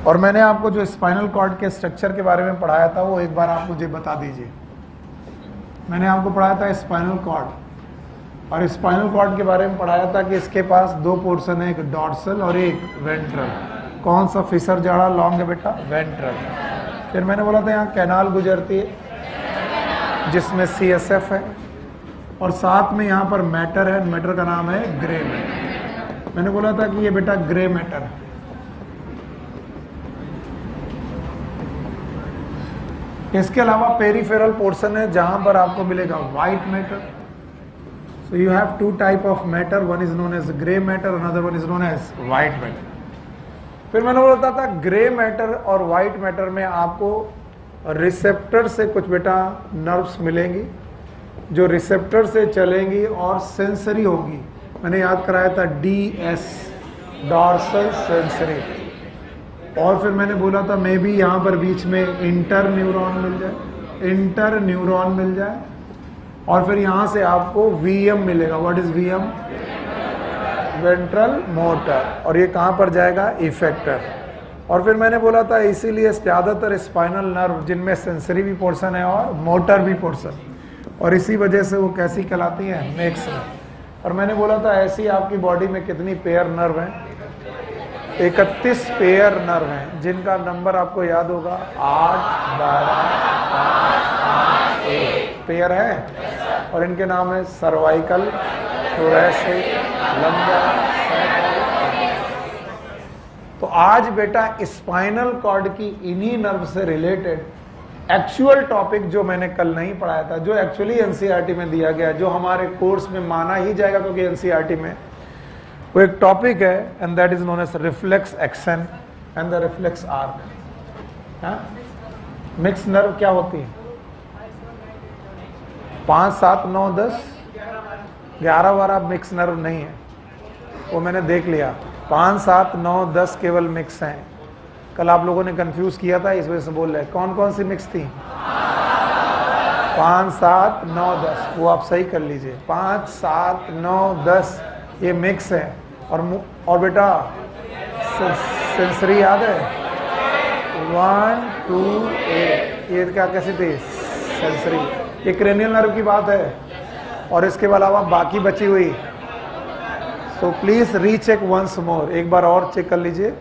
और मैंने आपको जो स्पाइनल कॉर्ड के स्ट्रक्चर के बारे में पढ़ाया था वो एक बार आप मुझे बता दीजिए। मैंने आपको पढ़ाया था स्पाइनल कॉर्ड, और स्पाइनल कॉर्ड के बारे में पढ़ाया था कि इसके पास दो पोर्शन है, एक डॉर्सल और एक वेंट्रल। कौन सा फिशर ज़्यादा लॉन्ग है बेटा? वेंट्रल। फिर मैंने बोला था यहाँ कैनाल गुजरती है जिसमें CSF है, और साथ में यहाँ पर मैटर है, मैटर का नाम है ग्रे मैटर। मैंने बोला था कि ये बेटा ग्रे मैटर है। इसके अलावा पेरिफेरल पोर्शन है जहां पर आपको मिलेगा white matter. So you have two type of matter, one is known as grey matter, another one is known as white matter. फिर मैंने बोला था ग्रे मैटर और व्हाइट मैटर में आपको रिसेप्टर से कुछ बेटा नर्व्स मिलेंगी जो रिसेप्टर से चलेंगी और सेंसरी होगी। मैंने याद कराया था DS, डॉर्सल सेंसरी। और फिर मैंने बोला था मे बी यहाँ पर बीच में इंटर न्यूरॉन मिल जाए, और फिर यहाँ से आपको VM मिलेगा। What is VM? Ventral motor. और ये कहाँ पर जाएगा? इफेक्टर। और फिर मैंने बोला था इसीलिए ज़्यादातर स्पाइनल नर्व जिनमें सेंसरी भी पोर्शन है और मोटर भी पोर्शन, और इसी वजह से वो कैसी कहलाती हैं? Mix nerve. और मैंने बोला था ऐसी आपकी बॉडी में कितनी पेयर नर्व हैं? 31 पेयर नर्व हैं, जिनका नंबर आपको याद होगा 8, 12, 5, 8 पेयर है। और इनके नाम है सर्वाइकल, थोरैसिक, लंबर। तो आज बेटा स्पाइनल कॉर्ड की इन्हीं नर्व से रिलेटेड एक्चुअल टॉपिक जो मैंने कल नहीं पढ़ाया था, जो एक्चुअली NCERT में दिया गया, जो हमारे कोर्स में माना ही जाएगा क्योंकि NCERT में वो एक टॉपिक है, and that is known as reflex action and the reflex arc. Mix nerve क्या होती है? 5, 7, 9, 10, 11 12 मिक्स नर्व नहीं है, वो मैंने देख लिया। 5, 7, 9, 10 केवल मिक्स हैं। कल आप लोगों ने कंफ्यूज किया था, इस वजह से बोल रहे हैं। कौन कौन सी मिक्स थी? 5, 7, 9, 10, वो आप सही कर लीजिए। 5, 7, 9, 10 ये मिक्स है। और बेटा सेंसरी याद है? 1, 2, 8 ये क्या कैसी थी? सेंसरी। ये क्रेनियल नर्व की बात है, और इसके अलावा बाकी बची हुई। So please recheck once more, एक बार और चेक कर लीजिए।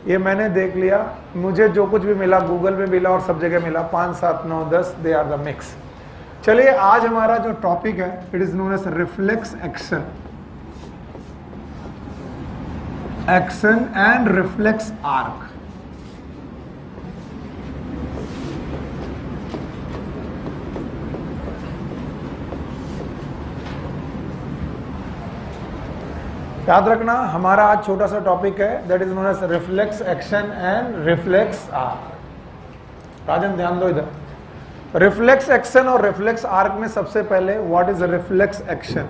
ये मैंने देख लिया, मुझे जो कुछ भी मिला गूगल में मिला और सब जगह मिला, 5, 7, 9, 10 दे आर द मिक्स। चलिए आज हमारा जो टॉपिक है it is known as reflex action and reflex arc. याद रखना हमारा आज छोटा सा टॉपिक है, that is known as reflex action and reflex arc. Rajan ध्यान दो इधर। रिफ्लेक्स एक्शन और रिफ्लेक्स आर्क में सबसे पहले व्हाट इज रिफ्लेक्स एक्शन?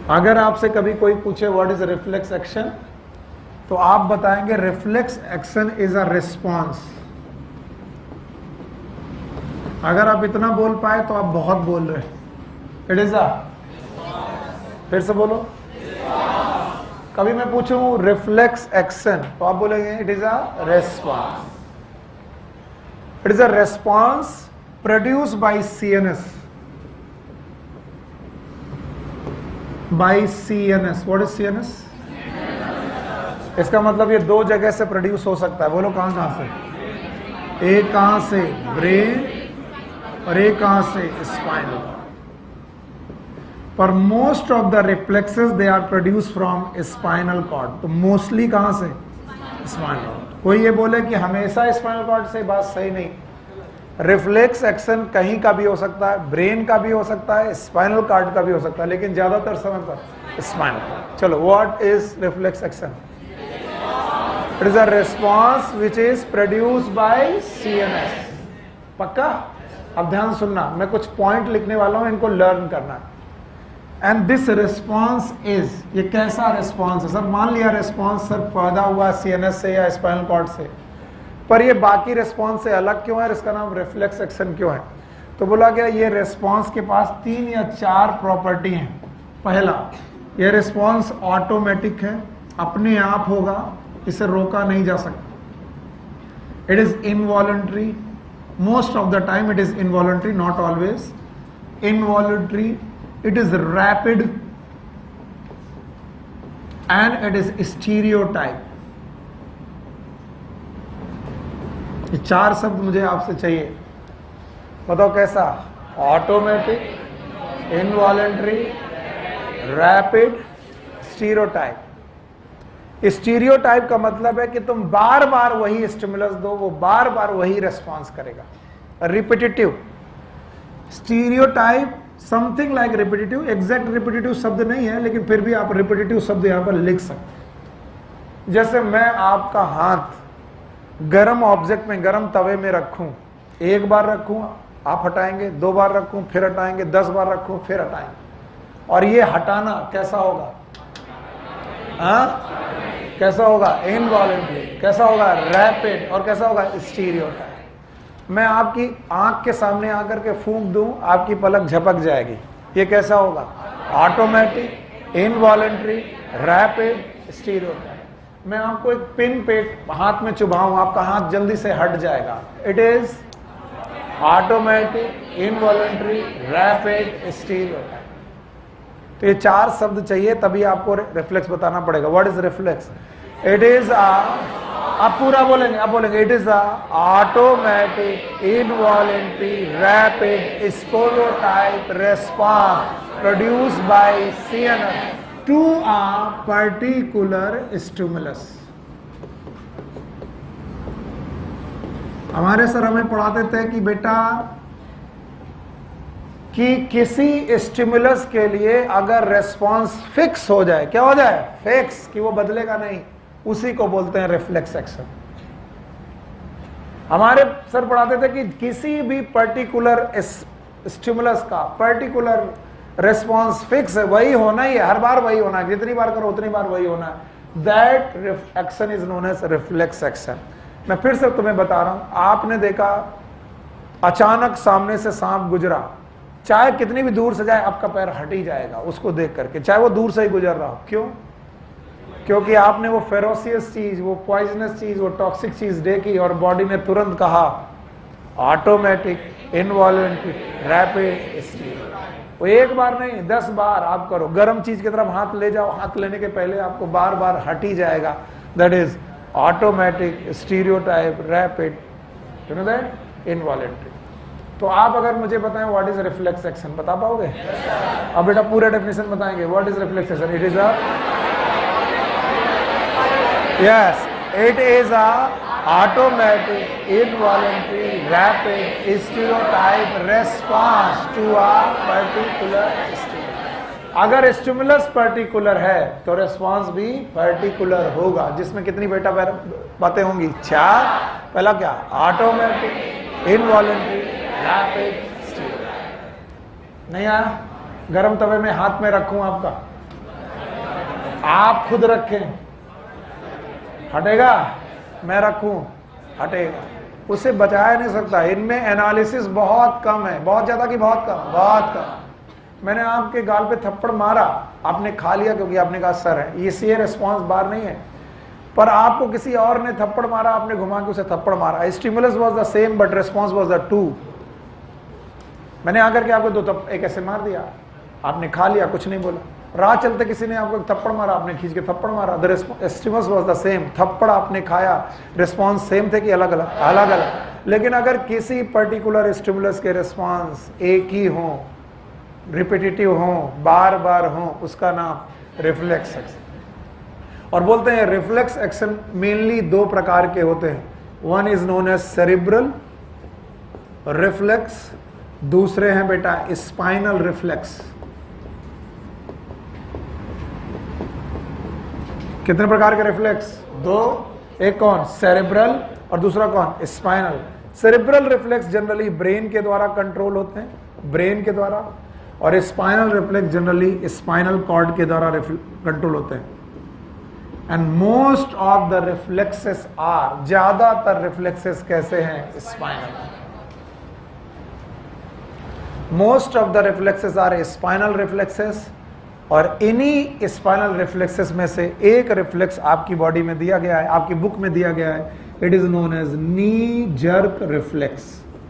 अगर आपसे कभी कोई पूछे व्हाट इज रिफ्लेक्स एक्शन, तो आप बताएंगे reflex action is a response. अगर आप इतना बोल पाए तो आप बहुत बोल रहे हैं। इट इज अ, फिर से बोलो। कभी मैं पूछूं रिफ्लेक्स एक्शन तो आप बोलेंगे it is a response. It is a response produce by CNS। By CNS। What is CNS? इसका मतलब ये दो जगह से प्रोड्यूस हो सकता है। बोलो कहां कहां से? एक कहां से? ब्रेन, और एक कहां से? स्पाइनल। पर most of the reflexes they are produce from spinal cord. तो मोस्टली कहां से? Spinal cord. कोई ये बोले कि हमेशा स्पाइनल कॉर्ड से, बात सही नहीं। रिफ्लेक्स एक्शन कहीं का भी हो सकता है, ब्रेन का भी हो सकता है, स्पाइनल कॉर्ड का भी हो सकता है, लेकिन ज्यादातर समय पर स्पाइनल कॉर्ड। चलो what is reflex action? It is a response which is produced by CNS। पक्का? अब ध्यान सुनना, मैं कुछ पॉइंट लिखने वाला हूं, इनको लर्न करना है। एंड दिस रिस्पॉन्स इज, ये कैसा रिस्पॉन्स है? सर मान लिया रिस्पॉन्स सर पैदा हुआ CNS से या स्पाइनल कॉर्ड से, पर ये बाकी रिस्पॉन्स से अलग क्यों है? इसका नाम रिफ्लेक्स एक्शन क्यों है? तो बोला गया ये रिस्पॉन्स के पास 3 या 4 प्रॉपर्टी हैं। पहला, ये रिस्पॉन्स ऑटोमेटिक है, अपने आप होगा, इसे रोका नहीं जा सकता. It is involuntary, most of the time it is involuntary, not always. Involuntary, it is rapid and it is stereotype. ये 4 शब्द मुझे आपसे चाहिए. बताओ कैसा? Automatic, involuntary, rapid, stereotype. Stereotype का मतलब है कि तुम बार बार वही स्टिमुलस दो, वो बार बार वही रेस्पॉन्स करेगा. Repetitive. Stereotype something like repetitive. Exact repetitive शब्द नहीं है, लेकिन फिर भी आप रिपीटेटिव शब्द यहां पर लिख सकते. जैसे मैं आपका हाथ गरम ऑब्जेक्ट में, गरम तवे में रखूं, एक बार रखूं आप हटाएंगे, 2 बार रखूं फिर हटाएंगे, 10 बार रखूं फिर हटाएंगे. और ये हटाना कैसा होगा? कैसा होगा? इनवॉलंटरी. कैसा होगा? रैपिड. और कैसा होगा? स्टीरियोटाइप. मैं आपकी आंख के सामने आकर के फूंक दूं, आपकी पलक झपक जाएगी. ये कैसा होगा? Automatic, involuntary, rapid, stereotype. मैं आपको एक पिन पे हाथ में चुभाऊं, आपका हाथ जल्दी से हट जाएगा. It is automatic, involuntary, rapid, stereotype. तो ये 4 शब्द चाहिए, तभी आपको रिफ्लेक्स बताना पड़ेगा. What is reflex? It is आप पूरा बोलेंगे, आप बोलेंगे it is automatic, involuntary, rapid, stereotype response produced by CNS to a particular stimulus. हमारे सर हमें पढ़ाते थे कि बेटा कि किसी स्टिमुलस के लिए अगर रेस्पॉन्स फिक्स हो जाए, क्या हो जाए? फिक्स, कि वो बदलेगा नहीं, उसी को बोलते हैं रिफ्लेक्स एक्शन. हमारे सर पढ़ाते थे कि किसी भी पर्टिकुलर स्टिमुलस का पर्टिकुलर रेस्पॉन्स फिक्स है, वही होना ही है, हर बार वही होना है, जितनी बार करो उतनी बार वही होना है. That action is known as reflex action. मैं फिर से तुम्हें बता रहा हूं. आपने देखा अचानक सामने से सांप गुजरा, चाहे कितनी भी दूर से जाए आपका पैर हट ही जाएगा उसको देख करके, चाहे वो दूर से ही गुजर रहा हो. क्यों? क्योंकि आपने वो फेरोसियस चीज, वो पॉइजनस चीज, वो टॉक्सिक चीज देखी और बॉडी ने तुरंत कहा ऑटोमेटिक, इनवॉलंटरी, रैपिड, स्टीरियोटाइप. वो एक बार नहीं 10 बार आप करो. गर्म चीज की तरफ हाथ ले जाओ, हाथ लेने के पहले आपको बार बार हट ही जाएगा. That is automatic, stereotype, rapid, you know that, involuntary. तो आप अगर मुझे बताएं व्हाट इज रिफ्लेक्स एक्शन, बता पाओगे? अब बेटा पूरा डेफिनेशन बताएंगे. What is reflex action? It is a yes, it is a automatic, involuntary, rapid, stereotype response to a particular stimulus. अगर स्टिमुलस पर्टिकुलर है तो रेस्पॉन्स भी पर्टिकुलर होगा. जिसमें कितनी बेटा बातें होंगी? 4. पहला क्या? Automatic, involuntary, rapid, stereotype. नहीं आया? गरम तवे में हाथ में रखूं आपका, आप खुद रखें, हटेगा? मैं रखूं, हटेगा. उसे बचाया नहीं सकता. इनमें एनालिसिस बहुत कम है. बहुत ज्यादा कि बहुत कम? बहुत कम. मैंने आपके गाल पे थप्पड़ मारा, आपने खा लिया क्योंकि आपने कहा सर है, ये रिस्पॉन्स बार नहीं है. पर आपको किसी और ने थप्पड़ मारा, आपने घुमा के उसे थप्पड़ मारा. Stimulus was the same but response was the 2. मैंने आकर के आपको एक ऐसे मार दिया, आपने खा लिया, कुछ नहीं बोला. राह चलते किसी ने आपको थप्पड़ मारा, आपने खींच के थप्पड़ मारा. The stimulus was the same. थप्पड़ आपने खाया, रिस्पॉन्स सेम थे कि अलग अलग? अलग अलग. लेकिन अगर किसी पर्टिकुलर स्टिमुलस के रिस्पॉन्स एक ही हो, रिपीटेटिव हो, बार बार हो, उसका नाम रिफ्लेक्स एक्शन. और बोलते हैं रिफ्लेक्स एक्शन मेनली 2 प्रकार के होते हैं. One is known as cerebral reflex, दूसरे हैं बेटा स्पाइनल रिफ्लेक्स. कितने प्रकार के रिफ्लेक्स? 2. एक कौन? सेरेब्रल, और दूसरा कौन? Spinal. Cerebral reflex generally brain के द्वारा कंट्रोल होते हैं, ब्रेन के द्वारा. और spinal reflex generally spinal cord के द्वारा कंट्रोल होते हैं. And most of the reflexes are, ज्यादातर रिफ्लेक्सेस कैसे हैं? Spinal. Most of the reflexes are spinal reflexes और इन्हीं स्पाइनल रिफ्लेक्सेस में से एक रिफ्लेक्स आपकी बॉडी में दिया गया है, आपकी बुक में दिया गया है, it is known as knee jerk reflex,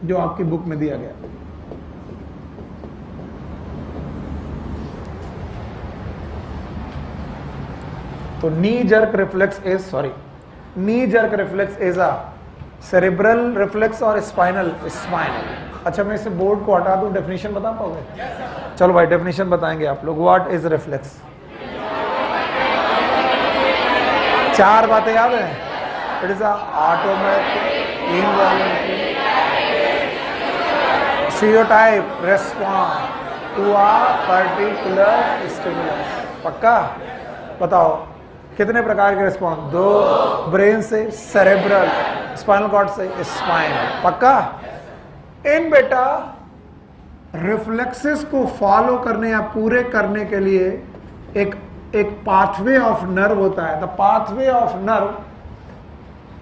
जो आपकी बुक में दिया गया। तो knee jerk reflex is a cerebral reflex और स्पाइनल। अच्छा, मैं इसे बोर्ड को हटा दूं, डेफिनेशन बता पाओगे? चलो भाई, डेफिनेशन बताएंगे आप लोग। What is reflex? 4 बातें याद है? It is automatic involuntary stereotype response to a particular stimulus. पक्का? बताओ कितने प्रकार के रिस्पॉन्स? 2, ब्रेन से सेरेब्रल, स्पाइनल कॉर्ड से स्पाइनल। पक्का? इन बेटा रिफ्लेक्सेस को फॉलो करने या पूरे करने के लिए एक पाथवे ऑफ नर्व होता है। The pathway of nerve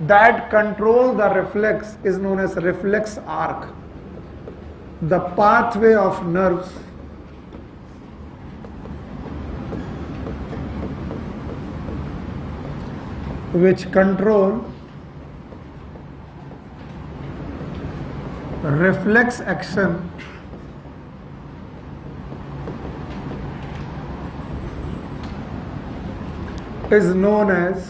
that control the reflex is known as reflex arc. The pathway of nerves which control reflex action is known as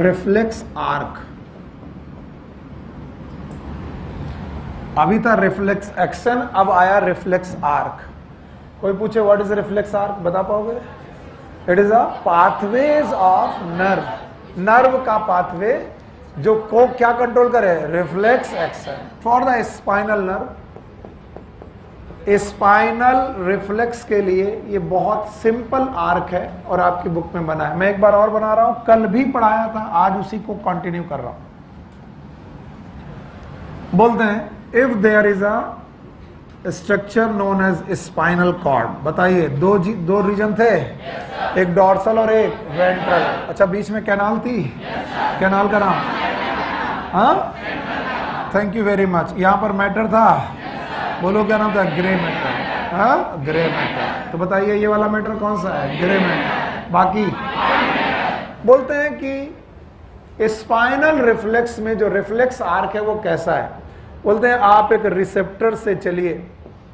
reflex arc। अभी था रिफ्लेक्स एक्शन, अब आया reflex arc. कोई पूछे what is reflex arc, बता पाओगे? It is a pathways of nerve. Nerve का pathway जो को क्या कंट्रोल करे? Reflex action. For the spinal nerve, spinal reflex के लिए ये बहुत सिंपल आर्क है और आपकी बुक में बना है। मैं एक बार और बना रहा हूं, कल भी पढ़ाया था, आज उसी को कंटिन्यू कर रहा हूं। बोलते हैं if there is a structure known as spinal cord. बताइए, दो रीजन थे, एक डॉर्सल और एक वेंट्रल। अच्छा, बीच में कैनाल थी? कैनाल का नाम? हाँ, थैंक यू वेरी मच। यहां पर मैटर था, बोलो क्या नाम था? Grey matter. हाँ, ग्रे मैटर। तो बताइए ये वाला मैटर कौन सा है? Grey matter. बाकी बोलते हैं कि स्पाइनल रिफ्लेक्स में जो रिफ्लेक्स आर्क है वो कैसा है? बोलते हैं आप एक रिसेप्टर से चलिए।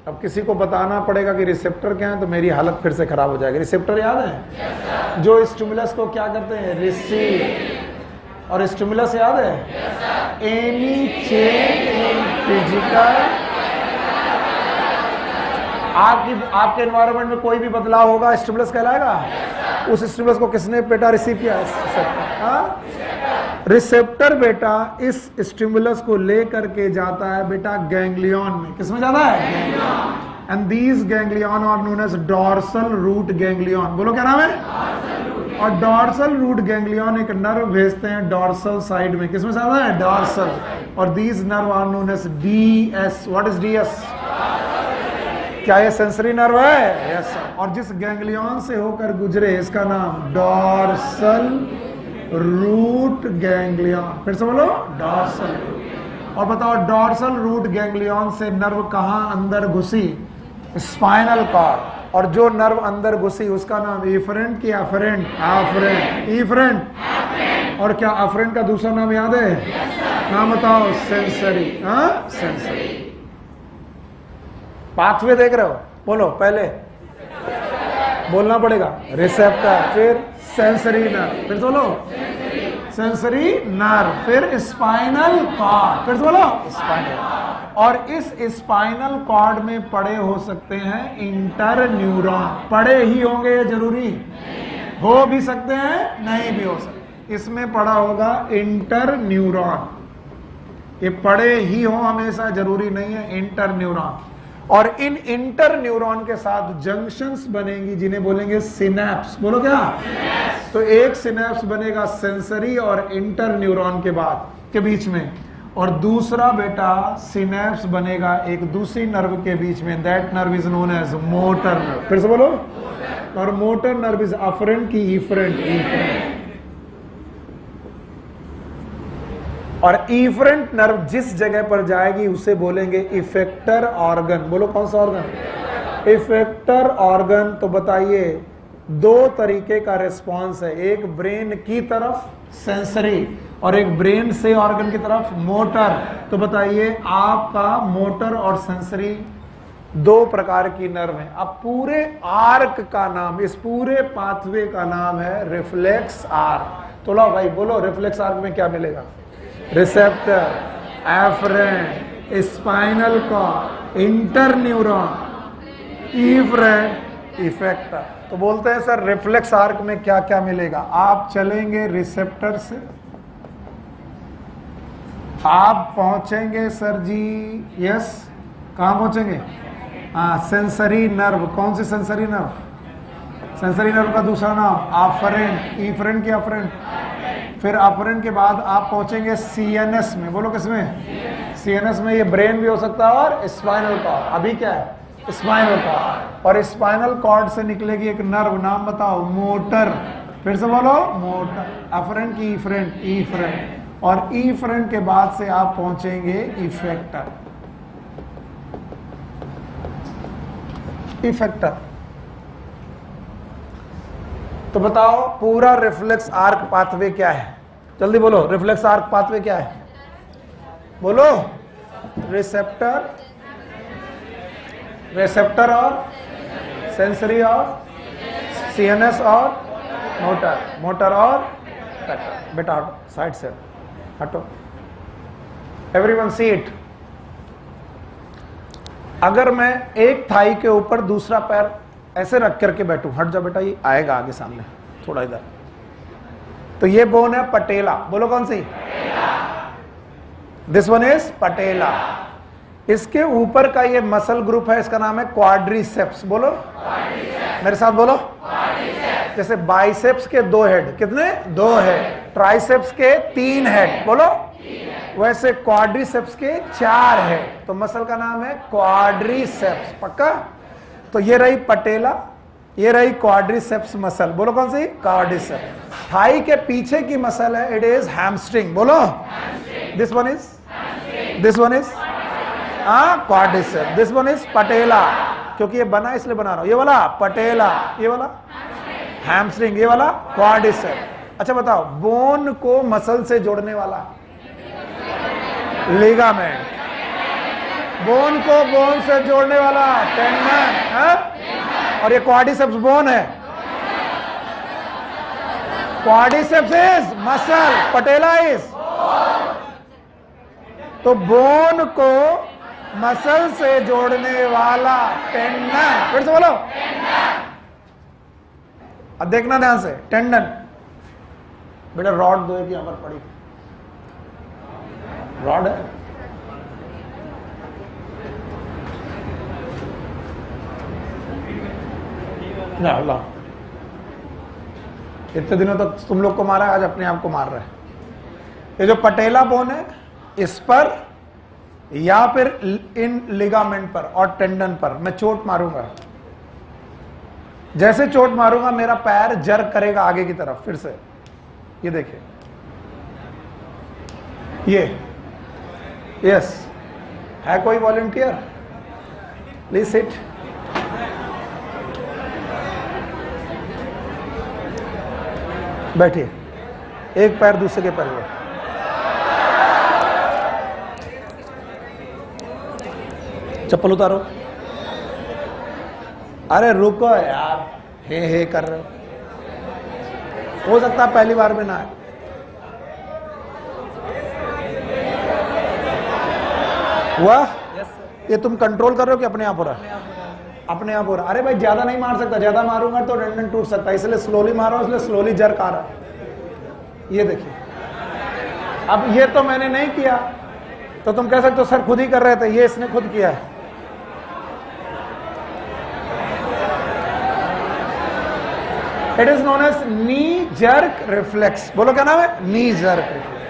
अब किसी को बताना पड़ेगा कि रिसेप्टर क्या है, तो मेरी हालत फिर से खराब हो जाएगी। रिसेप्टर याद है? yes, जो स्टिमुलस को क्या करते हैं? रिसीव। और स्टिमुलस याद है? एनी चेंज इन फिजिकल, आपके एनवायरनमेंट में कोई भी बदलाव होगा, स्टिमुलस कहलाएगा। उस स्टिमुलस को किसने बेटा रिसीव किया? रिसेप्टर बेटा इस स्टिमुलस को लेकर के जाता है बेटा गैंग्लियन में। किसमें जाता है? Ganglion. And these ganglion are known as dorsal root ganglion. बोलो क्या नाम है? और डॉर्सल रूट गैंग्लियन एक नर्व भेजते हैं डॉर्सल साइड में। किसमें जाता है? डॉर्सल। और these nerve are known as DS. What is DS? क्या ये सेंसरी नर्व है? Yes sir. और जिस गैंग्लियन से होकर गुजरे इसका नाम डॉर्सल रूट गैंग्लियन। फिर से बोलो, डॉर्सल। और बताओ डॉर्सल रूट गैंग्लियन से नर्व कहां अंदर घुसी? Spinal cord. और जो नर्व अंदर घुसी उसका नाम इफरेंट की अफरेंट? अफरेंट। इफरेंट। और क्या अफरेंट का दूसरा नाम याद है? नाम बताओ? सेंसरी। हाँ, सेंसरी। पाथवे देख रहे हो? बोलो, पहले बोलना पड़ेगा रिसेप्टर, फिर सेंसरी नर्व, फिर बोलो सेंसरी नर्व, फिर स्पाइनल कॉर्ड, फिर बोलो स्पाइनल। और इस स्पाइनल कॉर्ड में पड़े हो सकते हैं इंटर न्यूरॉन। पड़े ही होंगे ये जरूरी? हो भी सकते हैं, नहीं भी हो सकते। इसमें पड़ा होगा इंटर न्यूरॉन। ये पड़े ही हो हमेशा जरूरी नहीं है, इंटर न्यूरॉन। और इन इंटर न्यूरॉन के साथ जंक्शंस बनेंगी जिन्हें बोलेंगे सिनैप्स। बोलो क्या? तो एक सिनैप्स बनेगा सेंसरी और इंटर न्यूरॉन के बीच में, और दूसरा बेटा सिनैप्स बनेगा एक दूसरी नर्व के बीच में। That nerve is known as motor nerve. फिर से बोलो। और मोटर नर्व इज अफरेंट की इफरेंट? इफरेंट। और इफरेंट नर्व जिस जगह पर जाएगी उसे बोलेंगे इफेक्टर ऑर्गन। बोलो कौन सा ऑर्गन? Effector organ. तो बताइए, दो तरीके का रिस्पॉन्स है, एक ब्रेन की तरफ सेंसरी और एक ब्रेन से ऑर्गन की तरफ मोटर। तो बताइए, आपका मोटर और सेंसरी दो प्रकार की नर्व है। अब पूरे आर्क का नाम, इस पूरे पाथवे का नाम है रिफ्लेक्स आर्क। तो लो भाई बोलो, रिफ्लेक्स आर्क में क्या मिलेगा? Receptor, afferent, spinal cord, interneuron, efferent, effector. तो बोलते हैं सर रिफ्लेक्स आर्क में क्या क्या मिलेगा? आप चलेंगे रिसेप्टर से, आप पहुंचेंगे सर जी, यस, कहां पहुंचेंगे? हाँ, सेंसरी नर्व। कौन सी सेंसरी नर्व? सेंसरी नर्व का दूसरा नाम अफरेंट, इफरेंट की अफरेंट। फिर अफरेंट के बाद आप पहुंचेंगे सीएनएस में। बोलो किसमें? सीएनएस में। ये ब्रेन भी हो सकता है और स्पाइनल कॉर्ड। अभी क्या है? Spinal cord. और स्पाइनल कॉर्ड से निकलेगी एक नर्व, नाम बताओ? मोटर। फिर से बोलो, मोटर। अफरेंट की इफरेंट, इफरेंट। और इफरेंट के बाद से आप पहुंचेंगे इफेक्टर। इफेक्टर। तो बताओ पूरा रिफ्लेक्स आर्क पाथवे क्या है? जल्दी बोलो, रिफ्लेक्स आर्क पाथवे क्या है? बोलो। रिसेप्टर, रिसेप्टर और सेंसरी और सीएनएस और मोटर, मोटर और इफेक्टर। बेटा हटो, साइड से हटो। Everyone see it. अगर मैं एक थाई के ऊपर दूसरा पैर ऐसे रख करके बैठूं, हट जा बेटा, ये आएगा आगे सामने थोड़ा इधर, तो ये बोन है पटेला। बोलो कौन सी? दिस वन इज पटेला। इसके ऊपर का ये मसल ग्रुप है, इसका नाम है क्वाड्रिसेप्स। बोलो मेरे साथ बोलो। जैसे बाइसेप्स के दो हेड, कितने? दो हेड। ट्राइसेप्स के 3 हेड, बोलो। वैसे क्वाड्रिसेप्स के 4 है। तो मसल का नाम है क्वाड्रिसेप्स। पक्का? तो ये रही पटेला, ये रही क्वाड्रिसेप्स मसल। बोलो कौन सी? क्वाड्रिसेप्स। थाई के पीछे की मसल है, इट इज हैमस्ट्रिंग। बोलो। This one is, this one is quadriceps, this one is patella. क्योंकि ये बना इसलिए बना रहा हूं। ये वाला पटेला, ये वाला हैमस्ट्रिंग, ये वाला क्वाड्रिसेप्स। अच्छा बताओ, बोन को मसल से जोड़ने वाला लिगामेंट, बोन को बोन से जोड़ने वाला टेंडन है? और ये क्वाड्रिसेप्स बोन है। Quadriceps is muscle, patella is. तो बोन को मसल से जोड़ने वाला टेंडन। फिर से बोलो। अब देखना ध्यान से, टेंडन। बेटा रॉड दो, एक यहां पर पड़ी रॉड है। ना ला, इतने दिनों तक तुम लोग को मारा है, आज अपने आप को मार रहा है। ये जो पटेला बोन है, इस पर या फिर इन लिगामेंट पर और टेंडन पर मैं चोट मारूंगा। जैसे चोट मारूंगा मेरा पैर जर्क करेगा आगे की तरफ। फिर से ये देखिए, ये यस है। कोई वॉलंटियर? Please sit. बैठिए, एक पैर दूसरे के पैर में। चप्पल उतारो। अरे रुको यार, हे कर रहे हो सकता है पहली बार में ना है। वाह, ये तुम कंट्रोल कर रहे हो कि अपने आप हो रहा है? अपने आप हो रहा। अरे भाई ज्यादा नहीं मार सकता, ज्यादा मारूंगा तो टेंडन टूट सकता है, इसलिए स्लोली मार रहा हूं, इसलिए स्लोली जर्क आ रहा है। ये देखिए, अब ये तो मैंने नहीं किया तो तुम कह सकते हो सर खुद ही कर रहे थे, ये इसने खुद किया है। It is known as knee jerk reflex. बोलो क्या नाम है? Knee jerk reflex.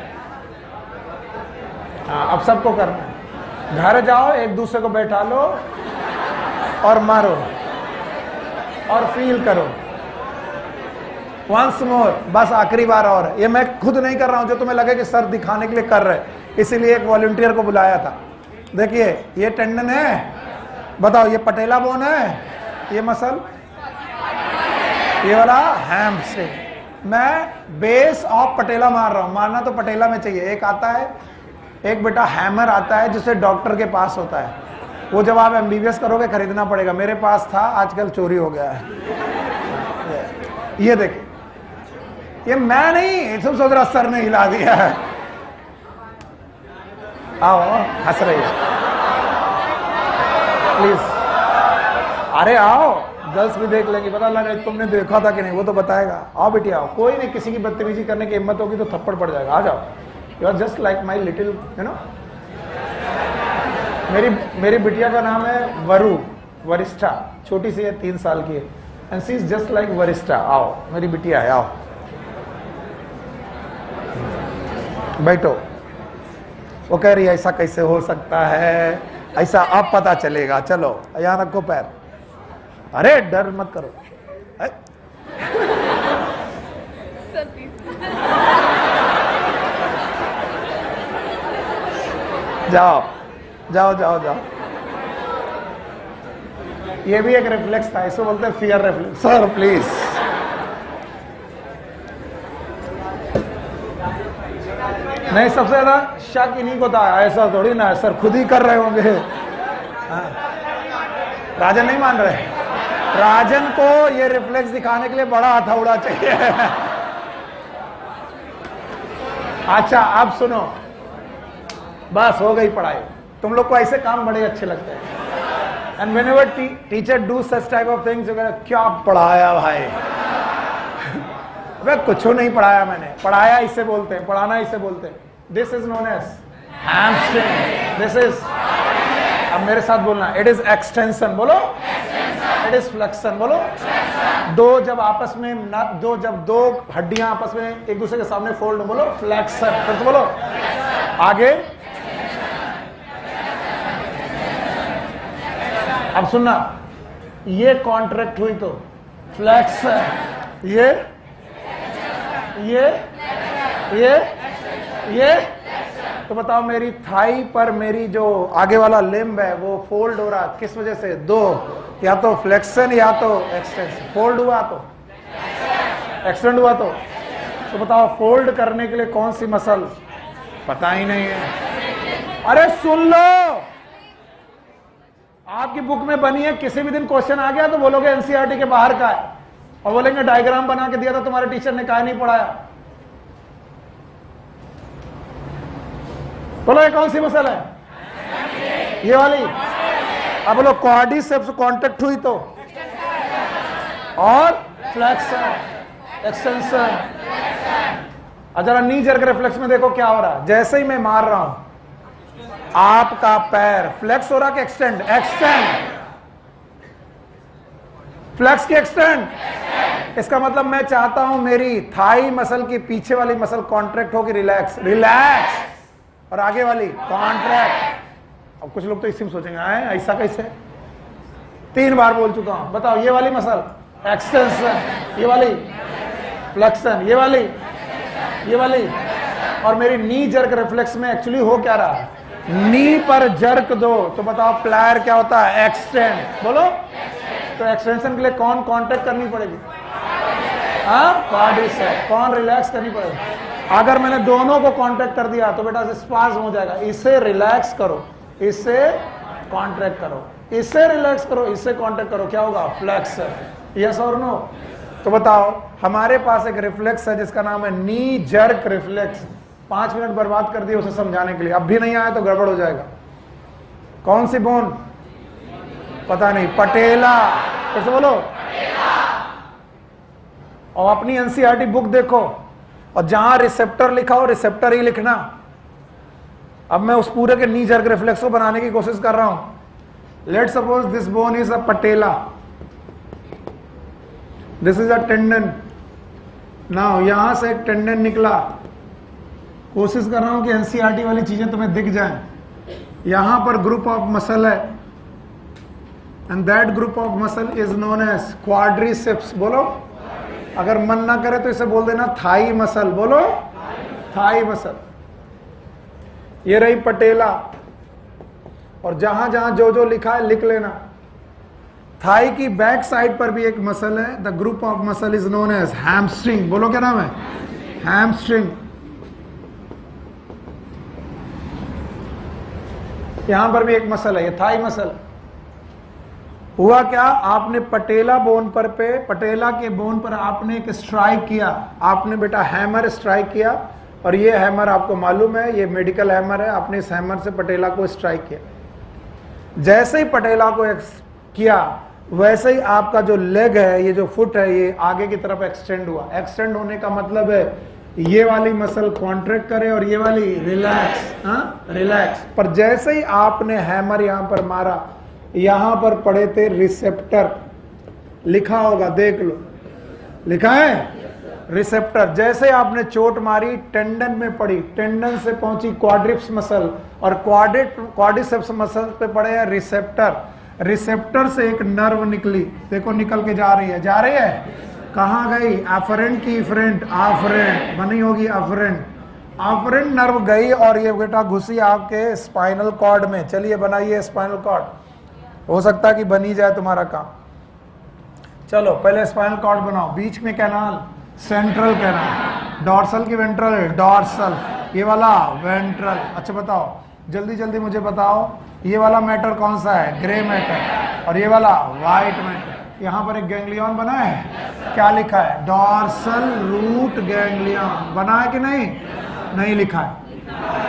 हाँ, अब सबको करना है। घर जाओ, एक दूसरे को बैठा लो और मारो और फील करो। वंस मोर, बस आखिरी बार और। ये मैं खुद नहीं कर रहा हूं, जो तुम्हें लगे कि सर दिखाने के लिए कर रहे, इसीलिए एक वॉलंटियर को बुलाया था। देखिए ये टेंडन है, बताओ ये पटेला बोन है, ये मसल, ये वाला हैमस्ट्रिंग। मैं बेस ऑफ पटेला मार रहा हूं, मारना तो पटेला में चाहिए। एक आता है, एक बेटा हैमर आता है जिसे डॉक्टर के पास होता है, वो जब आप एमबीबीएस करोगे खरीदना पड़ेगा। मेरे पास था, आजकल चोरी हो गया है। ये देखिए, ये मैं नहीं, तुम सोच रहा सर ने हिला दिया है। आओ, हंस रही है प्लीज, अरे आओ, गर्ल्स भी देख लेंगी, पता लगा तुमने देखा था कि नहीं, वो तो बताएगा। आओ बेटी आओ, कोई नहीं, किसी की बदतमीजी करने की हिम्मत होगी तो थप्पड़ पड़ जाएगा। आ जाओ, you are just like my little, you know. मेरी बिटिया का नाम है वरु, वरिष्ठा, छोटी सी है, 3 साल की है, and she is just like Varishtha. आओ मेरी बिटिया है, आओ बैठो। वो कह रही है ऐसा कैसे हो सकता है, ऐसा अब पता चलेगा, चलो यहाँ रखो पैर। अरे डर मत करो, जाओ जाओ जाओ जाओ। ये भी एक रिफ्लेक्स था, इसको बोलते हैं फियर रिफ्लेक्स। सर प्लीज, नहीं, सबसे ज्यादा शक इन्हीं को था, ऐसा थोड़ी ना सर खुद ही कर रहे होंगे। हाँ। राजन नहीं मान रहे, राजन को ये रिफ्लेक्स दिखाने के लिए बड़ा हथौड़ा चाहिए। अच्छा अब सुनो, बस हो गई पढ़ाई। तुम लोग को ऐसे काम बड़े अच्छे लगते हैं, and whenever teacher do such type of things, क्या पढ़ाया भाई। अबे कुछ नहीं पढ़ाया मैंने, पढ़ाया इसे बोलते हैं, पढ़ाना इसे बोलते हैं। This is known as hamstring, this is, अब मेरे साथ बोलना, इट इज एक्सटेंशन, बोलो इट इज फ्लेक्शन, बोलो। दो जब आपस में जब दो हड्डियां आपस में एक दूसरे के सामने फोल्ड, बोलो फ्लेक्शन। फिर तो बोलो आगे। अब सुनना, ये कॉन्ट्रैक्ट हुई तो फ्लेक्शन, ये तो बताओ मेरी थाई पर मेरी जो आगे वाला लिम्ब है वो फोल्ड हो रहा, किस वजह से? दो, या तो फ्लेक्शन या तो एक्सटेंशन। फोल्ड हुआ तो एक्सटेंड हुआ तो बताओ फोल्ड करने के लिए कौन सी मसल? पता ही नहीं है। अरे सुन लो, आपकी बुक में बनी है, किसी भी दिन क्वेश्चन आ गया तो बोलोगे एनसीईआरटी के बाहर का है, और बोलेंगे डायग्राम बना के दिया था तुम्हारे टीचर ने, काहे नहीं पढ़ाया। बोलो ये कौन सी मसल है? ये वाली। अब बोलो क्वाड्रिसेप्स कांटेक्ट हुई तो, और फ्लेक्शन, एक्सटेंशन। जरा नी जर्क रिफ्लेक्स में देखो क्या हो रहा है। जैसे ही मैं मार रहा हूं, आपका पैर फ्लेक्स हो रहा कि एक्सटेंड? एक्सटेंड। फ्लेक्स की एक्सटेंड। इसका मतलब मैं चाहता हूं मेरी थाई मसल की पीछे वाली मसल कॉन्ट्रैक्ट हो कि रिलैक्स? रिलैक्स। और आगे वाली कॉन्ट्रैक्ट। अब कुछ लोग तो इसी में सोचेंगे ऐसा कैसे? 3 बार बोल चुका हूं। बताओ ये वाली मसल एक्सटेंशन, ये वाली फ्लेक्शन, ये वाली, और मेरी नी जर्क रिफ्लेक्स में एक्चुअली हो क्या रहा है? नी पर जर्क दो तो बताओ प्लायर क्या होता है? एक्सटेंड। बोलो तो एक्सटेंशन के लिए कौन कांटेक्ट करनी पड़ेगी? क्वाड्रिसेप्स। कौन रिलैक्स करनी पड़ेगी? अगर मैंने दोनों को कांटेक्ट कर दिया तो बेटा स्पाज्म हो जाएगा। इससे रिलैक्स करो, इससे कांटेक्ट करो, इससे रिलैक्स करो, इससे कांटेक्ट करो, क्या होगा? फ्लेक्शन। यस और नो? तो बताओ हमारे पास एक रिफ्लेक्स है जिसका नाम है नी जर्क रिफ्लेक्स। 5 मिनट बर्बाद कर दिए उसे समझाने के लिए, अब भी नहीं आया तो गड़बड़ हो जाएगा। कौन सी बोन? पता नहीं। पटेला। कैसे बोलो? और अपनी एनसीईआरटी बुक देखो, और जहां रिसेप्टर लिखा हो रिसेप्टर ही लिखना। अब मैं उस पूरे के नी जर्क रिफ्लेक्स को बनाने की कोशिश कर रहा हूं। Let suppose this bone is a patella, this is a tendon. Now यहां से एक टेंडन निकला, कोशिश कर रहा हूं कि एनसीईआरटी वाली चीजें तुम्हें दिख जाएं। यहां पर ग्रुप ऑफ मसल है, and that group of muscle is known as quadriceps. बोलो अगर मन ना करे तो इसे बोल देना थाई मसल, बोलो थाई मसल। ये रही पटेला, और जहां जहां जो जो लिखा है लिख लेना। थाई की बैक साइड पर भी एक मसल है, the group of muscle is known as hamstring, बोलो क्या नाम है, हैमस्ट्रिंग। यहां पर भी एक मसल है, ये थाई मसल। हुआ क्या, आपने पटेला बोन पर पटेला के बोन पर आपने एक स्ट्राइक किया, आपने बेटा हैमर स्ट्राइक किया, और ये हैमर आपको मालूम है ये मेडिकल हैमर है, आपने इस हैमर से पटेला को स्ट्राइक किया। जैसे ही पटेला को किया वैसे ही आपका जो लेग है, ये जो फुट है, ये आगे की तरफ एक्सटेंड हुआ। एक्सटेंड होने का मतलब है ये वाली मसल कॉन्ट्रैक्ट करे और ये वाली रिलैक्स, रिलैक्स। पर जैसे ही आपने हैमर यहां पर मारा, यहां पर पड़े थे रिसेप्टर, लिखा होगा देख लो, लिखा है रिसेप्टर। जैसे आपने चोट मारी टेंडन में पड़ी, टेंडन से पहुंची क्वाड्रिप्स मसल, और क्वाड्रिसेप्स मसल पे पड़े हैं रिसेप्टर। रिसेप्टर से एक नर्व निकली, देखो निकल के जा रही है, जा रही है, कहां गई, एफरेंट की इफरेंट, आफरेंट बनी होगी, अफरेंट। आफरेंट नर्व गई और ये बेटा घुसी आपके स्पाइनल कॉर्ड में। चलिए बनाइए स्पाइनल कॉर्ड, हो सकता है कि बनी जाए तुम्हारा काम। चलो पहले स्पाइनल कॉर्ड बनाओ, बीच में कैनाल, सेंट्रल कैनाल, डॉर्सल की वेंट्रल, डॉर्सल, ये वाला वेंट्रल। अच्छा बताओ जल्दी जल्दी मुझे बताओ, ये वाला मैटर कौन सा है, ग्रे मैटर, और ये वाला व्हाइट मैटर। यहाँ पर एक गैंग्लियन बना है, क्या लिखा है, डॉर्सल रूट गैंग्लियन, बना है कि नहीं, नहीं लिखा है।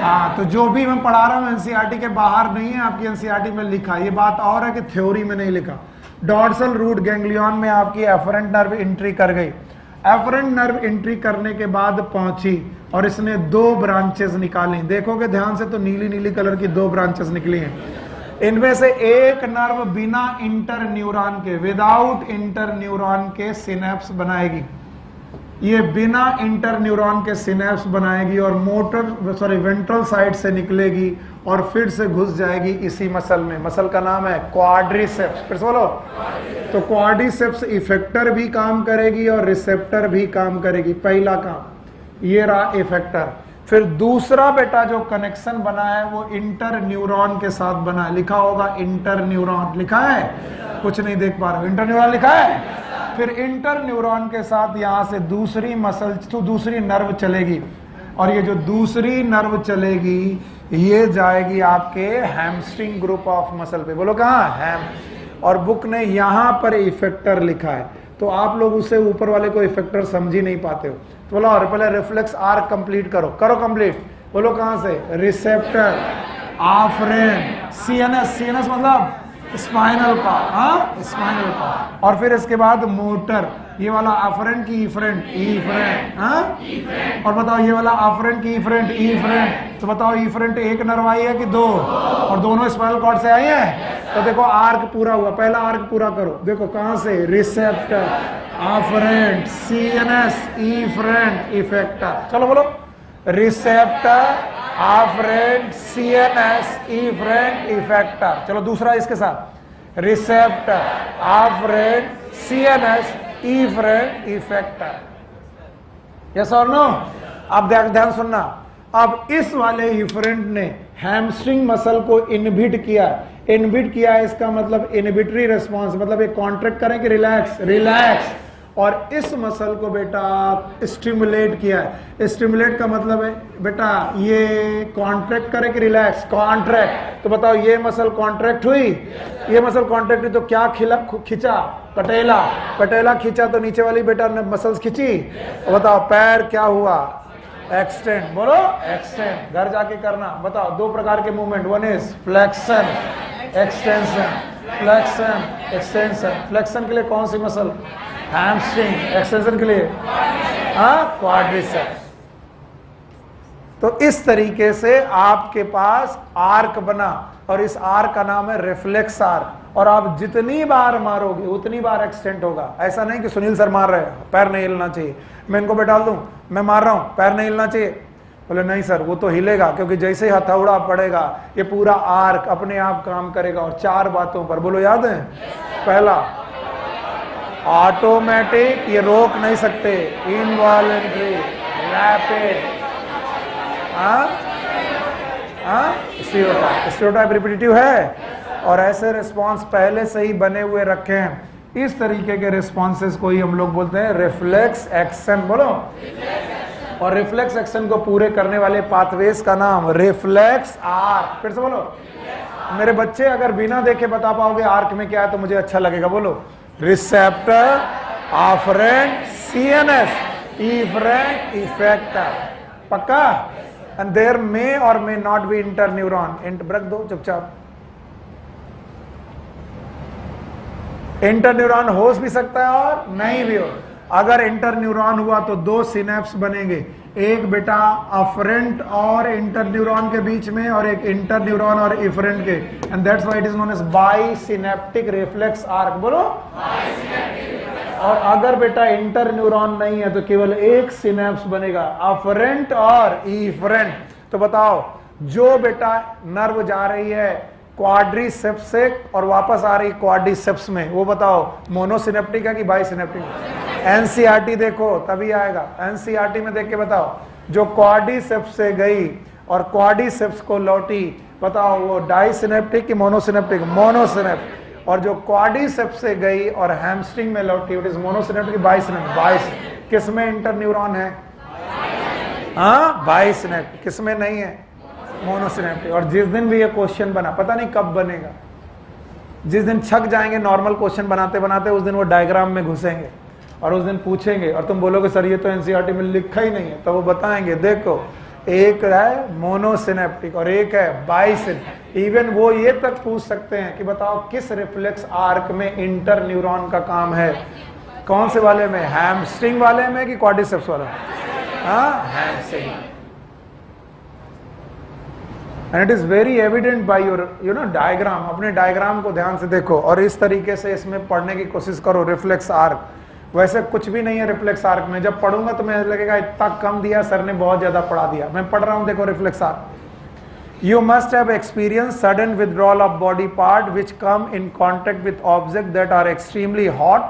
हाँ, तो जो भी मैं पढ़ा रहा हूँ एनसीईआरटी के बाहर नहीं है, आपकी एनसीईआरटी में लिखा है। ये बात और है कि थ्योरी में नहीं लिखा। डॉर्सल रूट गैंग्लियन में आपकी एफरेंट नर्व एंट्री कर गई। एफरेंट नर्व एंट्री करने के बाद पहुंची और इसने 2 ब्रांचेस निकाली। देखोगे ध्यान से तो नीली नीली कलर की 2 ब्रांचेस निकली हैं। इनमें से एक नर्व बिना इंटर न्यूरॉन के, विदाउट इंटर न्यूरॉन के सिनेप्स बनाएगी। ये बिना इंटर न्यूरॉन के सिनेप्स बनाएगी और वेंट्रल साइड से निकलेगी और फिर से घुस जाएगी इसी मसल में। मसल का नाम है क्वाड्रिसेप्स, फिर से बोलो। तो क्वाड्रिसेप्स इफेक्टर भी काम करेगी और रिसेप्टर भी काम करेगी। पहला काम ये रहा इफेक्टर। फिर दूसरा बेटा जो कनेक्शन बना है वो इंटर न्यूरॉन के साथ बना है, लिखा होगा इंटर न्यूरॉन, लिखा है, कुछ नहीं देख पा रहे हो, इंटर न्यूरॉन लिखा है। फिर इंटर न्यूरॉन के साथ यहां से दूसरी मसल तो दूसरी नर्व चलेगी, और ये जो दूसरी नर्व चलेगी ये जाएगी आपके हैमस्ट्रिंग ग्रुप ऑफ मसल पे, बोलो कहाँ, हैम। और बुक ने यहां पर इफेक्टर लिखा है, तो आप लोग उसे ऊपर वाले को इफेक्टर समझ ही नहीं पाते हो। तो बोलो और पहले रिफ्लेक्स आर्क कंप्लीट करो, करो कंप्लीट, बोलो कहां से, रिसेप्टर, आफरेंट, सीएनएस, सीएनएस मतलब स्पाइनल कॉर्ड, हाँ स्पाइनल कॉर्ड, और फिर इसके बाद मोटर, ये वाला अफरेंट की इफरेंट, इफरेंट, हाँ, और बताओ ये वाला अफरेंट की इफरेंट, इफरेंट। तो बताओ इफरेंट एक नर्व आई है कि 2, और दोनों स्पाइनल कॉर्ड से आई है। तो देखो आर्क पूरा हुआ, पहला आर्क पूरा करो, देखो कहां से, receptor, afferent, CNS, efferent, effector. चलो बोलो, receptor, afferent, CNS, efferent, effector. चलो दूसरा इसके साथ, receptor, afferent, CNS, efferent, effector. Yes और नो? अब ध्यान सुनना, अब इस वाले इफरेंट ने हैमस्ट्रिंग मसल को इनहिबिट किया। इनहिबिट किया इसका मतलब इनहिबिटरी रिस्पॉन्स, मतलब ये कॉन्ट्रैक्ट करें कि रिलैक्स, रिलैक्स। और इस मसल को बेटा स्टिमुलेट किया है। स्टिमुलेट का मतलब है बेटा ये कॉन्ट्रैक्ट करे कि रिलैक्स, कॉन्ट्रैक्ट। तो बताओ ये मसल कॉन्ट्रैक्ट हुई, ये मसल कॉन्ट्रैक्ट हुई तो क्या खिंचा, पटेला, पटेला खींचा तो नीचे वाली बेटा ने मसल्स खींची। बताओ पैर क्या हुआ, एक्सटेंड, बोलो एक्सटेंड, घर जाके करना। बताओ 2 प्रकार के movement, one is flexion, extension, flexion, extension. Flexion के लिए कौन सी मसल, हैमस्ट्रिंग, एक्सटेंशन के लिए क्वाड्रिसेप्स। तो इस तरीके से आपके पास आर्क बना, और इस आर्क का नाम है रिफ्लेक्स आर्क। और आप जितनी बार मारोगे उतनी बार एक्सटेंड होगा। ऐसा नहीं कि सुनील सर मार रहे हैं पैर नहीं हिलना चाहिए, मैं इनको बैठा दूं, मैं मार रहा हूं पैर नहीं हिलना चाहिए, बोले नहीं सर वो तो हिलेगा, क्योंकि जैसे ही हथौड़ा पड़ेगा ये पूरा आर्क अपने आप काम करेगा। और 4 बातों पर, बोलो याद है, पहला ऑटोमेटिक, ये रोक नहीं सकते, इनवॉलेंट्री, रैपिड, स्टीरियोटाइप रिपीटेटिव है, और ऐसे रिस्पॉन्स पहले से ही बने हुए रखे हैं। इस तरीके के रिस्पॉन्सेस को ही हम लोग बोलते हैं रिफ्लेक्स एक्शन। बोलो, और रिफ्लेक्स एक्शन को पूरे करने वाले पाथवेज का नाम रिफ्लेक्स आर्क। फिर से बोलो, मेरे बच्चे अगर बिना देखे बता पाओगे आर्क में क्या है तो मुझे अच्छा लगेगा। बोलो, रिसेप्टर, ऑफरेंट, सीएनएस, इफरेंट, इफेक्टर। पक्का? एंड देयर मे और मे नॉट बी इंटरन्यूरॉन। रख दो चुपचाप। इंटरन्यूरॉन हो भी सकता है और नहीं भी हो। अगर इंटरन्यूरॉन हुआ तो दो सिनेप्स बनेंगे, एक बेटा अफरेंट और इंटरन्यूरॉन के बीच में, और एक इंटरन्यूरॉन और इफरेंट के, and that's why it is known as bisynaptic reflex arc. बोलो, और अगर बेटा इंटरन्यूरॉन नहीं है तो केवल एक सिनेप्स बनेगा, अफरेंट और इफरेंट। तो बताओ, जो बेटा नर्व जा रही है क्वाड्रिसेप्स से और वापस आ रही क्वाड्रिसेप्स में, वो बताओ मोनोसिनेप्टिक है कि बाइसिनेप्टिक? एनसीईआरटी देखो तभी आएगा। एनसीईआरटी में देख के बताओ, जो क्वाड्रिसेप्स से गई और क्वाड्रिसेप्स को लौटी, बताओ वो डाइसिनेप्टिक कि मोनोसिनेप्टिक? मोनोसिनेप्टिक। और जो क्वाड्रिसेप्स से गई और हैमस्ट्रिंग में लौटी, इट इज मोनोसिनेप्टिक कि बाइसिनेप्टिक? बाइस। किसमें इंटरन्यूरॉन है? हाँ, बाइसिनेप्टिक। किसमें नहीं है? मोनोसिनेप्टिक। और जिस दिन भी ये क्वेश्चन बना, पता नहीं कब बनेगा, जिस दिन छक जाएंगे नॉर्मल क्वेश्चन बनाते बनाते, उस दिन वो डायग्राम में घुसेंगे और उस दिन पूछेंगे और तुम बोलोगे सर ये तो एनसीईआरटी में लिखा ही नहीं है, तो वो बताएंगे देखो एक है मोनोसिनेप्टिक और एक है बाइसिनेप्टिक। इवन वो ये तक पूछ सकते हैं कि बताओ किस रिफ्लेक्स आर्क में इंटरन्यूरॉन का काम है? कौन से वाले में? हैमस्ट्रिंग वाले में कि क्वाड्रिसेप्स वाले में? हाँ, hamstring. And it is very evident by your diagram. अपने डायग्राम को ध्यान से देखो और इस तरीके से इसमें पढ़ने की कोशिश करो। रिफ्लेक्स आर्क वैसे कुछ भी नहीं है रिफ्लेक्स आर्क में। जब पढ़ूंगा तो मुझे लगेगा इतना कम दिया सर ने, बहुत ज्यादा पढ़ा दिया। मैं पढ़ रहा हूं, देखो reflex arc. You must have experience sudden withdrawal of body part which come in contact with object that are extremely hot,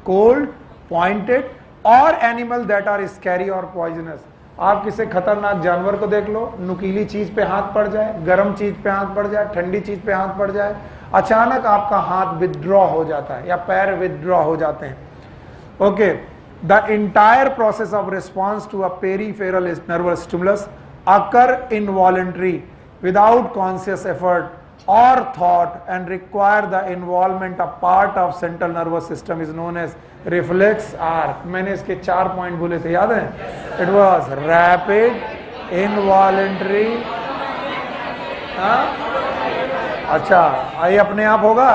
cold, pointed और एनिमल दैट आर स्कैरी और पॉइजनस। आप किसी खतरनाक जानवर को देख लो, नुकीली चीज पे हाथ पड़ जाए, गर्म चीज पे हाथ पड़ जाए, ठंडी चीज पे हाथ पड़ जाए, अचानक आपका हाथ विथड्रॉ हो जाता है या पैर विथड्रॉ हो जाते हैं। Okay, the entire process of response to a peripheral nervous stimulus occur involuntary without conscious effort or thought and require the involvement of part of central nervous system is known as reflex arc। मैंने इसके 4 point बोले थे, याद है? It was rapid, involuntary, अच्छा ये अपने आप होगा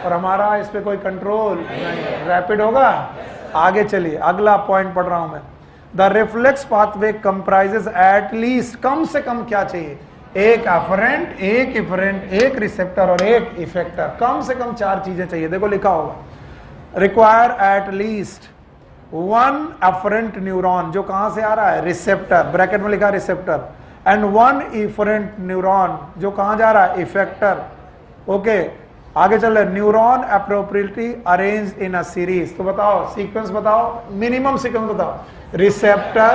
और हमारा इस पे कोई कंट्रोल नहीं, रैपिड होगा। आगे चलिए, अगला पॉइंट पढ़ रहा हूं मैं। The reflex pathway comprises at least, कम से कम क्या चाहिए? एक अफरेंट, एक इफरेंट, एक रिसेप्टर और एक इफेक्टर। कम से कम 4 चीजें चाहिए। देखो लिखा होगा, require at least 1 afferent neuron, जो कहां से आ रहा है? रिसेप्टर, ब्रैकेट में लिखा रिसेप्टर, एंड 1 इफरेंट न्यूरॉन, जो कहां जा रहा है? इफेक्टर। ओके, आगे चल रहे, neuron appropriately arrange in a series. तो बताओ सीक्वेंस बताओ, मिनिमम सीक्वेंस बताओ। Receptor,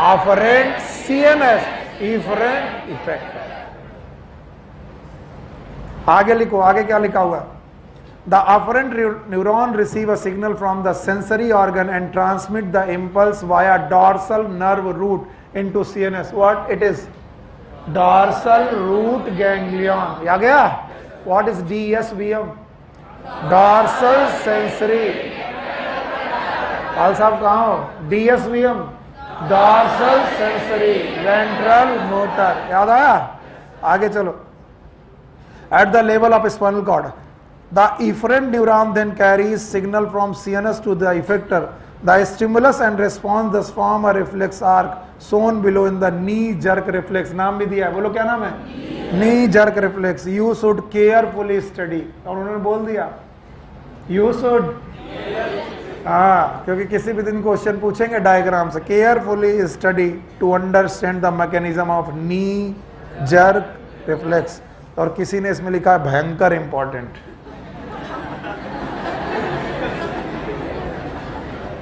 afferent, CNS, efferent, effector. आगे लिखो, आगे क्या लिखा हुआ? The afferent neuron receive a signal from the sensory organ and transmit the impulse via dorsal nerve root into CNS. What it is? Dorsal root ganglion. आ गया? What is DSVM? Dorsal sensory. Pal साहब कहाँ हो? DSVM, dorsal sensory ventral motor. याद आया? आगे चलो, at the level of spinal cord the efferent neuron then carries signal from CNS to the effector. The stimulus and response thus form a reflex arc shown below in the knee jerk reflex। नाम भी दिया है, बोलो क्या नाम है? knee jerk reflex। You should carefully study। और उन्होंने बोल दिया you should, हाँ, क्योंकि किसी भी दिन क्वेश्चन पूछेंगे डायग्राम से। Carefully study to understand the mechanism of knee jerk reflex. और किसी ने इसमें लिखा है भयंकर इंपॉर्टेंट।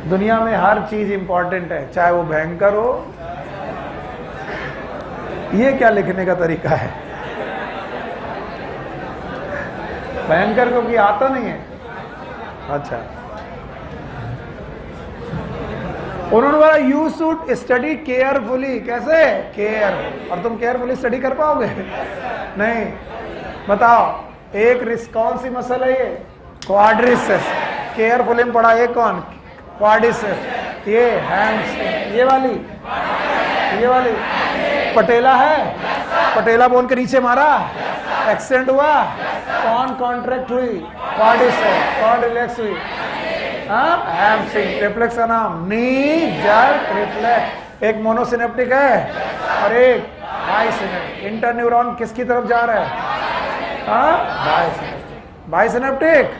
दुनिया में हर चीज इंपॉर्टेंट है, चाहे वो भयंकर हो। ये क्या लिखने का तरीका है? भयंकर क्योंकि आता नहीं है। अच्छा, उन्होंने बोला यू शुड स्टडी केयरफुली। कैसे? केयर। और तुम केयरफुली स्टडी कर पाओगे? नहीं। बताओ, कौन सी मसल है ये? क्वाड्रिसेप्स। केयरफुली में पढ़ा, ये कौन? क्वाड्रिसेप्स। ये हैम्स्ट्रिंग, ये वाली पटेला है। पटेला बोन के नीचे मारा, एक्सीडेंट हुआ, कौन कॉन्ट्रैक्ट हुई? क्वाड्रिसेप्स। कौन रिलैक्स हुई? हैमस्ट्रिंग। रिफ्लेक्स का नाम नी जर्क रिफ्लेक्स। एक मोनोसिनेप्टिक है और एक बाइसिनेप्टिक। इंटरन्यूरॉन किसकी तरफ जा रहा है? बाइसिनेप्टिक।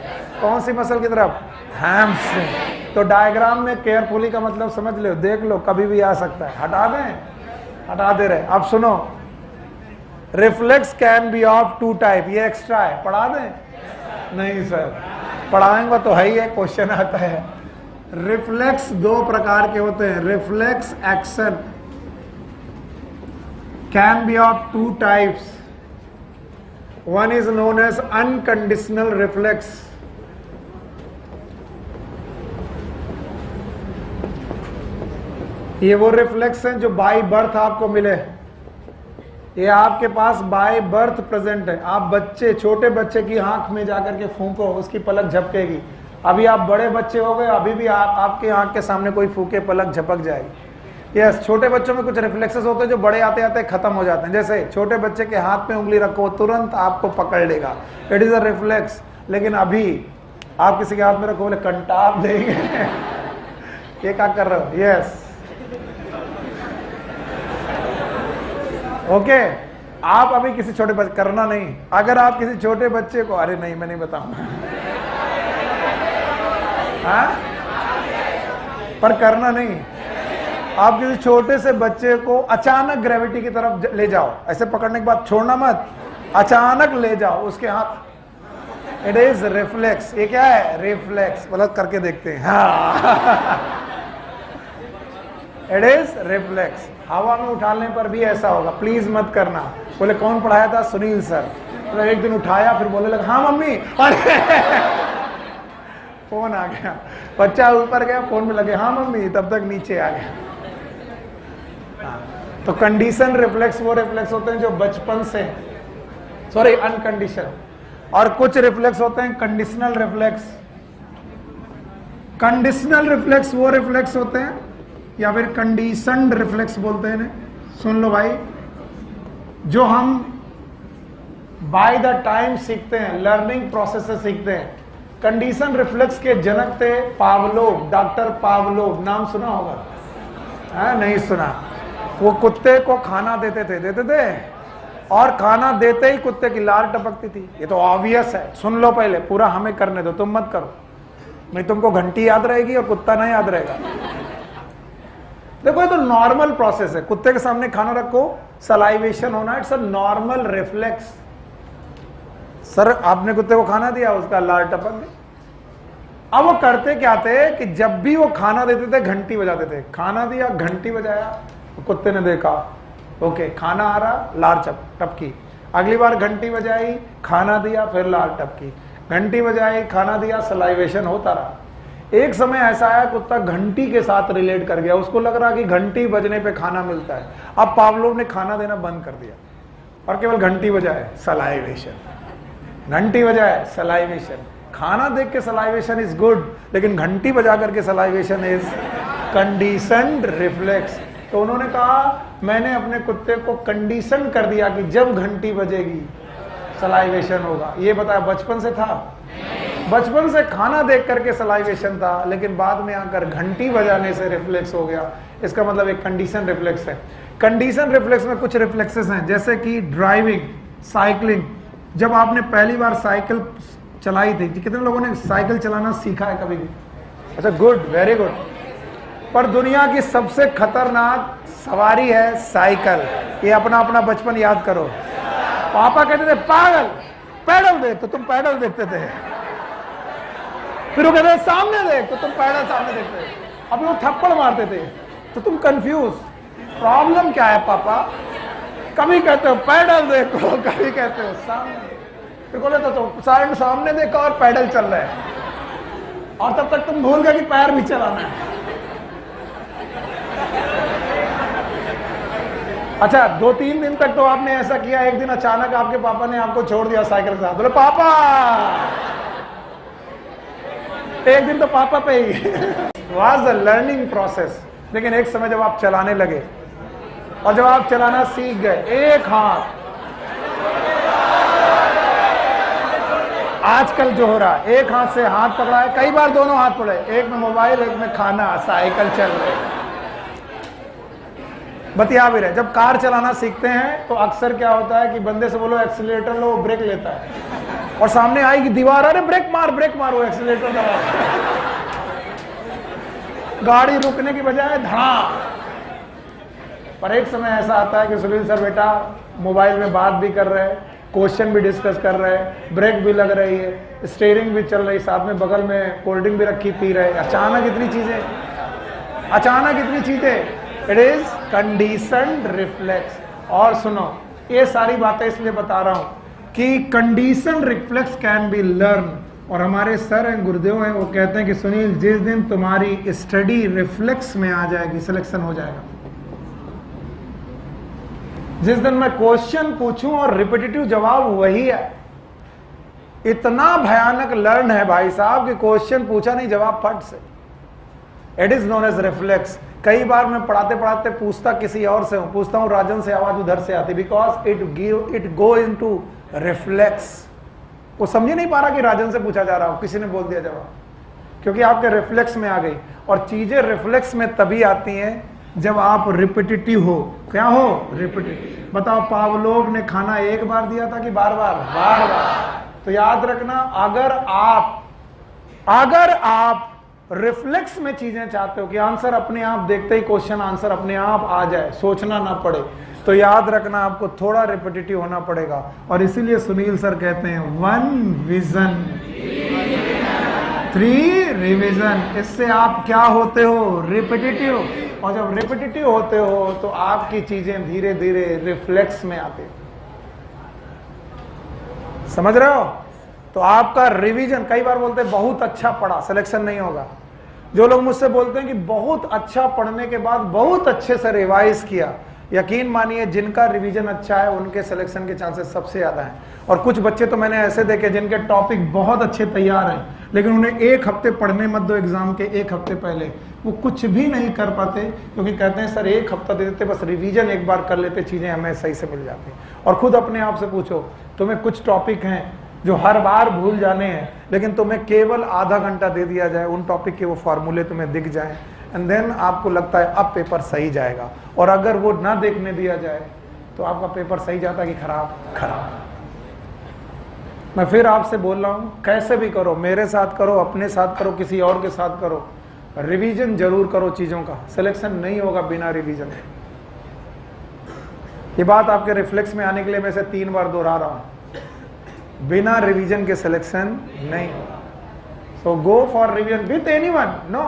कौन सी मसल की तरफ? हैमस्ट्रिंग। तो डायग्राम में केयरफुली का मतलब समझ लो, देख लो, कभी भी आ सकता है। हटा दें? हटा दे रहे। अब सुनो, reflex can be of two type. ये एक्स्ट्रा है, पढ़ा दें? नहीं सर, पढ़ाएंगे तो है ही है, क्वेश्चन आता है। रिफ्लेक्स दो प्रकार के होते हैं। Reflex action can be of two types. One is known as unconditional reflex. ये वो रिफ्लेक्स हैं जो बाय बर्थ आपको मिले। ये आपके पास बाय बर्थ प्रेजेंट है। आप बच्चे, छोटे बच्चे की आंख में जाकर के फूंको, उसकी पलक झपकेगी। अभी आप बड़े बच्चे हो गए, अभी भी आपके आंख के सामने कोई फूके, पलक झपक जाएगी। यस, छोटे बच्चों में कुछ रिफ्लेक्सेस होते हैं जो बड़े आते आते खत्म हो जाते हैं। जैसे छोटे बच्चे के हाथ में उंगली रखो, तुरंत आपको पकड़ लेगा, इट इज अ रिफ्लेक्स। लेकिन अभी आप किसी के हाथ में रखो, बोले कंटाप देंगे। ये क्या कर रहे हो? Yes, okay. आप अभी किसी छोटे बच्चे, करना नहीं। अगर आप किसी छोटे बच्चे को, अरे नहीं मैं नहीं बताऊंगा, हाँ, पर करना नहीं। आप किसी छोटे से बच्चे को अचानक ग्रेविटी की तरफ ले जाओ, ऐसे पकड़ने के बाद छोड़ना मत, अचानक ले जाओ उसके हाथ। It is reflex. ये क्या है? रिफ्लेक्स। मतलब करके देखते हैं। हाँ, इट इज रिफ्लेक्स। हवा में उठाने पर भी ऐसा होगा, प्लीज मत करना। बोले कौन पढ़ाया था? सुनील सर। तो एक दिन उठाया, फिर बोले लगा हाँ मम्मी, फोन आ गया, बच्चा ऊपर गया, फोन में लगे हाँ मम्मी, तब तक नीचे आ गया। तो कंडीशन रिफ्लेक्स वो रिफ्लेक्स होते हैं जो बचपन से, सॉरी अनकंडीशन, और कुछ रिफ्लेक्स होते हैं कंडीशनल रिफ्लेक्स। कंडीशनल रिफ्लेक्स वो रिफ्लेक्स होते हैं, या फिर कंडीशनड रिफ्लेक्स बोलते हैं इन्हें। सुन लो भाई, जो हम बाय द टाइम सीखते हैं, लर्निंग प्रोसेस से सीखते हैं। कंडीशन रिफ्लेक्स के जनक थे पावलोव, डॉक्टर पावलोव। नाम सुना होगा? नहीं सुना? वो कुत्ते को खाना देते थे और खाना देते ही कुत्ते की लार टपकती थी। ये तो ऑब्वियस है। सुन लो पहले, पूरा हमें करने दो, तुम मत करो। नहीं, तुमको घंटी याद रहेगी और कुत्ता नहीं याद रहेगा। देखो ये तो नॉर्मल प्रोसेस है। कुत्ते के सामने खाना रखो, सलाइवेशन होना, it's a normal reflex. Sir आपने कुत्ते को खाना दिया, उसका लार टपक गई। अब वो करते क्या थे कि जब भी वो खाना देते थे घंटी बजाते थे। खाना दिया, घंटी बजाया, तो कुत्ते ने देखा ओके खाना आ रहा, लार टपकी। अगली बार घंटी बजाई, खाना दिया, फिर लार टपकी। घंटी बजाई, खाना दिया, सलाइवेशन होता रहा। एक समय ऐसा आया कुत्ता घंटी के साथ रिलेट कर गया, उसको लग रहा कि घंटी बजने पे खाना मिलता है। अब पावलोव ने खाना देना बंद कर दिया और केवल घंटी बजाए, सलाइवेशन। घंटी बजाए, सलाइवेशन। खाना देख के सलाइवेशन इज गुड, लेकिन घंटी बजा करके सलाइवेशन इज कंडीशनड रिफ्लेक्स। तो उन्होंने कहा मैंने अपने कुत्ते को कंडीशन कर दिया कि जब घंटी बजेगी सलाइवेशन होगा। ये बताया बचपन से था? बचपन से खाना देख करके सलाइवेशन था, लेकिन बाद में आकर घंटी बजाने से रिफ्लेक्स हो गया। इसका मतलब एक कंडीशन रिफ्लेक्स है। कंडीशन रिफ्लेक्स में कुछ रिफ्लेक्सेस हैं, जैसे कि ड्राइविंग, साइकिलिंग। जब आपने पहली बार साइकिल चलाई थी, कितने लोगों ने साइकिल चलाना सीखा है कभी भी? अच्छा, गुड, वेरी गुड। पर दुनिया की सबसे खतरनाक सवारी है साइकिल। ये अपना अपना बचपन याद करो। पापा कहते थे पागल पैडल देख, तो तुम पैडल देखते थे। फिर वो कहते सामने देख, तो तुम पैडल सामने देखते थे। अभी वो थप्पड़ मारते थे, तो तुम कंफ्यूज, प्रॉब्लम क्या है पापा? कभी कहते हो पैडल देखो, कभी कहते हो सामने, बोले तो सामने देखो और पैडल चल रहा है, और तब तक तुम भूल गए कि पैर भी चलाना है। अच्छा, 2-3 दिन तक तो आपने ऐसा किया, एक दिन अचानक आपके पापा ने आपको छोड़ दिया साइकिल के साथ, बोले पापा, एक दिन तो पापा पे he was the learning process. लेकिन एक समय जब आप चलाने लगे और जब आप चलाना सीख गए, एक हाथ, आजकल जो हो रहा है, एक हाथ से हाथ पकड़ा है, कई बार दोनों हाथ पकड़े, एक में मोबाइल, एक में खाना, साइकिल चल रही, बतिया भी रहे। जब कार चलाना सीखते हैं तो अक्सर क्या होता है कि बंदे से बोलो एक्सीलरेटर लो, ब्रेक लेता है, और सामने आएगी दीवार, अरे ब्रेक मार, वो एक्सीलरेटर दबा, गाड़ी रुकने की बजाय धड़ा। पर एक समय ऐसा आता है कि सुनील सर बेटा मोबाइल में बात भी कर रहे हैं, क्वेश्चन भी डिस्कस कर रहे हैं, ब्रेक भी लग रही है, स्टीयरिंग भी चल रही, साथ में बगल में कोल्ड ड्रिंक भी रखी पी रहे, अचानक इतनी चीजें, इट इज कंडीशन्ड रिफ्लेक्स। और सुनो, ये सारी बातें इसलिए बता रहा हूं कि condition reflex can be learn. और हमारे सर हैं, गुरुदेव हैं, वो कहते हैं कि सुनील, जिस दिन तुम्हारी स्टडी रिफ्लेक्स में आ जाएगी, सिलेक्शन हो जाएगा। जिस दिन मैं क्वेश्चन पूछूं और रिपीटेटिव जवाब वही है, इतना भयानक लर्न है भाई साहब कि क्वेश्चन पूछा नहीं, जवाब फट से, it is known as reflex. कई बार मैं पढ़ाते पढ़ाते पूछता किसी और से हूं, पूछता हूं राजन से, आवाज उधर से आती, because it go into reflex. वो समझ नहीं पा रहा कि राजन से पूछा जा रहा हो, किसी ने बोल दिया जवाब, क्योंकि आपके रिफ्लेक्स में आ गई। और चीजें रिफ्लेक्स में तभी आती हैं जब आप रिपीटेटिव हो। क्या हो? रिपीटेटिव। बताओ, पावलोव ने खाना एक बार दिया था कि बार बार? तो याद रखना, अगर आप रिफ्लेक्स में चीजें चाहते हो कि आंसर अपने आप, देखते ही क्वेश्चन आंसर अपने आप आ जाए, सोचना ना पड़े, तो याद रखना आपको थोड़ा रिपीटेटिव होना पड़ेगा। और इसीलिए सुनील सर कहते हैं 1 विजन 3 रिवीजन। इससे आप क्या होते हो? रिपीटेटिव। और जब रिपीटेटिव होते हो तो आपकी चीजें धीरे धीरे रिफ्लेक्स में आती, समझ रहे हो? तो आपका रिवीजन, कई बार बोलते हैं बहुत अच्छा पढ़ा, सिलेक्शन नहीं होगा। जो लोग मुझसे बोलते हैं कि बहुत अच्छा पढ़ने के बाद बहुत अच्छे से रिवाइज किया, यकीन मानिए जिनका रिवीजन अच्छा है उनके सिलेक्शन के चांसेस सबसे ज्यादा हैं। और कुछ बच्चे तो मैंने ऐसे देखे जिनके टॉपिक बहुत अच्छे तैयार हैं, लेकिन उन्हें 1 हफ्ते पढ़ने मत दो एग्जाम के 1 हफ्ते पहले, वो कुछ भी नहीं कर पाते, क्योंकि कहते हैं सर 1 हफ्ता दे देते, बस रिवीजन एक बार कर लेते, चीजें हमें सही से मिल जाती। और खुद अपने आप से पूछो, तुम्हें कुछ टॉपिक हैं जो हर बार भूल जाने हैं, लेकिन तुम्हें केवल आधा घंटा दे दिया जाए, उन टॉपिक के वो फॉर्मूले तुम्हें दिख जाए, एंड देन आपको लगता है अब पेपर सही जाएगा। और अगर वो ना देखने दिया जाए तो आपका पेपर सही जाता है कि खराब। मैं फिर आपसे बोल रहा हूं, कैसे भी करो, मेरे साथ करो, अपने साथ करो, किसी और के साथ करो, रिवीजन जरूर करो चीजों का। सिलेक्शन नहीं होगा बिना रिवीजन। ये बात आपके रिफ्लेक्स में आने के लिए मैं इसे 3 बार दोहरा रहा हूं, बिना रिवीजन के सिलेक्शन नहीं होगा। So go for revision with anyone, no,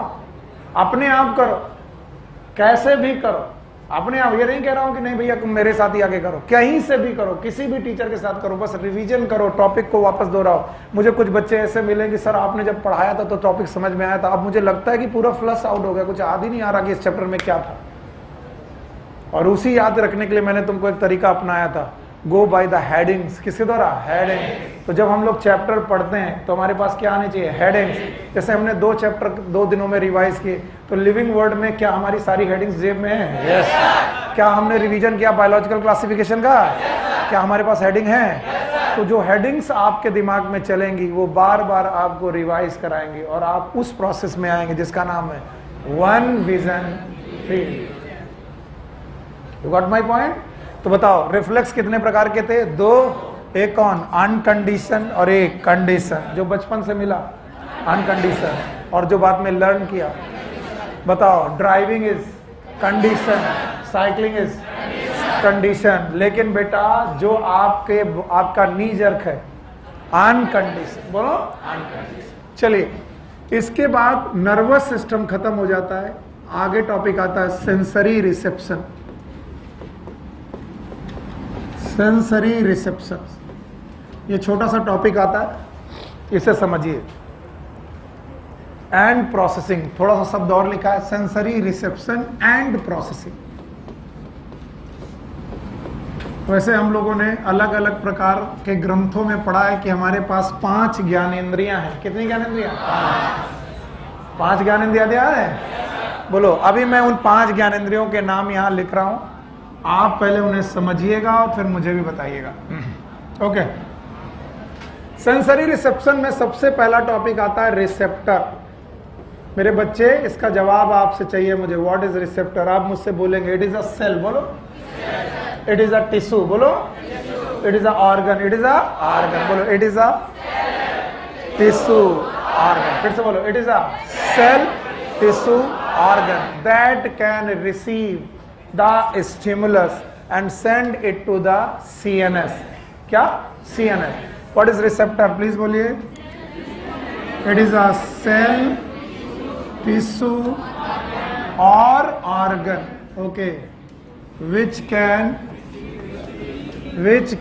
अपने आप करो, कैसे भी करो अपने आप। ये नहीं कह रहा हूं कि नहीं भैया तुम मेरे साथ ही आगे करो, कहीं से भी करो, किसी भी टीचर के साथ करो, बस रिवीजन करो, टॉपिक को वापस दोहराओ। मुझे कुछ बच्चे ऐसे मिले कि सर आपने जब पढ़ाया था तो टॉपिक समझ में आया था, अब मुझे लगता है कि पूरा फ्लश आउट हो गया, कुछ याद ही नहीं आ रहा कि इस चैप्टर में क्या था। और उसी याद रखने के लिए मैंने तुमको एक तरीका अपनाया था, गो बाय द हेडिंग्स। किसके द्वारा? हेडिंग। तो जब हम लोग चैप्टर पढ़ते हैं तो हमारे पास क्या आने चाहिए? हेडिंग्स। जैसे हमने 2 चैप्टर 2 दिनों में रिवाइज किए, तो लिविंग वर्ड में क्या हमारी सारी हेडिंग्स जेब में है? यस। क्या हमने रिवीजन किया बायोलॉजिकल क्लासिफिकेशन का? क्या हमारे पास हेडिंग है? तो जो हेडिंग्स आपके दिमाग में चलेंगी वो बार बार आपको रिवाइज कराएंगे और आप उस प्रोसेस में आएंगे जिसका नाम है 1 vision 3। You got my point? तो बताओ, रिफ्लेक्स कितने प्रकार के थे? 2। एक कौन? अनकंडीशन और एक कंडीशन, जो बचपन से मिला अनकंडीशन, और जो बाद में लर्न किया। बताओ, driving is condition, cycling is condition, लेकिन बेटा जो आपका नी जर्क है अनकंडीशन। बोलो अनकंडीशन। चलिए इसके बाद नर्वस सिस्टम खत्म हो जाता है, आगे टॉपिक आता है सेंसरी रिसेप्शन। सेंसरी रिसेप्शन, ये छोटा सा टॉपिक आता है, इसे समझिए। एंड प्रोसेसिंग, थोड़ा सा शब्द और लिखा है, सेंसरी रिसेप्शन एंड प्रोसेसिंग। वैसे हम लोगों ने अलग अलग प्रकार के ग्रंथों में पढ़ा है कि हमारे पास 5 ज्ञानेंद्रियां हैं। कितनी ज्ञानेंद्रियां? 5 ज्ञानेंद्रियां याद है? बोलो। अभी मैं उन 5 ज्ञानेंद्रियों के नाम यहां लिख रहा हूं, आप पहले उन्हें समझिएगा और फिर मुझे भी बताइएगा। ओके। सेंसरी रिसेप्शन में सबसे पहला टॉपिक आता है रिसेप्टर। मेरे बच्चे, इसका जवाब आपसे चाहिए मुझे। What is receptor? आप मुझसे बोलेंगे इट इज अ सेल, बोलो। इट इज अ टिश्यू, बोलो। It is a organ, it is a organ, बोलो। It is a tissue organ, फिर से बोलो। It is a cell tissue organ that can receive the stimulus and send it to the CNS। क्या? CNS। What is receptor? Please बोलिए। It is a cell tissue और organ, okay, which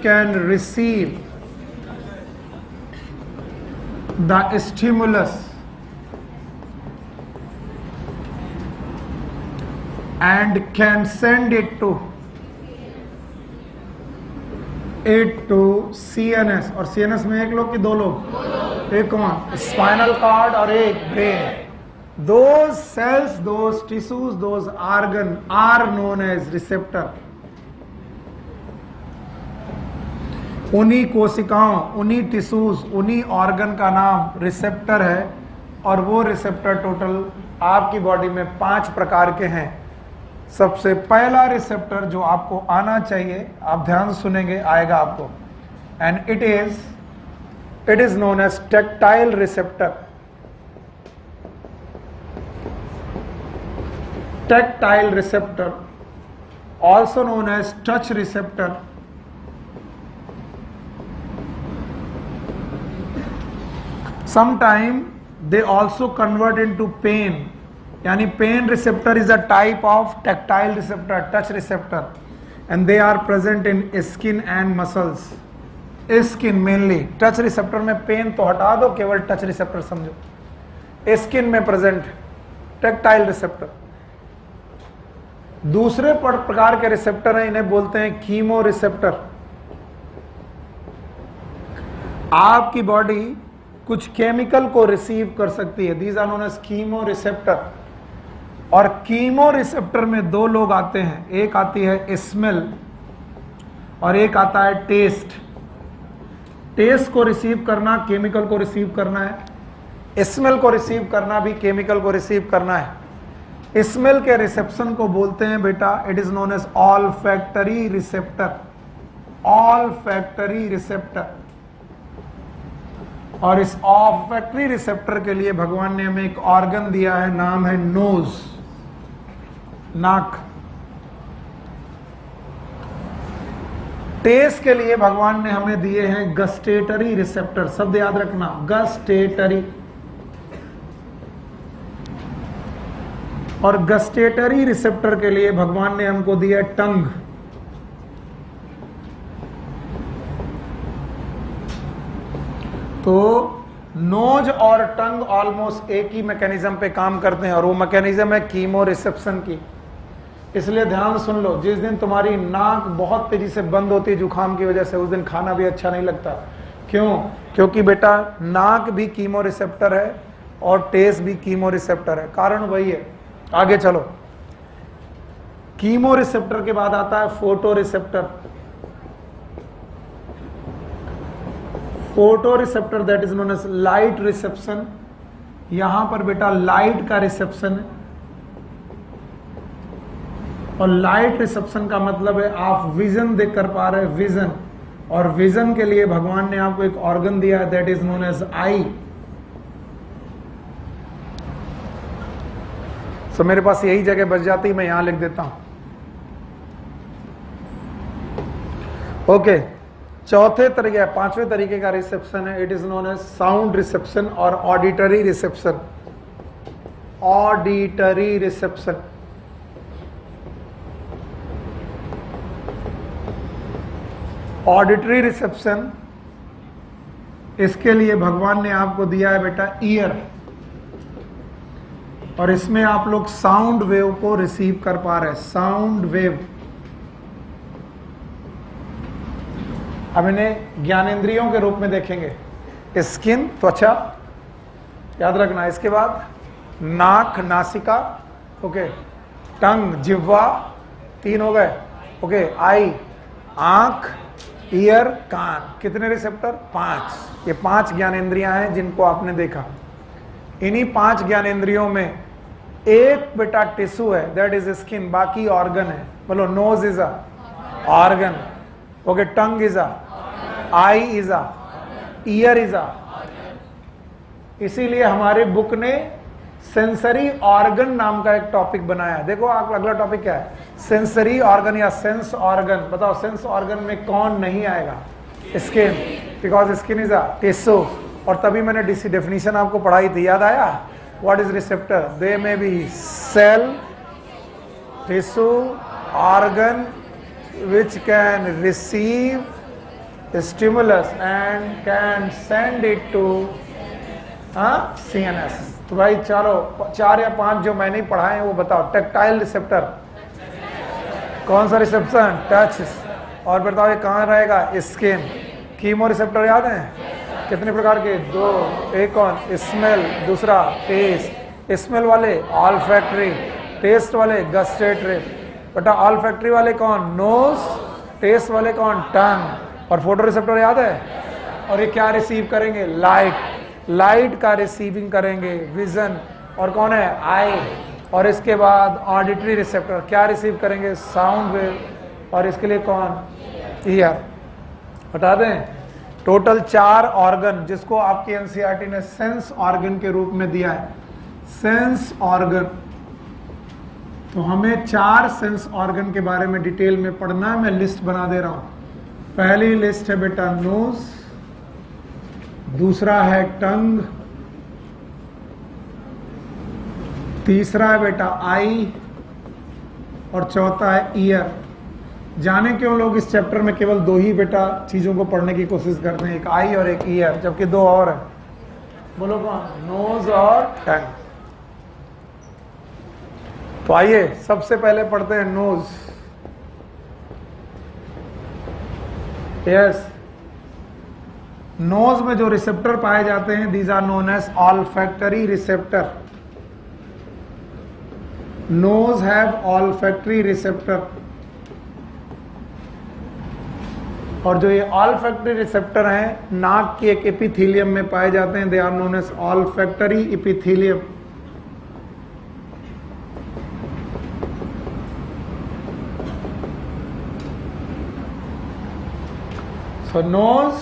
can receive the stimulus and can send it to CNS। और CNS में एक लोग कि 2 लोग? एक कौन? स्पाइनल कॉर्ड और एक brain. Those cells, those tissues, those organs are known as receptor। उन्हीं कोशिकाओं, उन्हीं टिश्यूज, उन्हीं ऑर्गन का नाम रिसेप्टर है। और वो रिसेप्टर टोटल आपकी बॉडी में 5 प्रकार के हैं। सबसे पहला रिसेप्टर जो आपको आना चाहिए, आप ध्यान से सुनेंगे, आएगा आपको, and it is known as tactile receptor. Tactile receptor, also known as touch receptor, sometime they also convert into pain, yani pain receptor is a type of tactile receptor, touch receptor, and they are present in skin and muscles। skin mainly, touch receptor में pain तो हटा दो, केवल touch receptor समझो। skin में present tactile receptor। दूसरे प्रकार के रिसेप्टर हैं, इन्हें बोलते हैं कीमो रिसेप्टर। आपकी बॉडी कुछ केमिकल को रिसीव कर सकती है, these are known as chemo receptor. और कीमो रिसेप्टर में 2 लोग आते हैं, एक आती है स्मेल और एक आता है टेस्ट। टेस्ट को रिसीव करना केमिकल को रिसीव करना है, स्मेल को रिसीव करना भी केमिकल को रिसीव करना है। स्मेल के रिसेप्शन को बोलते हैं बेटा, it is known as olfactory receptor. Olfactory receptor. और इस ऑल्फैक्टरी रिसेप्टर के लिए भगवान ने हमें एक ऑर्गन दिया है, नाम है नोज, नाक। टेस्ट के लिए भगवान ने हमें दिए हैं गस्टेटरी रिसेप्टर। शब्द याद रखना, गस्टेटरी। और गस्टेटरी रिसेप्टर के लिए भगवान ने हमको दिया टंग। तो नोज और टंग ऑलमोस्ट एक ही मैकेनिज्म पे काम करते हैं, और वो मैकेनिज्म है कीमो रिसेप्शन की। इसलिए ध्यान सुन लो, जिस दिन तुम्हारी नाक बहुत तेजी से बंद होती है जुकाम की वजह से, उस दिन खाना भी अच्छा नहीं लगता। क्यों? क्योंकि बेटा नाक भी कीमो रिसेप्टर है और टेस्ट भी कीमो रिसेप्टर है। कारण वही है। आगे चलो, कीमो रिसेप्टर के बाद आता है photo receptor. Photo receptor that is known as light reception. यहां पर बेटा लाइट का रिसेप्शन है, और लाइट रिसेप्शन का मतलब है आप विजन देख कर पा रहे हैं, विजन। और विजन के लिए भगवान ने आपको एक ऑर्गन दिया है that is known as eye. So मेरे पास यही जगह बच जाती, मैं यहां लिख देता हूं। ओके, चौथे तरीके, पांचवें तरीके का रिसेप्शन है, it is known as sound reception और auditory reception. Auditory reception, auditory reception, इसके लिए भगवान ने आपको दिया है बेटा ईयर, और इसमें आप लोग साउंड वेव को रिसीव कर पा रहे हैं, साउंड वेव। अब इन्हें ज्ञानेंद्रियों के रूप में देखेंगे। स्किन, त्वचा, याद रखना। इसके बाद नाक, नासिका, ओके, टंग, जिह्वा, 3 हो गए, ओके, आई, आंख, ईयर, कान। कितने रिसेप्टर? 5। ये 5 ज्ञानेंद्रियां हैं जिनको आपने देखा। इन्हीं 5 ज्ञानेंद्रियों में एक बेटा टिश्यू है, दैट इज स्किन, बाकी ऑर्गन है। बोलो, nose is a organ, okay, tongue is a, eye is a, ear is a. इसीलिए हमारे बुक ने सेंसरी ऑर्गन नाम का एक टॉपिक बनाया है। देखो आप, अगला टॉपिक क्या है? सेंसरी ऑर्गन या सेंस ऑर्गन। बताओ, सेंस ऑर्गन में कौन नहीं आएगा? Skin, because skin is a tissue. और तभी मैंने डेफिनेशन आपको पढ़ाई थी, याद आया? What is receptor? They may be cell, tissue, organ which can receive stimulus and can send it to CNS। तो भाई 4 या 5 जो मैंने पढ़ाए हैं वो बताओ। टेक्टाइल रिसेप्टर, कौन सा रिसेप्शन? टच। और बताओ ये कहाँ रहेगा? स्किन। कीमो रिसेप्टर याद है? कितने प्रकार के? 2। एक कौन? स्मेल, दूसरा टेस्ट। स्मेल वाले ऑल्फैक्टरी, टेस्ट वाले गस्टेटरी। बेटा ऑल्फैक्टरी वाले कौन? नोज। टेस्ट वाले कौन? टंग। और फोटो रिसेप्टर याद है? और ये क्या रिसीव करेंगे? लाइट। लाइट का रिसीविंग करेंगे, विजन। और कौन है? आई। और इसके बाद ऑडिटरी रिसेप्टर क्या रिसीव करेंगे? Sound wave. और इसके लिए कौन? ईयर। बता दें, टोटल 4 ऑर्गन जिसको आपकी एनसीईआरटी ने सेंस ऑर्गन के रूप में दिया है। सेंस ऑर्गन, तो हमें 4 सेंस ऑर्गन के बारे में डिटेल में पढ़ना है। मैं लिस्ट बना दे रहा हूं। पहली लिस्ट है बेटा नोज, दूसरा है टंग, तीसरा है बेटा आई, और चौथा है ईयर। जाने क्यों लोग इस चैप्टर में केवल 2 ही बेटा चीजों को पढ़ने की कोशिश करते हैं, एक आई और एक ईयर, जबकि 2 और है। बोलो कौन? नोज और टंग। तो आइए सबसे पहले पढ़ते हैं नोज। यस, नोज में जो रिसेप्टर पाए जाते हैं, these are known as olfactory receptor. Nose have olfactory receptor. और जो ये ऑल्फैक्टरी रिसेप्टर हैं, नाक की एक एपिथेलियम में पाए जाते हैं, they are known as olfactory epithelium. So nose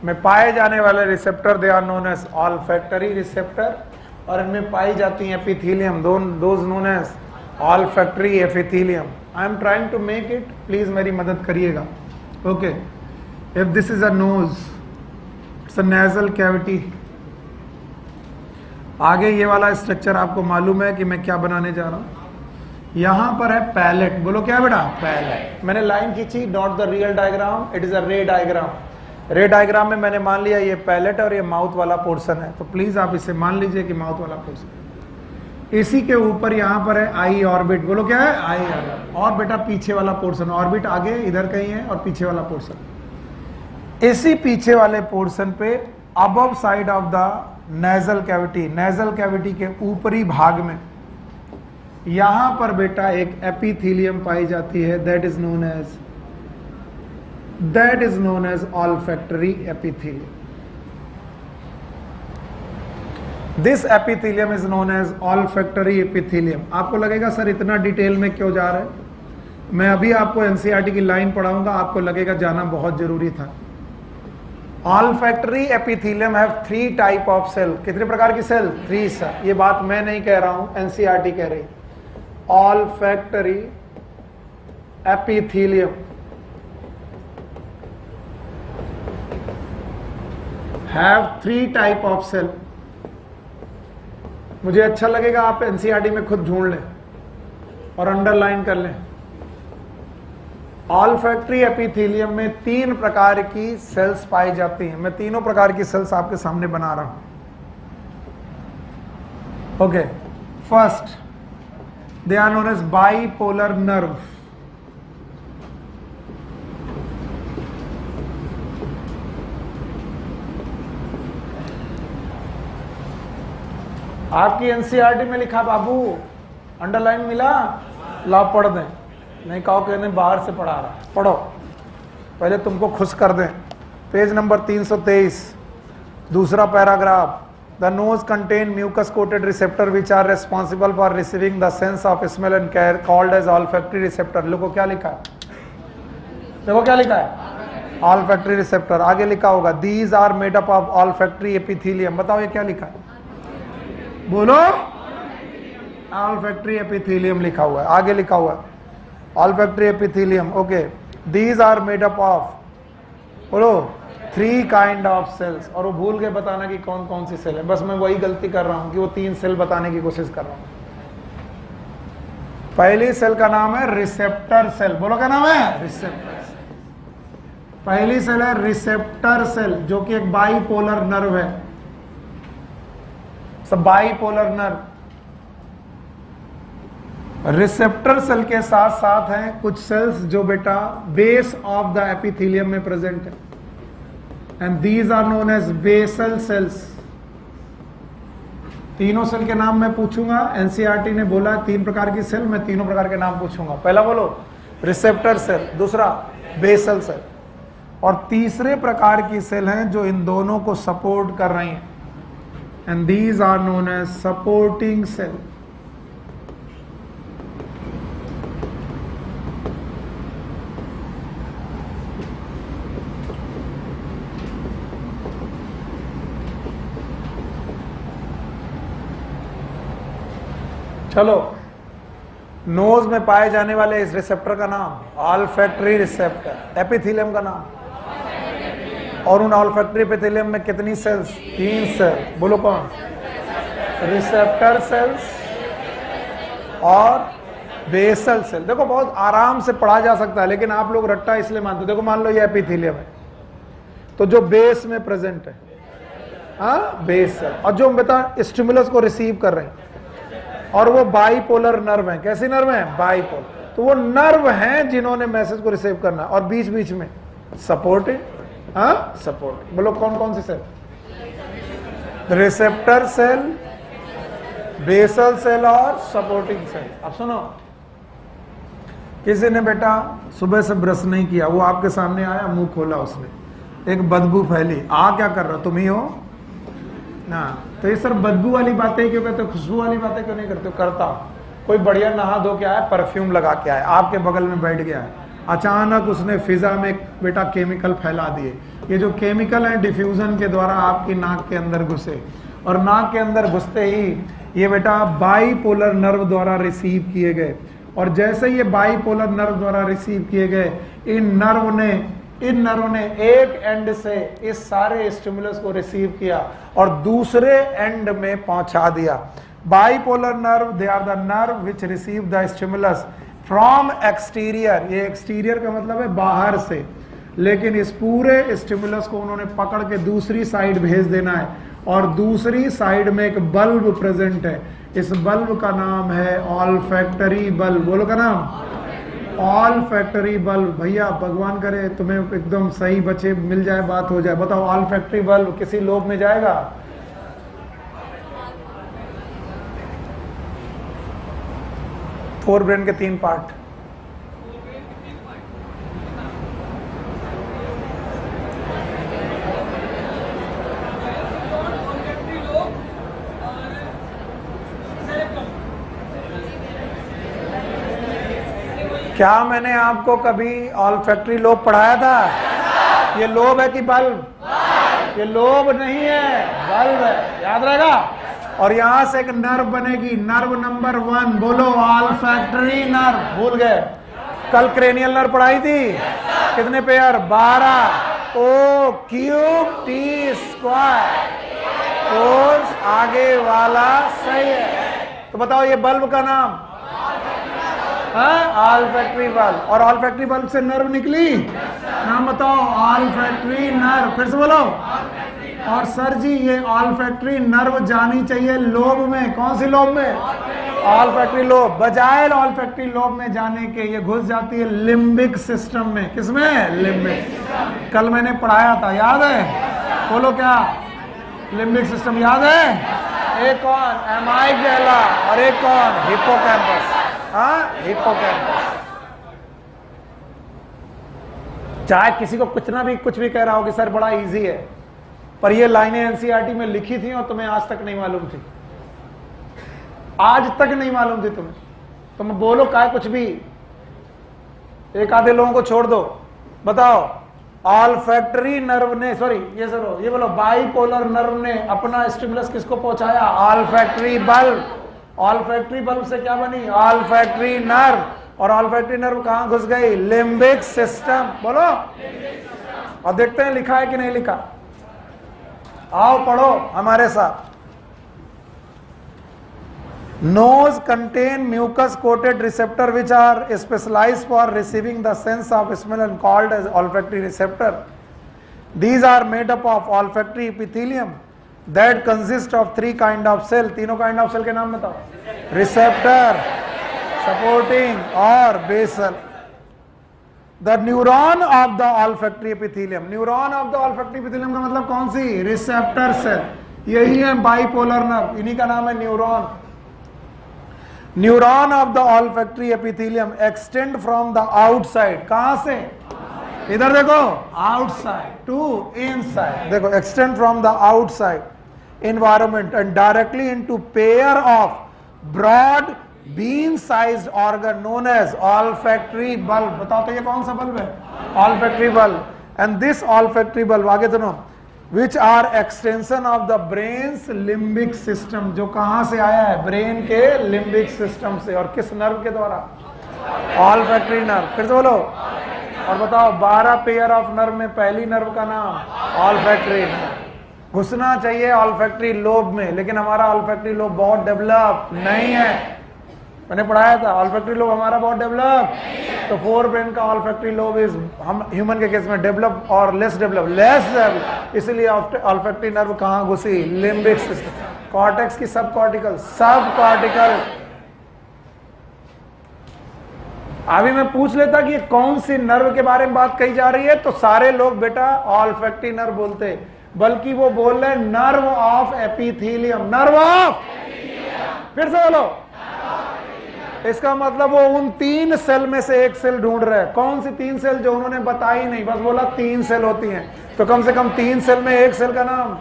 में पाए जाने वाले receptor they are known as olfactory receptor, और इनमें पाई जाती है epithelium, those known as olfactory epithelium. I am trying to make it, please मेरी मदद करिएगा। Okay, if this is a nose, it's a nasal cavity. आगे ये वाला स्ट्रक्चर आपको मालूम है कि मैं क्या बनाने जा रहा हूं। यहां पर है पैलेट। बोलो क्या बेटा? पैलेट। मैंने लाइन खींची, not the real diagram, it is अ रे डायग्राम। रे डायग्राम में मैंने मान लिया ये पैलेट और ये माउथ वाला पोर्शन है, तो प्लीज आप इसे मान लीजिए कि माउथ वाला पोर्शन। इसी के ऊपर यहां पर है आई ऑर्बिट। बोलो क्या है? आई ऑर्बिट। और बेटा पीछे वाला पोर्शन, ऑर्बिट आगे इधर कहीं है और पीछे वाला पोर्शन। इसी पीछे वाले पोर्शन पे above side of the nasal cavity, nasal cavity के ऊपरी भाग में यहां पर बेटा एक एपिथेलियम पाई जाती है, that is known as olfactory epithelium. This epithelium is known as olfactory epithelium. आपको लगेगा सर इतना डिटेल में क्यों जा रहे हैं? मैं अभी आपको एनसीईआरटी की लाइन पढ़ाऊंगा, आपको लगेगा जाना बहुत जरूरी था। Olfactory epithelium have 3 type of cell. कितने प्रकार की सेल? 3 सर। ये बात मैं नहीं कह रहा हूं, एनसीईआरटी कह रही। olfactory epithelium, have 3 type of cell. मुझे अच्छा लगेगा आप एनसीईआरटी में खुद ढूंढ लें और अंडरलाइन कर लें। ऑल्फैक्टरी एपिथेलियम में 3 प्रकार की सेल्स पाई जाती हैं। मैं तीनों प्रकार की सेल्स आपके सामने बना रहा हूं। Okay, first they are known as bipolar nerve. आपकी एनसीईआरटी में लिखा बाबू, अंडरलाइन मिला, ला पढ़ दें, नहीं कहो कहने बाहर से पढ़ा रहा, पढ़ो, पहले तुमको खुश कर दें। पेज नंबर 323, दूसरा paragraph. The nose contain mucus coated receptor which are responsible for receiving the sense of smell and care called as olfactory receptor. देखो क्या लिखा है, देखो क्या लिखा है, ऑल्फैक्टरी रिसेप्टर। आगे लिखा होगा these are made up of olfactory epithelium. बताओ ये क्या लिखा है, बोलो, ऑल्फैक्टरी एपिथेलियम लिखा हुआ है। आगे लिखा हुआ है olfactory epithelium. Okay, these are made up of, बोलो, 3 काइंड ऑफ सेल्स। और वो भूल के बताना कि कौन कौन सी सेल है। बस मैं वही गलती कर रहा हूं कि वो 3 सेल बताने की कोशिश कर रहा हूं। पहली सेल का नाम है रिसेप्टर सेल। बोलो क्या नाम है, रिसेप्टर सेल। पहली सेल है रिसेप्टर सेल, जो कि एक बाइपोलर नर्व है। सब बाइपोलर नर्व। रिसेप्टर सेल के साथ साथ हैं कुछ सेल्स जो बेटा बेस ऑफ द एपिथेलियम में प्रेजेंट है, and these are known as basal cells. तीनों सेल के नाम मैं पूछूंगा। एनसीईआरटी ने बोला 3 प्रकार की सेल, मैं तीनों प्रकार के नाम पूछूंगा। पहला बोलो रिसेप्टर सेल, दूसरा बेसल सेल, और तीसरे प्रकार की सेल हैं जो इन दोनों को सपोर्ट कर रही हैं, and these are known as supporting cell. चलो, नोज में पाए जाने वाले इस रिसेप्टर का नाम ऑल्फैक्टरी रिसेप्टर। एपिथेलियम का नाम, और उन ऑल्फैक्टरी एपिथेलियम में कितनी सेल्स, 3 सेल। बोलो कौन, रिसेप्टर सेल्स और बेसल सेल। देखो बहुत आराम से पढ़ा जा सकता है, लेकिन आप लोग रट्टा इसलिए मानते हो। देखो मान लो ये एपिथेलियम है, तो जो बेस में प्रेजेंट है, हाँ, बेस सेल, और जो बता स्टिमुलस को रिसीव कर रहे हैं, और वो बाइपोलर नर्व है। कैसी नर्व है, बाइपोलर। तो वो नर्व हैं जिन्होंने मैसेज को रिसीव करना, और बीच बीच में सपोर्ट है, हाँ, सपोर्ट। बोलो कौन कौन सी cell, receptor cell, basal cell और सपोर्टिंग सेल। अब सुनो, किसी ने बेटा सुबह से ब्रश नहीं किया, वो आपके सामने आया, मुंह खोला उसने, एक बदबू फैली, आ क्या कर रहा, तुम ही हो ना। तो ये सर बदबू वाली बातें क्यों करते हो, खुशबू वाली बातें क्यों नहीं करते हो? करता हूं। कोई बढ़िया नहा धो के आया, परफ्यूम लगा के आया, आपके बगल में बैठ गया है, अचानक उसने फिजा में बेटा केमिकल फैला दिए। ये जो केमिकल है डिफ्यूजन के द्वारा आपकी नाक के अंदर घुसे, और नाक के अंदर घुसते ही ये बेटा बाइपोलर नर्व द्वारा रिसीव किए गए, और जैसे ये बाइपोलर नर्व द्वारा रिसीव किए गए, इन नर्व ने एक एंड से इस सारे स्टिमुलस को रिसीव किया और दूसरे एंड में पहुंचा दिया। Bipolar nerve, they are the nerve which receive the stimulus from exterior. ये एक्सटीरियर का मतलब है बाहर से, लेकिन इस पूरे स्टिमुलस को उन्होंने पकड़ के दूसरी साइड भेज देना है, और दूसरी साइड में एक बल्ब प्रेजेंट है। इस बल्ब का नाम है ऑल्फैक्टरी बल्ब। बोलो का नाम, ऑल्फैक्टरी बल्ब। भैया भगवान करे तुम्हें एकदम सही बच्चे मिल जाए, बात हो जाए। बताओ ऑल्फैक्टरी बल्ब किसी लोब में जाएगा? फोर ब्रेन के 3 पार्ट। क्या मैंने आपको कभी ऑल्फैक्टरी लोब पढ़ाया था? ये लोब है कि बल्ब? ये लोब नहीं है, बल्ब है, याद रहेगा। और यहां से एक नर्व बनेगी, नर्व नंबर 1। बोलो ऑल्फैक्टरी नर्व। भूल गए? कल क्रेनियल नर्व पढ़ाई थी, कितने पेयर? 12। ओ क्यूब टी स्क्वायर, कोस आगे वाला सही है। तो बताओ ये बल्ब का नाम, ऑल्फैक्टरी बल्ब। और ऑल्फैक्टरी बल्ब से नर्व निकली, नाम बताओ, ऑल्फैक्टरी नर्व। फिर से बोलो। और सर जी ये ऑल्फैक्टरी नर्व जानी चाहिए लोब में, कौन सी लोब में? Olfactory lobe. बजाय ऑल्फैक्टरी लोब में जाने के ये घुस जाती है लिम्बिक सिस्टम में। किसमें? लिम्बिक। कल मैंने पढ़ाया था, याद है? बोलो क्या? लिम्बिक सिस्टम याद है? एक कौन? एमाइगडाला और एक कौन? हिप्पोकैम्पस। हिप्पोकैम्पस। चाहे किसी को कुछ भी कह रहा हो कि सर बड़ा इजी है, पर ये लाइनें एनसीईआरटी में लिखी थी और तुम्हें आज तक नहीं मालूम थी, आज तक नहीं मालूम थी तुम्हें। तुम बोलो क्या कुछ भी, एक आधे लोगों को छोड़ दो। बताओ ऑल्फैक्टरी नर्व ने, सॉरी ये सुनो, ये बोलो, बाइपोलर नर्व ने अपना स्टिमुलस किसको पहुंचाया? Olfactory bulb. ऑल्फैक्टरी बल्ब से क्या बनी? Olfactory nerve. और ऑल्फैक्टरी नर्व कहां घुस गई? Limbic system. बोलो। और देखते हैं लिखा है कि नहीं लिखा। आओ पढ़ो हमारे साथ। Nose contain mucus coated receptor which are specialized for receiving the sense of smell and called as olfactory receptor. These are made up of olfactory epithelium that consist of three kind of cell. तीनों kind of cell के नाम बताओ। Receptor, supporting और basal. The neuron of the olfactory epithelium. Neuron of the olfactory epithelium का मतलब कौन सी? Receptor cell. यही है bipolar nerve, इन्हीं का नाम है neuron. Neuron of the olfactory epithelium extend from the outside. कहां से? इधर देखो, आउटसाइड टू इनसाइड। देखो, extend from the outside environment and directly into pair of broad bean sized organ known as olfactory bulb. बताओ तो ये कौन सा बल्ब है? Olfactory bulb. And this olfactory bulb, आगे सुनो, which are extension of the brain's limbic system, जो कहां से आया है? ब्रेन के लिम्बिक सिस्टम से। और किस नर्व के द्वारा? Olfactory nerve. फिर से बोलो। और बताओ 12 पेयर ऑफ नर्व में पहली नर्व का नाम ऑल्फैक्टरी नर्व। घुसना चाहिए ऑल्फैक्टरी लोब में, लेकिन हमारा ऑल्फैक्टरी लोब बहुत डेवलप नहीं है। मैंने पढ़ाया था ऑल्फैक्टरी लोब हमारा बहुत डेवलप। तो फोर ब्रेन का ऑल्फैक्टरी लोब इज, हम ह्यूमन के केस में डेवलप और लेस डेवलप, इसलिए ऑल्फैक्टरी नर्व कहां घुसी? Limbic system. कॉर्टेक्स की सब कॉर्टिकल। अभी मैं पूछ लेता कि कौन सी नर्व के बारे में बात कही जा रही है, तो सारे लोग बेटा ऑल्फैक्टरी नर्व बोलते, बल्कि वो बोल रहे nerve of epithelium. Nerve of, फिर से बोलो। इसका मतलब वो उन 3 सेल में से एक सेल ढूंढ रहे हैं। कौन सी 3 सेल? जो उन्होंने बताई नहीं, बस बोला 3 सेल होती हैं। तो कम से कम 3 सेल में एक सेल का नाम,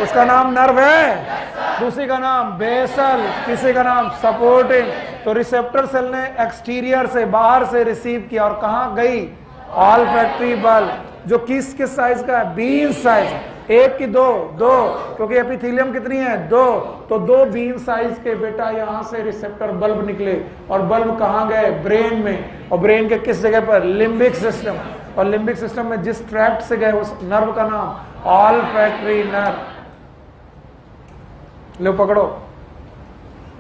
उसका नाम नर्व है, दूसरी का नाम बेसल, तीसरी का नाम सपोर्टिंग। तो रिसेप्टर सेल ने एक्सटीरियर से, बाहर से रिसीव किया और कहां गई? ऑल्फैक्टरी बल्ब, जो किस साइज का है? Bean size. एक की दो, क्योंकि एपिथेलियम कितनी है? 2। तो 2 बीन साइज के बेटा यहां से रिसेप्टर बल्ब निकले। और बल्ब कहां गए? ब्रेन में। और ब्रेन के किस जगह पर? Limbic system. और लिम्बिक सिस्टम में जिस ट्रैक्ट से गए उस नर्व का नाम ऑल्फैक्टरी नर्व। लो पकड़ो,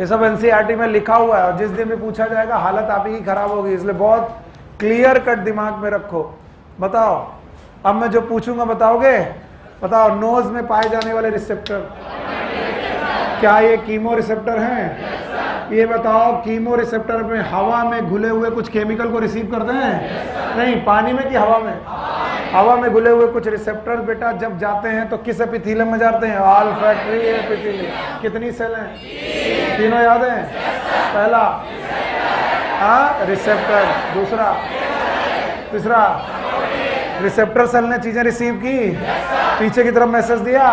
ये सब एनसीईआरटी में लिखा हुआ है और जिस दिन भी पूछा जाएगा हालत आप ही की खराब होगी, इसलिए बहुत क्लियर कट दिमाग में रखो। बताओ, अब मैं जो पूछूंगा बताओगे? बताओ, नोज में पाए जाने वाले रिसेप्टर, क्या ये कीमो रिसेप्टर हैं? ये बताओ, कीमो रिसेप्टर में हवा में घुले हुए कुछ केमिकल को रिसीव करते हैं? नहीं, पानी में कि हवा में? हवा में घुले हुए कुछ रिसेप्टर बेटा जब जाते हैं तो किस एपिथेलियम में जाते हैं? Olfactory epithelium. कितनी सेल हैं? तीनों याद हैं? पहला रिसेप्टर, दूसरा, तीसरा रिसेप्टर सेल ने चीजें रिसीव की, पीछे की तरफ मैसेज दिया,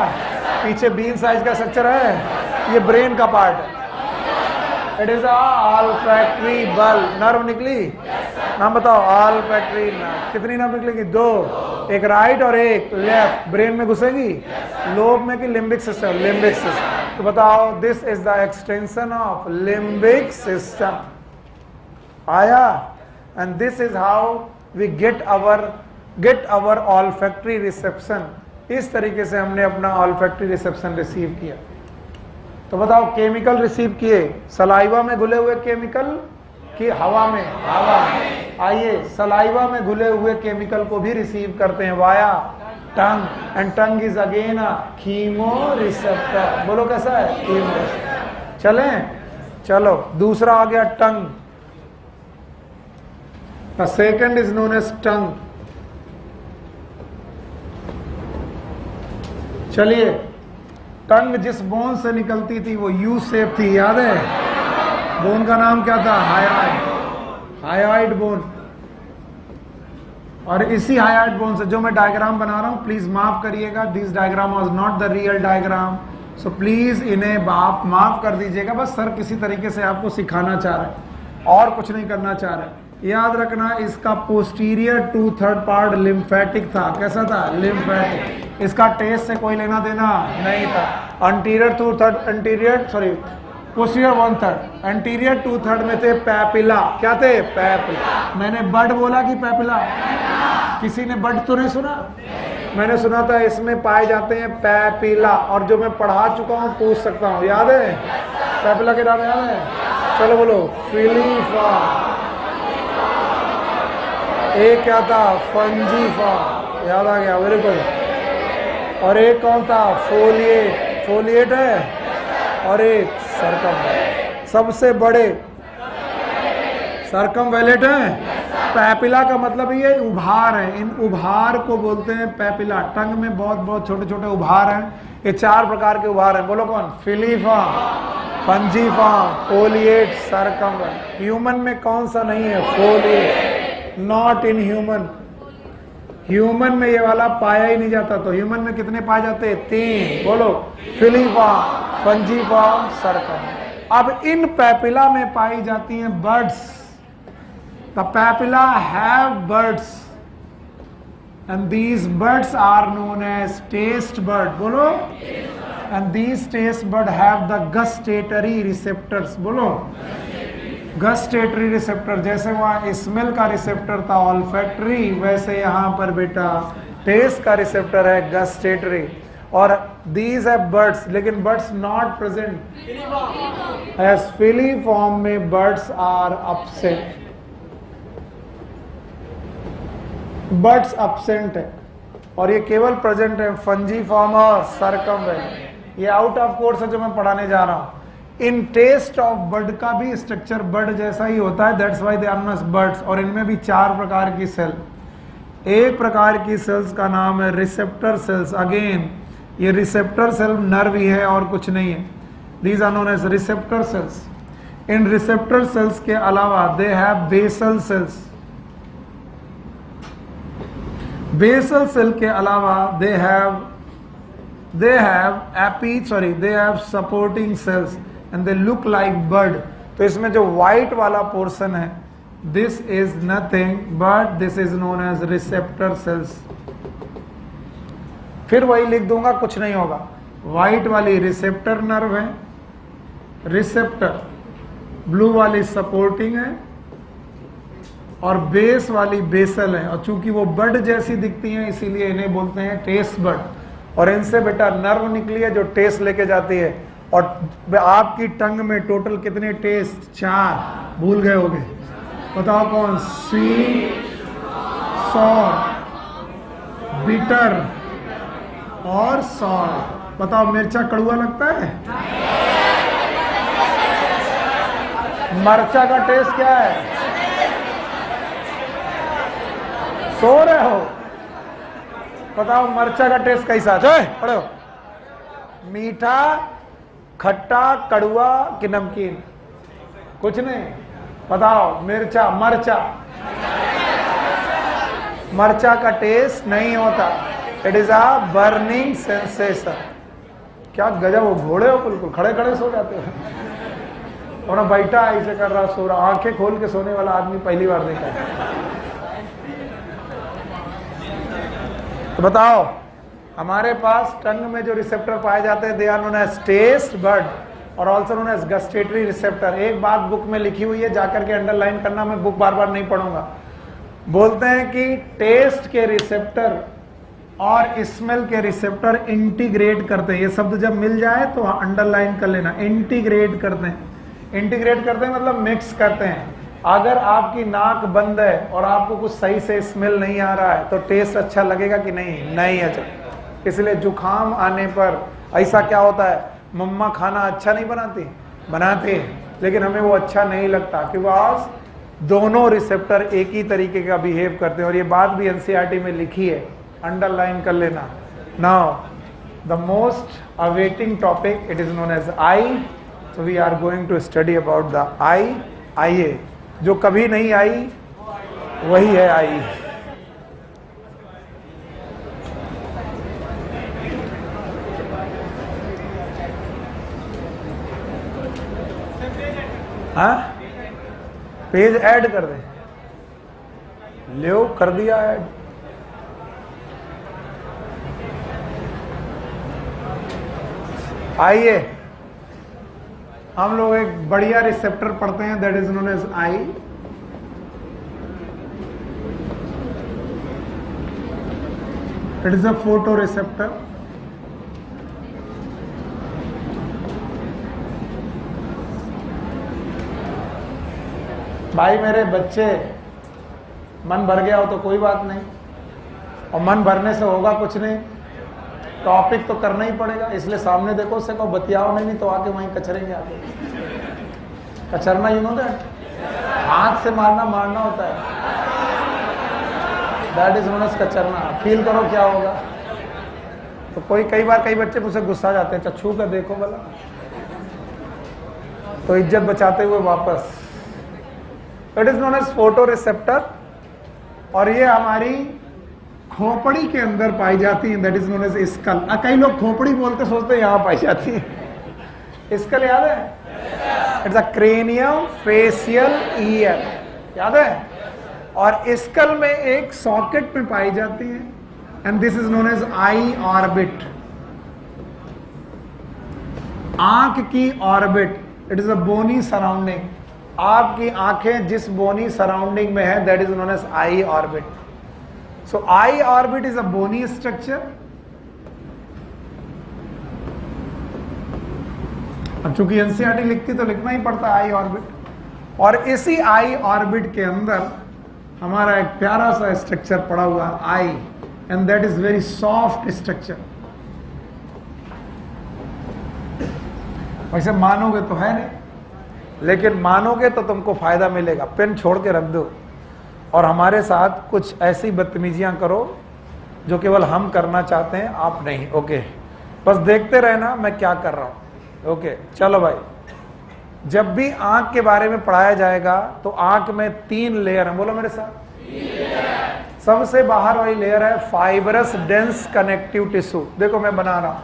पीछे बीन साइज का स्ट्रक्चर है, ये ब्रेन का पार्ट है। It is olfactory bulb. Nerve निकली, नाम बताओ? Olfactory nerve. कितनी नर्व निकलेगी? 2, एक राइट और एक लेफ्ट। ब्रेन में घुसेगी, लोब में कि लिम्बिक सिस्टम? Limbic system. तो बताओ, this is the extension of limbic system. आया? And this is how we get our get our olfactory reception, इस तरीके से हमने अपना ऑल्फैक्टरी रिसेप्शन रिसीव किया। तो बताओ केमिकल रिसीव किए, सलाइवा में घुले हुए केमिकल कि हवा में? हवा में। आइए सलाइवा में घुले हुए केमिकल को भी रिसीव करते हैं via tongue, and tongue is again a chemo receptor. बोलो कैसा है? कीमो। चलें, चलो दूसरा आ गया tongue. The second is known as tongue. चलिए, टंग जिस बोन से निकलती थी वो यू शेप थी, याद है? बोन का नाम क्या था? Hyoid, hyoid bone. और इसी हायोइड बोन से जो मैं डायग्राम बना रहा हूं, प्लीज माफ करिएगा, this diagram was not the real diagram, so please इन्हें माफ कर दीजिएगा। बस सर किसी तरीके से आपको सिखाना चाह रहे हैं और कुछ नहीं करना चाह रहे। याद रखना, इसका पोस्टीरियर 2/3 पार्ट लिम्फेटिक था। कैसा था? लिम्फेटिक। इसका टेस्ट से कोई लेना देना नहीं था। अंटीरियर 1/3 एंटीरियर 2/3 में थे पैपिला। क्या थे? पैपिला। मैंने बड बोला कि पैपिला? किसी ने बड तो नहीं सुना? मैंने सुना था इसमें पाए जाते हैं पैपिला, और जो मैं पढ़ा चुका हूँ पूछ सकता हूँ, याद है? पैपिला के नाम याद है? चलो बोलो। फिलीफा। एक क्या था? फंजीफा। याद आ गया, वेरी गुड। और एक कौन था? फोलिएट। फोलिएट है। और एक सरकम। सबसे बड़े सरकमवेलेट है। पैपिला का मतलब ये उभार है, इन उभार को बोलते हैं पैपिला। टंग में बहुत बहुत छोटे छोटे उभार हैं। ये 4 प्रकार के उभार हैं। बोलो कौन? फिलीफा, फंजीफा, फोलिएट, सरकमवेलेट। ह्यूमन में कौन सा नहीं है? Folate. Not in human. Human में ये वाला पाया ही नहीं जाता। तो ह्यूमन में कितने पाए जाते हैं? 3। बोलो। फिलीफा, फंजीफा, सरकम। अब इन पैपिला में पाई जाती हैं buds. The papilla have buds and these buds are known as taste bud. बोलो। And these taste bud have the gustatory receptors. बोलो। गस्टेटरी रिसेप्टर, जैसे वहां स्मेल का रिसेप्टर था ऑल्फैक्टरी, वैसे यहां पर बेटा टेस्ट का रिसेप्टर है गस्टेटरी। और दीज है बर्ड्स, लेकिन buds not present as filiform में buds are absent. Buds absent है और ये केवल प्रेजेंट है फंजीफॉर्म और सरकमवेलेंट। ये आउट ऑफ कोर्स है जो मैं पढ़ाने जा रहा हूं। इन टेस्ट ऑफ बर्ड का भी स्ट्रक्चर बर्ड जैसा ही होता है, that's why they are known as birds. और इनमें भी 4 प्रकार की सेल। एक प्रकार की सेल्स का नाम है रिसेप्टर सेल्स। अगेन ये रिसेप्टर सेल नर्व ही है और कुछ नहीं है। These are known as receptor cells. इन रिसेप्टर सेल्स के अलावा they have basal cells. Basal cell के अलावा they have supporting cells and they look like bird. तो इसमें जो व्हाइट वाला पोर्शन है, this is nothing but this is known as receptor cells. फिर वही लिख दूंगा, कुछ नहीं होगा। व्हाइट वाली रिसेप्टर नर्व है, रिसेप्टर ब्लू वाली सपोर्टिंग है, और बेस वाली बेसल है। और चूंकि वो बर्ड जैसी दिखती हैं इसीलिए इन्हें बोलते हैं टेस्ट बर्ड। और इनसे बेटा नर्व निकली है जो टेस्ट लेके जाती है। और आपकी टंग में टोटल कितने टेस्ट? 4। भूल गए होगे? बताओ कौन? स्वीट, सॉर, बिटर और सॉर। बताओ मिर्चा कड़वा लगता है? मरचा का टेस्ट क्या है? सो रहे हो? बताओ मरचा का टेस्ट कैसा है? पढ़ो। मीठा, खट्टा, कड़वा कि नमकीन? कुछ नहीं। बताओ मिर्चा, मरचा। मरचा का टेस्ट नहीं होता। It is a burning sensation. क्या गजब हो, घोड़े हो बिल्कुल, खड़े खड़े सो जाते हो। और बैठा ऐसे कर रहा, सो रहा। आंखें खोल के सोने वाला आदमी पहली बार देखा है। तो बताओ हमारे पास टंग में जो रिसेप्टर पाए जाते हैं, they are known as taste bud और also known as gustatory receptor. एक बात बुक में लिखी हुई है, जाकर के अंडरलाइन करना, मैं बुक बार बार नहीं पढ़ूंगा। बोलते हैं कि टेस्ट के रिसेप्टर और स्मेल के रिसेप्टर इंटीग्रेट करते हैं। ये शब्द जब मिल जाए तो अंडरलाइन कर लेना, इंटीग्रेट करते हैं। इंटीग्रेट करते हैं मतलब मिक्स करते हैं। अगर आपकी नाक बंद है और आपको कुछ सही से स्मेल नहीं आ रहा है तो टेस्ट अच्छा लगेगा कि नहीं? नहीं अच्छा। इसलिए जुखाम आने पर ऐसा क्या होता है, मम्मा खाना अच्छा नहीं बनाती, बनाते हैं, लेकिन हमें वो अच्छा नहीं लगता कि आज दोनों रिसेप्टर एक ही तरीके का बिहेव करते हैं। और ये बात भी एनसीईआरटी में लिखी है, अंडरलाइन कर लेना। Now the most awaiting topic, it is known as eye. So we are going to study about the eye. आइए, जो कभी नहीं आई वही है आई। हाँ, पेज ऐड कर दे, ले कर दिया ऐड। आइए, हम लोग एक बढ़िया रिसेप्टर पढ़ते हैं, that is known as eye. It is a photo receptor. भाई मेरे बच्चे, मन भर गया हो तो कोई बात नहीं, और मन भरने से होगा कुछ नहीं, टॉपिक तो करना ही पड़ेगा। इसलिए सामने देखो, उससे कहो बतियाओ नहीं तो आके वहीं कचरेंगे। आगे कचरना, यू नो दैट, हाथ से मारना होता है, दैट इज नोन एज कचरना। फील करो क्या होगा। तो कई बार कई बच्चे मुझसे गुस्सा जाते हैं, छू कर देखो भला, तो इज्जत बचाते हुए वापस। It is known as photo receptor, और ये हमारी खोपड़ी के अंदर पाई जाती है, that is known as skull. कई लोग खोपड़ी बोलते सोचते हैं यहां पाई जाती है। स्कल याद है? It's a cranium facial year, याद है? और स्कल में एक सॉकेट में पाई जाती है, and this is known as eye orbit. आंख की orbit, it is a bony surrounding. आपकी आंखें जिस बोनी सराउंडिंग में है, that is known as eye orbit. So eye orbit is a bony structure. अब चूंकि एनसीईआरटी लिखती तो लिखना ही पड़ता है आई ऑर्बिट। और इसी आई ऑर्बिट के अंदर हमारा एक प्यारा सा स्ट्रक्चर पड़ा हुआ है, eye, and that is very soft structure. वैसे मानोगे तो है नहीं, लेकिन मानोगे तो तुमको फायदा मिलेगा। पेन छोड़ के रख दो और हमारे साथ कुछ ऐसी बदतमीजियां करो जो केवल हम करना चाहते हैं, आप नहीं। ओके, बस देखते रहना मैं क्या कर रहा हूं। ओके, चलो भाई, जब भी आंख के बारे में पढ़ाया जाएगा तो आंख में 3 लेयर है। बोलो मेरे साथ। सबसे बाहर वाली लेयर है फाइबरस डेंस कनेक्टिव टिश्यू। देखो मैं बना रहा हूं,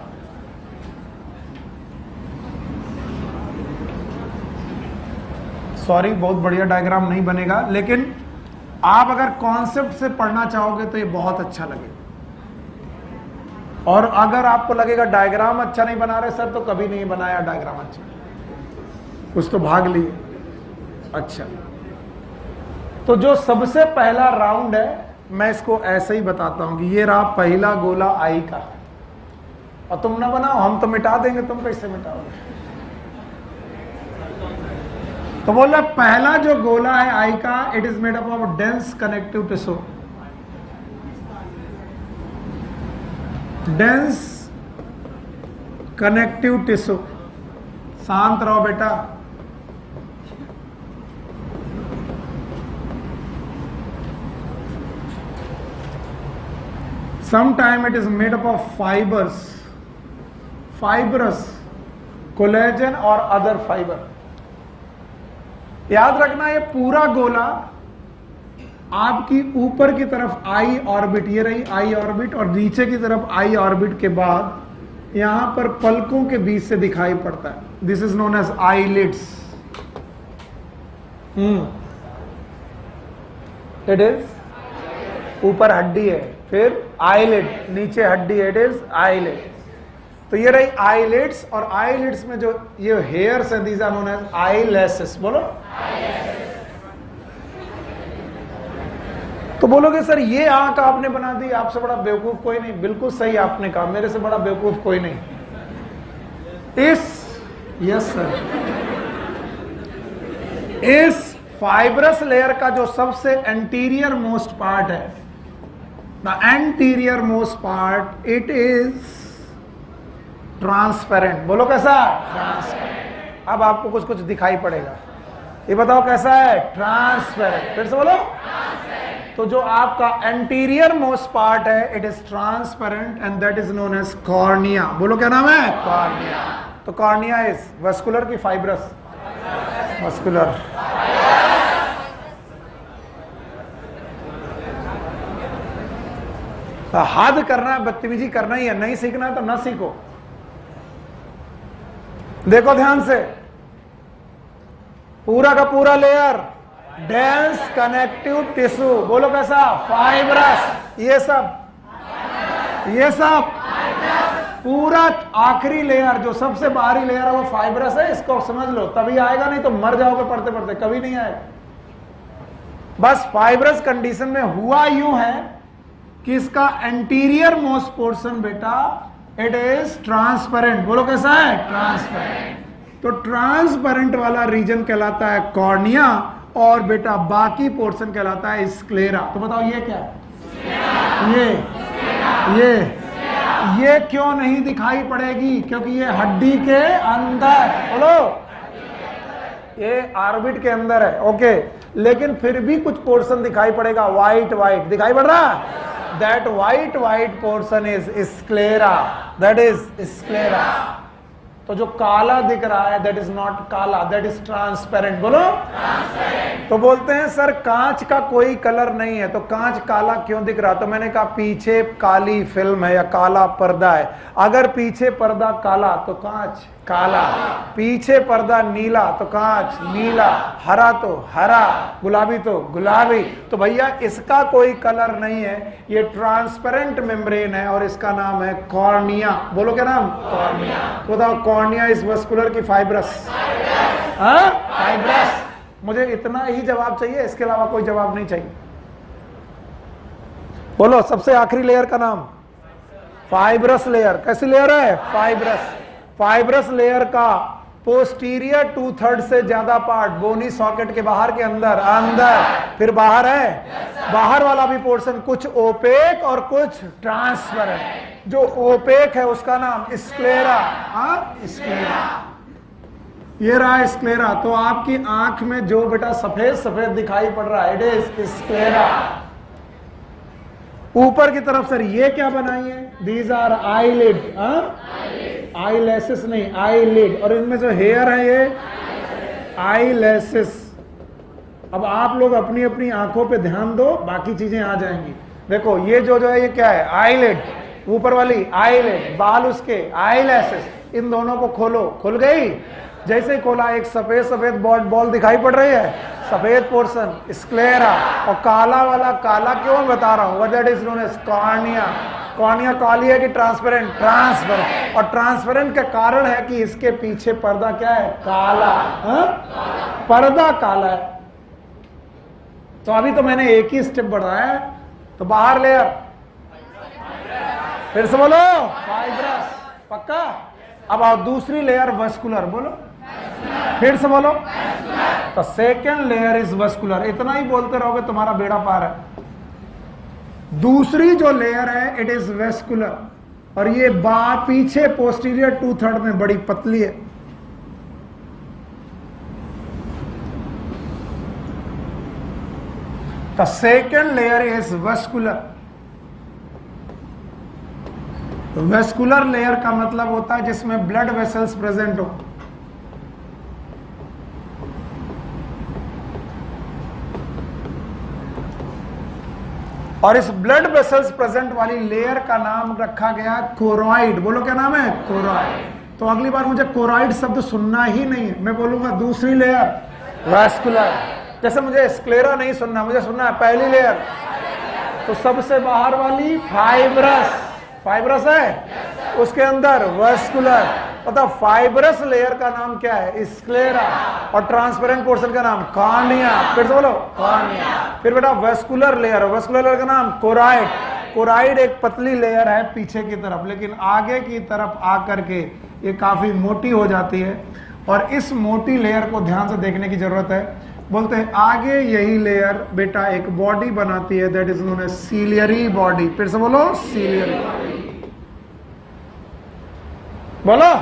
सॉरी बहुत बढ़िया डायग्राम नहीं बनेगा, लेकिन आप अगर कॉन्सेप्ट से पढ़ना चाहोगे तो ये बहुत अच्छा लगेगा। और अगर आपको लगेगा डायग्राम अच्छा नहीं बना रहे सर, तो कभी नहीं बनाया डायग्राम अच्छा, कुछ तो भाग लिए। अच्छा, तो जो सबसे पहला राउंड है, मैं इसको ऐसे ही बताता हूं कि ये रहा पहला गोला आई का, और तुम ना बनाओ, हम तो मिटा देंगे, तुम कैसे मिटाओगे? तो बोल रहा पहला जो गोला है आई का, it is made up of dense connective tissue. Dense connective tissue. शांत रहो बेटा। Sometime it is made up of fibers, fibrous, collagen और other fiber। याद रखना ये पूरा गोला आपकी ऊपर की तरफ आई ऑर्बिट, ये रही आई ऑर्बिट, और नीचे की तरफ आई ऑर्बिट के बाद यहां पर पलकों के बीच से दिखाई पड़ता है। This is known as eyelids. It is ऊपर हड्डी है, फिर आईलिड, नीचे हड्डी, इट इज आईलिड। तो ये रही आईलिड्स, और आईलिड्स में जो ये हेयर्स हैं, these are known as eyelashes. बोलो तो बोलोगे सर ये आंख आपने बना दी, आपसे बड़ा बेवकूफ कोई नहीं। बिल्कुल सही आपने कहा, मेरे से बड़ा बेवकूफ कोई नहीं। यस सर, इस फाइब्रस लेयर का जो सबसे एंटीरियर मोस्ट पार्ट है, the anterior most part, it is transparent. बोलो कैसा? ट्रांसपेरेंट। अब आपको कुछ कुछ दिखाई पड़ेगा, ये बताओ कैसा है? ट्रांसपेरेंट। फिर से बोलो। तो जो आपका एंटीरियर मोस्ट पार्ट है, it is transparent and that is known as cornea. बोलो क्या नाम है? कॉर्निया। तो कॉर्निया इज वेस्कुलर की फाइब्रस? मस्कुलर। तो हद करना है, बदतमीजी करना ही है, नहीं सीखना है तो ना सीखो। देखो ध्यान से, पूरा का पूरा लेयर डेंस कनेक्टिव टिश्यू। बोलो कैसा? फाइब्रस। ये सब पूरा आखिरी लेयर, जो सबसे बाहरी लेयर है वो फाइब्रस है। इसको समझ लो, तभी आएगा, नहीं तो मर जाओगे पढ़ते पढ़ते, कभी नहीं आएगा। बस फाइब्रस कंडीशन में हुआ यूं है कि इसका एंटीरियर मोस्ट पोर्शन बेटा, इट इज ट्रांसपेरेंट। बोलो कैसा है? ट्रांसपेरेंट। तो ट्रांसपेरेंट वाला रीजन कहलाता है कॉर्निया, और बेटा बाकी पोर्शन कहलाता है स्क्लेरा। तो बताओ ये क्या है? ये क्यों नहीं दिखाई पड़ेगी? क्योंकि ये हड्डी के अंदर, बोलो, ये ऑर्बिट के अंदर है। ओके, लेकिन फिर भी कुछ पोर्शन दिखाई पड़ेगा, व्हाइट दिखाई पड़ रहा है। That white portion is sclera, that is sclera. तो जो काला दिख रहा है, दैट इज नॉट काला, दैट इज ट्रांसपेरेंट। बोलो ट्रांसपेरेंट। तो बोलते हैं सर कांच का कोई कलर नहीं है, तो कांच काला क्यों दिख रहा? तो मैंने कहा पीछे काली फिल्म है या काला पर्दा है। अगर पीछे पर्दा काला तो कांच काला, पीछे पर्दा नीला तो कांच नीला, हरा तो हरा, गुलाबी तो गुलाबी। तो भैया इसका कोई कलर नहीं है, ये ट्रांसपेरेंट मेम्ब्रेन है और इसका नाम है कॉर्निया। बोलो क्या नाम? कॉर्निया। तो बताओ कॉर्निया इज वेस्कुलर की फाइब्रस? हाँ, फाइब्रस। मुझे इतना ही जवाब चाहिए, इसके अलावा कोई जवाब नहीं चाहिए। बोलो सबसे आखिरी लेयर का नाम? Fibrous layer. कैसी लेयर है? फाइब्रस। फाइब्रस लेयर का पोस्टीरियर 2/3 से ज्यादा पार्ट बोनी सॉकेट के बाहर के अंदर फिर बाहर है, बाहर वाला भी पोर्शन कुछ ओपेक और कुछ ट्रांसपेरेंट। जो ओपेक है उसका नाम स्क्लेरा। स्क्लेरा, ये रहा स्क्लेरा। तो आपकी आंख में जो बेटा सफेद सफेद दिखाई पड़ रहा है, इट इज स्क्लेरा। ऊपर की तरफ सर ये क्या बनाई है? दीज आर आईलिड, आईलैसेस नहीं, आईलिड। और इनमें जो हेयर है ये आईलैसेस। अब आप लोग अपनी अपनी आंखों पे ध्यान दो, बाकी चीजें आ जाएंगी। देखो ये जो है ये क्या है? आईलिड, ऊपर वाली आईलिड, बाल उसके आईलैसेस। इन दोनों को खोलो, खुल गई। जैसे खोला एक सफेद सफेद बॉल दिखाई पड़ रही है, सफेद पोर्शन स्क्लेरा। और काला वाला काला क्यों बता रहा हूं? That is known as cornea. Cornea काली है कि ट्रांसपेरेंट? ट्रांसपेरेंट। और ट्रांसपेरेंट के कारण है कि इसके पीछे पर्दा क्या है? काला। पर्दा काला है। तो अभी तो मैंने एक ही स्टेप बढ़ाया है। तो बाहर लेयर, फिर से बोलो फाइब्रस, पक्का। अब आओ दूसरी लेयर वेस्कुलर। बोलो फिर से बोलो। तो सेकेंड लेयर इज वेस्कुलर। इतना ही बोलते रहोगे तुम्हारा बेड़ा पार है। दूसरी जो लेयर है इट इज वेस्कुलर, और ये पीछे पोस्टीरियर 2/3 में बड़ी पतली है। The second layer is vascular. Vascular layer का मतलब होता है जिसमें ब्लड वेसल्स प्रेजेंट हो। और इस ब्लड वेसल्स प्रेजेंट वाली लेयर का नाम रखा गया कोरॉइड। बोलो क्या नाम है? कोरॉइड। तो अगली बार मुझे कोरॉइड शब्द सुनना ही नहीं है, मैं बोलूंगा दूसरी लेयर वेस्कुलर। जैसे मुझे स्क्लेरा नहीं सुनना, मुझे सुनना है पहली लेयर। तो सबसे बाहर वाली फाइब्रस, फाइब्रस है, उसके अंदर वेस्कुलर, बताओ फाइब्रस लेयर का नाम क्या है? स्क्लेरा। और ट्रांसपेरेंट पोर्शन का नाम कॉर्निया। फिर से बोलो कॉर्निया। फिर बेटा वेस्कुलर लेयर, वेस्कुलर लेयर का नाम कोराइड। कोराइड एक पतली लेयर है पीछे की तरफ, लेकिन आगे की तरफ आकर के ये काफी मोटी हो जाती है, और इस मोटी लेयर को ध्यान से देखने की जरूरत है। बोलते हैं आगे यही लेयर बेटा एक बॉडी बनाती है, that is known as ciliary body. फिर से बोलो सीलियरी, बोलो।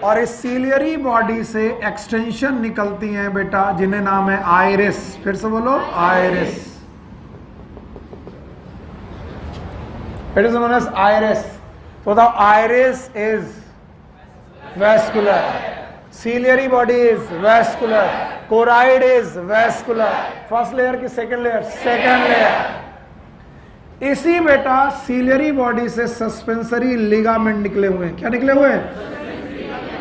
और इस सीलियरी बॉडी से एक्सटेंशन निकलती हैं बेटा, जिन्हें नाम है आइरिस। फिर से बोलो iris. It is known as iris. बताओ iris is vascular, ciliary body is vascular, choroid is vascular. First layer की सेकंड लेयर, सेकंड लेयर। इसी बेटा सीलियरी बॉडी से सस्पेंसरी लिगामेंट निकले हुए हैं। क्या निकले हुए हैं?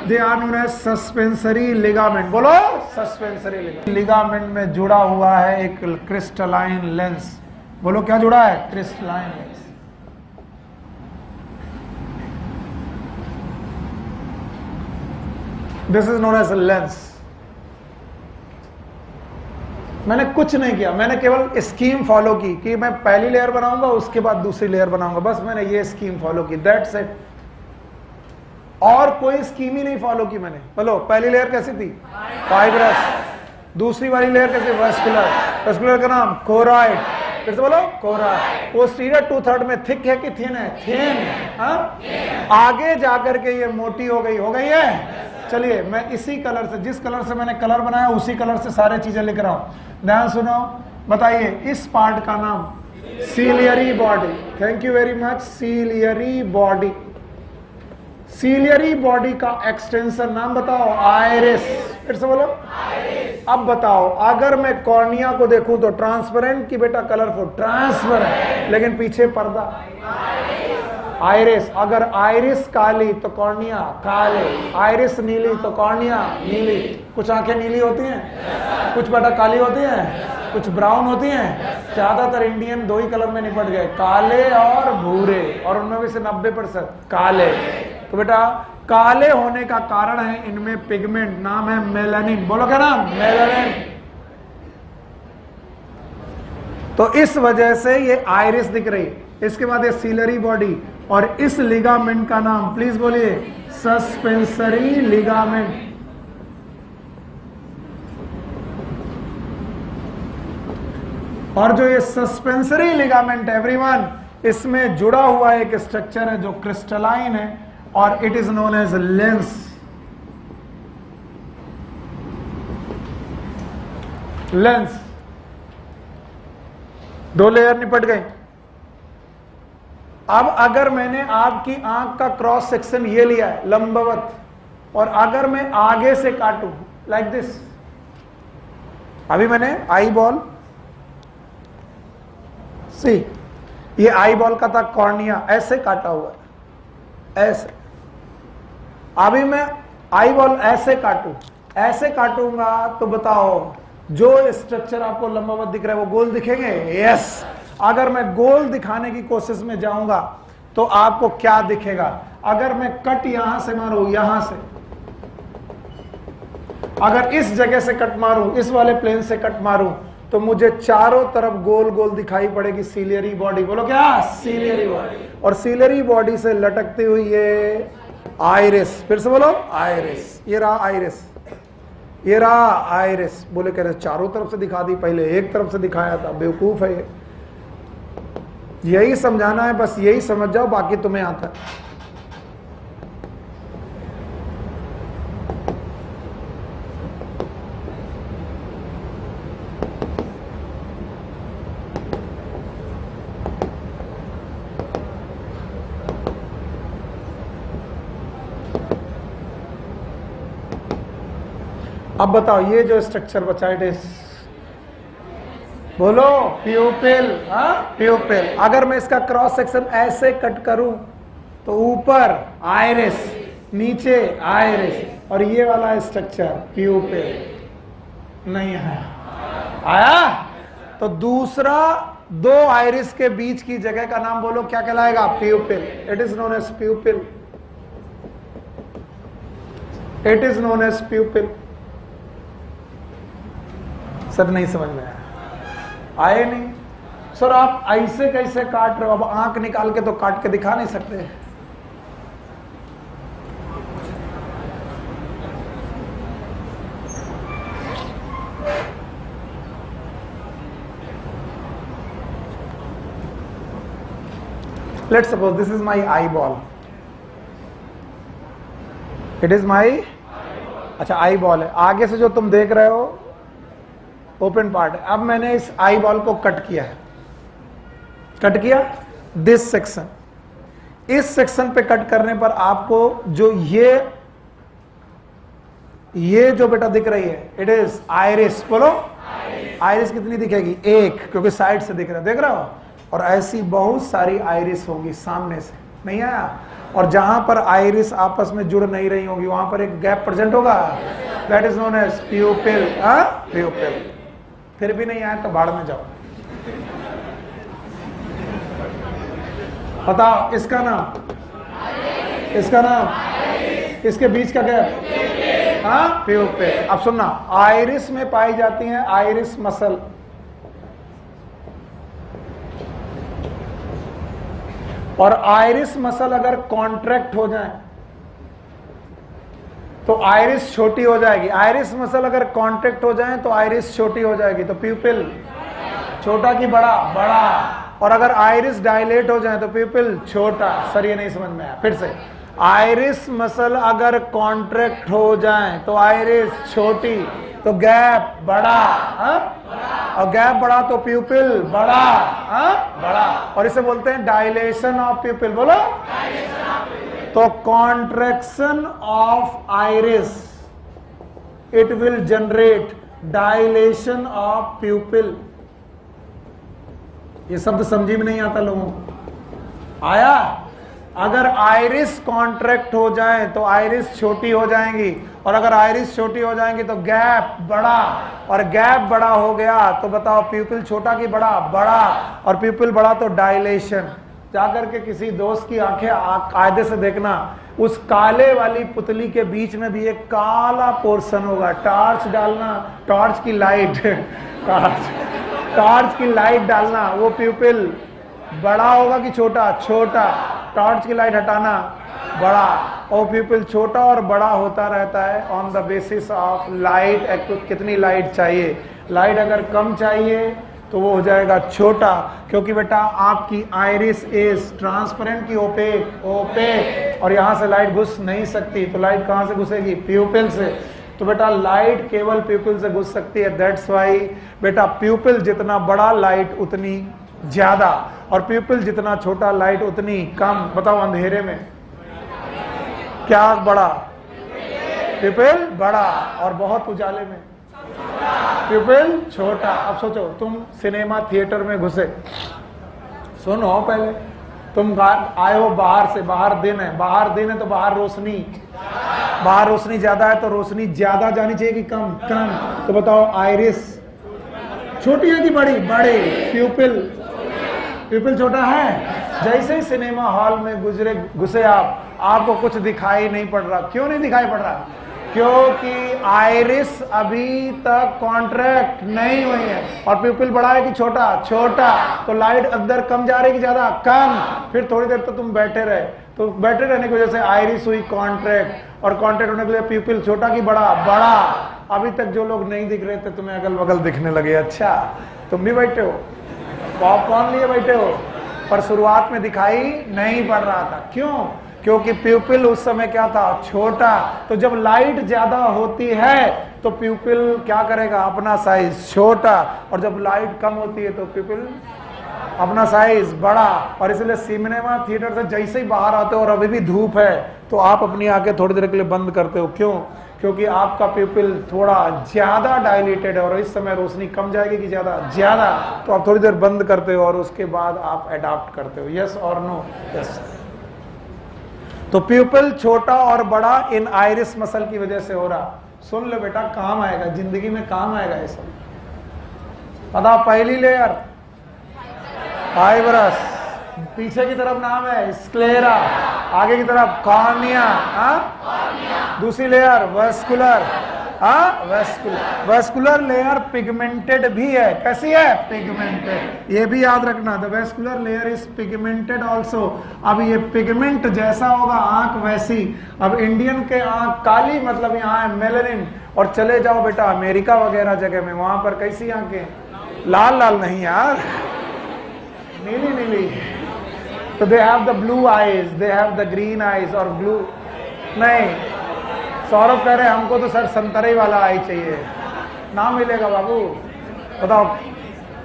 They are known as suspensory ligament. बोलो सस्पेंसरी लिगामेंट। लिगामेंट में जुड़ा हुआ है एक क्रिस्टलाइन लेंस। बोलो क्या जुड़ा है? Crystalline lens. This is known as lens. मैंने कुछ नहीं किया, मैंने केवल स्कीम फॉलो की कि मैं पहली लेयर बनाऊंगा उसके बाद दूसरी लेयर बनाऊंगा, बस मैंने ये स्कीम फॉलो की, दैट्स इट। और कोई स्कीम ही नहीं फॉलो की मैंने। बोलो पहली लेयर कैसी थी? फाइब्रस। दूसरी वाली लेयर कैसी? वेस्कुलर। वेस्कुलर का नाम कोराइड। फिर से बोलो कोराइड। पोस्टीरियर 2/3 में थिक है कि थिन है? थिन। आगे जाकर के ये मोटी हो गई है। चलिए मैं इसी कलर से, जिस कलर से मैंने कलर बनाया उसी कलर से सारे चीजें लिख रहा हूं। ध्यान सुनो, बताइए इस पार्ट का नाम ciliary body. Thank you very much. Ciliary body. Ciliary body का एक्सटेंशन नाम बताओ? आइरिस। फिर से बोलो आइरिस। अब बताओ अगर मैं कॉर्निया को देखूं तो ट्रांसपेरेंट की बेटा कलरफुल? ट्रांसपेरेंट। लेकिन पीछे पर्दा आइरिस। अगर आइरिस काली तो कॉर्निया काले, आइरिस नीली तो कॉर्निया नीली। कुछ आंखें नीली होती हैं, कुछ बेटा काली होती हैं, कुछ ब्राउन होती हैं। ज्यादातर इंडियन दो ही कलर में निपट गए, काले और भूरे, और उनमें भी से 90% काले। तो बेटा काले होने का कारण है इनमें पिगमेंट, नाम है मेलानिन। बोलो क्या नाम? मेलानिन। तो इस वजह से ये आइरिस दिख रही। इसके बाद ये सीलियरी बॉडी, और इस लिगामेंट का नाम प्लीज बोलिए? Suspensory ligament. और जो ये सस्पेंसरी लिगामेंट एवरीवन, इसमें जुड़ा हुआ एक स्ट्रक्चर है जो क्रिस्टलाइन है, और it is known as lens. Lens. दो लेयर निपट गए। अब अगर मैंने आपकी आंख का क्रॉस सेक्शन ये लिया है लंबवत, और अगर मैं आगे से काटूं लाइक दिस, अभी मैंने आई बॉल, सी ये आई बॉल का था कॉर्निया, ऐसे काटा हुआ है, ऐसे। अभी मैं आई बॉल ऐसे काटूं, ऐसे काटूंगा तो बताओ जो स्ट्रक्चर आपको लंबवत दिख रहा है वो गोल दिखेंगे? यस। अगर मैं गोल दिखाने की कोशिश में जाऊंगा तो आपको क्या दिखेगा? अगर मैं कट यहां से मारूं, यहां से, अगर इस जगह से कट मारूं, इस वाले प्लेन से कट मारूं, तो मुझे चारों तरफ गोल गोल दिखाई पड़ेगी सीलियरी बॉडी। बोलो क्या? Ciliary body. और सीलियरी बॉडी से लटकती हुई ये आइरिस। फिर से बोलो आइरिस। ये रहा आइरिस, ये रहा आइरिस। बोले कह रहे चारों तरफ से दिखा दी, पहले एक तरफ से दिखाया था, बेवकूफ है ये। यही समझाना है, बस यही समझ जाओ, बाकी तुम्हें आता है। अब बताओ ये जो स्ट्रक्चर बचा है, बोलो प्यूपिल। प्यूपिल। अगर मैं इसका क्रॉस सेक्शन ऐसे कट करूं तो ऊपर आइरिस, नीचे आइरिस, और ये वाला स्ट्रक्चर प्यूपिल नहीं आया। तो दूसरा दो आइरिस के बीच की जगह का नाम बोलो क्या कहलाएगा? Pupil. It is known as pupil. It is known as pupil. Sir नहीं समझ में आए नहीं सर, आप ऐसे कैसे काट रहे हो? अब आंख निकाल के तो काट के दिखा नहीं सकते। Let's suppose this is my eyeball. It is my अच्छा आई बॉल है। आगे से जो तुम देख रहे हो ओपन पार्ट है। अब मैंने इस आई बॉल को कट किया है। कट किया दिस सेक्शन। इस सेक्शन पे कट करने पर आपको जो ये जो बेटा दिख रही है, इट इज आइरिस। बोलो आइरिस कितनी दिखेगी? एक, क्योंकि साइड से दिख रहा है, देख रहा हो। और ऐसी बहुत सारी आइरिस होगी सामने से, नहीं आया? और जहां पर आइरिस आपस में जुड़ नहीं रही होगी वहां पर एक गैप प्रेजेंट होगा, that is known as pupil. Pupil. फिर भी नहीं आया तो भाड़ में जाओ। बताओ इसका नाम, इसका नाम, इसके बीच का गैप प्यूपिल। अब सुनना, आइरिस में पाई जाती है आइरिस मसल। और आइरिस मसल अगर कॉन्ट्रैक्ट हो जाए तो आइरिस छोटी हो जाएगी। आइरिस मसल अगर कॉन्ट्रैक्ट हो जाए तो आइरिस छोटी हो जाएगी। तो प्यूपिल छोटा की बड़ा? बड़ा। और अगर आइरिस डायलेट हो जाए तो प्यूपिल छोटा। सर ये नहीं समझ में आया, फिर से। आइरिस मसल अगर कॉन्ट्रैक्ट हो जाए तो आइरिस छोटी, तो गैप बड़ा। और गैप बड़ा तो प्यूपिल बड़ा। बड़ा। और इसे बोलते हैं डायलेशन ऑफ प्यूपिल। बोलो तो contraction of iris, it will generate dilation of प्यूपिल। ये शब्द समझी में नहीं आता लोगों को? आया? अगर आइरिस कॉन्ट्रैक्ट हो जाए तो आइरिस छोटी हो जाएंगी, और अगर आइरिस छोटी हो जाएंगी तो गैप बड़ा, और गैप बड़ा हो गया तो बताओ प्यूपिल छोटा की बड़ा? बड़ा। और प्यूपिल बड़ा तो डायलेशन। जाकर के किसी दोस्त की आंखें कायदे से देखना, उस काले वाली पुतली के बीच में भी एक काला पोर्शन होगा। टॉर्च डालना, टॉर्च की लाइट टॉर्च की लाइट डालना, वो प्यूपिल बड़ा होगा कि छोटा? छोटा। टॉर्च की लाइट हटाना, बड़ा। और प्यूपिल छोटा और बड़ा होता रहता है on the basis of light. कितनी लाइट चाहिए? लाइट अगर कम चाहिए तो वो हो जाएगा छोटा, क्योंकि बेटा आपकी आइरिस इज ट्रांसपेरेंट की ओपेक? ओपेक। और यहां से लाइट घुस नहीं सकती, तो लाइट कहां से घुसेगी? प्यूपिल से। तो बेटा लाइट केवल प्यूपिल से घुस सकती है। दैट्स वाई बेटा प्यूपिल जितना बड़ा लाइट उतनी ज्यादा, और प्यूपिल जितना छोटा लाइट उतनी कम। बताओ अंधेरे में क्या बड़ा? प्यूपिल बड़ा। और बहुत उजाले में प्यूपिल छोटा। अब सोचो, तुम सिनेमा थिएटर में घुसे, सुनो पहले, तुम आए हो बाहर से, बाहर दिन है, बाहर दिन है तो बाहर रोशनी, बाहर रोशनी ज्यादा है तो रोशनी ज्यादा जानी चाहिए कि कम? कम। तो बताओ आइरिस छोटी है कि बड़ी? बड़ी। प्यूपिल, प्यूपिल छोटा है। जैसे ही सिनेमा हॉल में घुसे आपको कुछ दिखाई नहीं पड़ रहा। क्यों नहीं दिखाई पड़ रहा? क्योंकि आइरिस अभी तक कॉन्ट्रैक्ट नहीं हुई है। और प्यूपिल बड़ा है कि छोटा? छोटा। तो लाइट अंदर कम जा रही कि ज्यादा? कम। फिर थोड़ी देर तो तुम बैठे रहे, तो बैठे रहने की वजह से आइरिस हुई कॉन्ट्रैक्ट, और कॉन्ट्रैक्ट होने के लिए प्यूपिल छोटा कि बड़ा? बड़ा। अभी तक जो लोग नहीं दिख रहे थे तुम्हें अगल बगल दिखने लगे। अच्छा तुम भी बैठे हो, पॉपकॉर्न लिए बैठे हो, पर शुरुआत में दिखाई नहीं पड़ रहा था। क्यों? क्योंकि प्यूपिल उस समय क्या था? छोटा। तो जब लाइट ज्यादा होती है तो प्यूपिल क्या करेगा? अपना साइज छोटा। और जब लाइट कम होती है तो प्यूपिल अपना साइज बड़ा। और इसलिए सिनेमा थिएटर से जैसे ही बाहर आते हो और अभी भी धूप है तो आप अपनी आंखें थोड़ी देर के लिए बंद करते हो। क्यों? क्योंकि आपका प्यूपिल थोड़ा ज्यादा डायलेटेड है और इस समय रोशनी कम जाएगी कि ज्यादा? ज्यादा। तो आप थोड़ी देर बंद करते हो और उसके बाद आप अडॉप्ट करते हो। यस और नो? यस। तो प्यूपिल छोटा और बड़ा इन आइरिस मसल की वजह से हो रहा। सुन लो बेटा, काम आएगा, जिंदगी में काम आएगा ये सब। पता? पहली लेयर फाइब्रस, पीछे की तरफ नाम है स्क्लेरा, आगे की तरफ कॉर्निया, दूसरी layer vascular, vascular. Vascular layer pigmented भी है, कैसी है? पिगमेंटेड। ये भी याद रखना, the vascular layer is pigmented also. अब ये पिगमेंट जैसा होगा आंख वैसी। अब इंडियन के आंख काली मतलब यहाँ है मेलेनिन, और चले जाओ बेटा अमेरिका वगैरह जगह में, वहां पर कैसी आंखें? लाल लाल नहीं यार, नीली नीली। तो they have the blue eyes, they have the green eyes, और ब्लू नहीं। सौरभ कह रहे हमको तो सर संतरे वाला आई चाहिए, ना मिलेगा बाबू। बताओ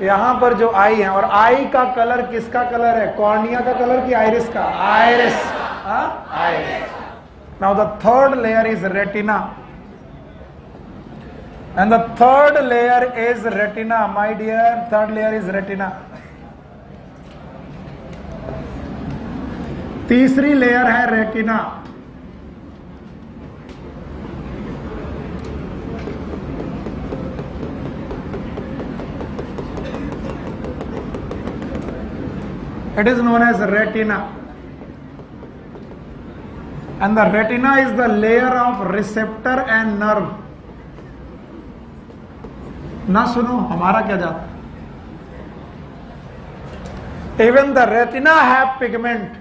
यहाँ पर जो आई है, और आई का कलर किसका कलर है? कॉर्निया का कलर की आइरिस का? Iris, iris. Now the third layer is retina, and the third layer is retina, my dear, third layer is retina. तीसरी लेयर है retina. It is known as retina, and the retina is the layer of receptor and nerve. ना सुनो हमारा क्या जाता। Even the retina have pigment,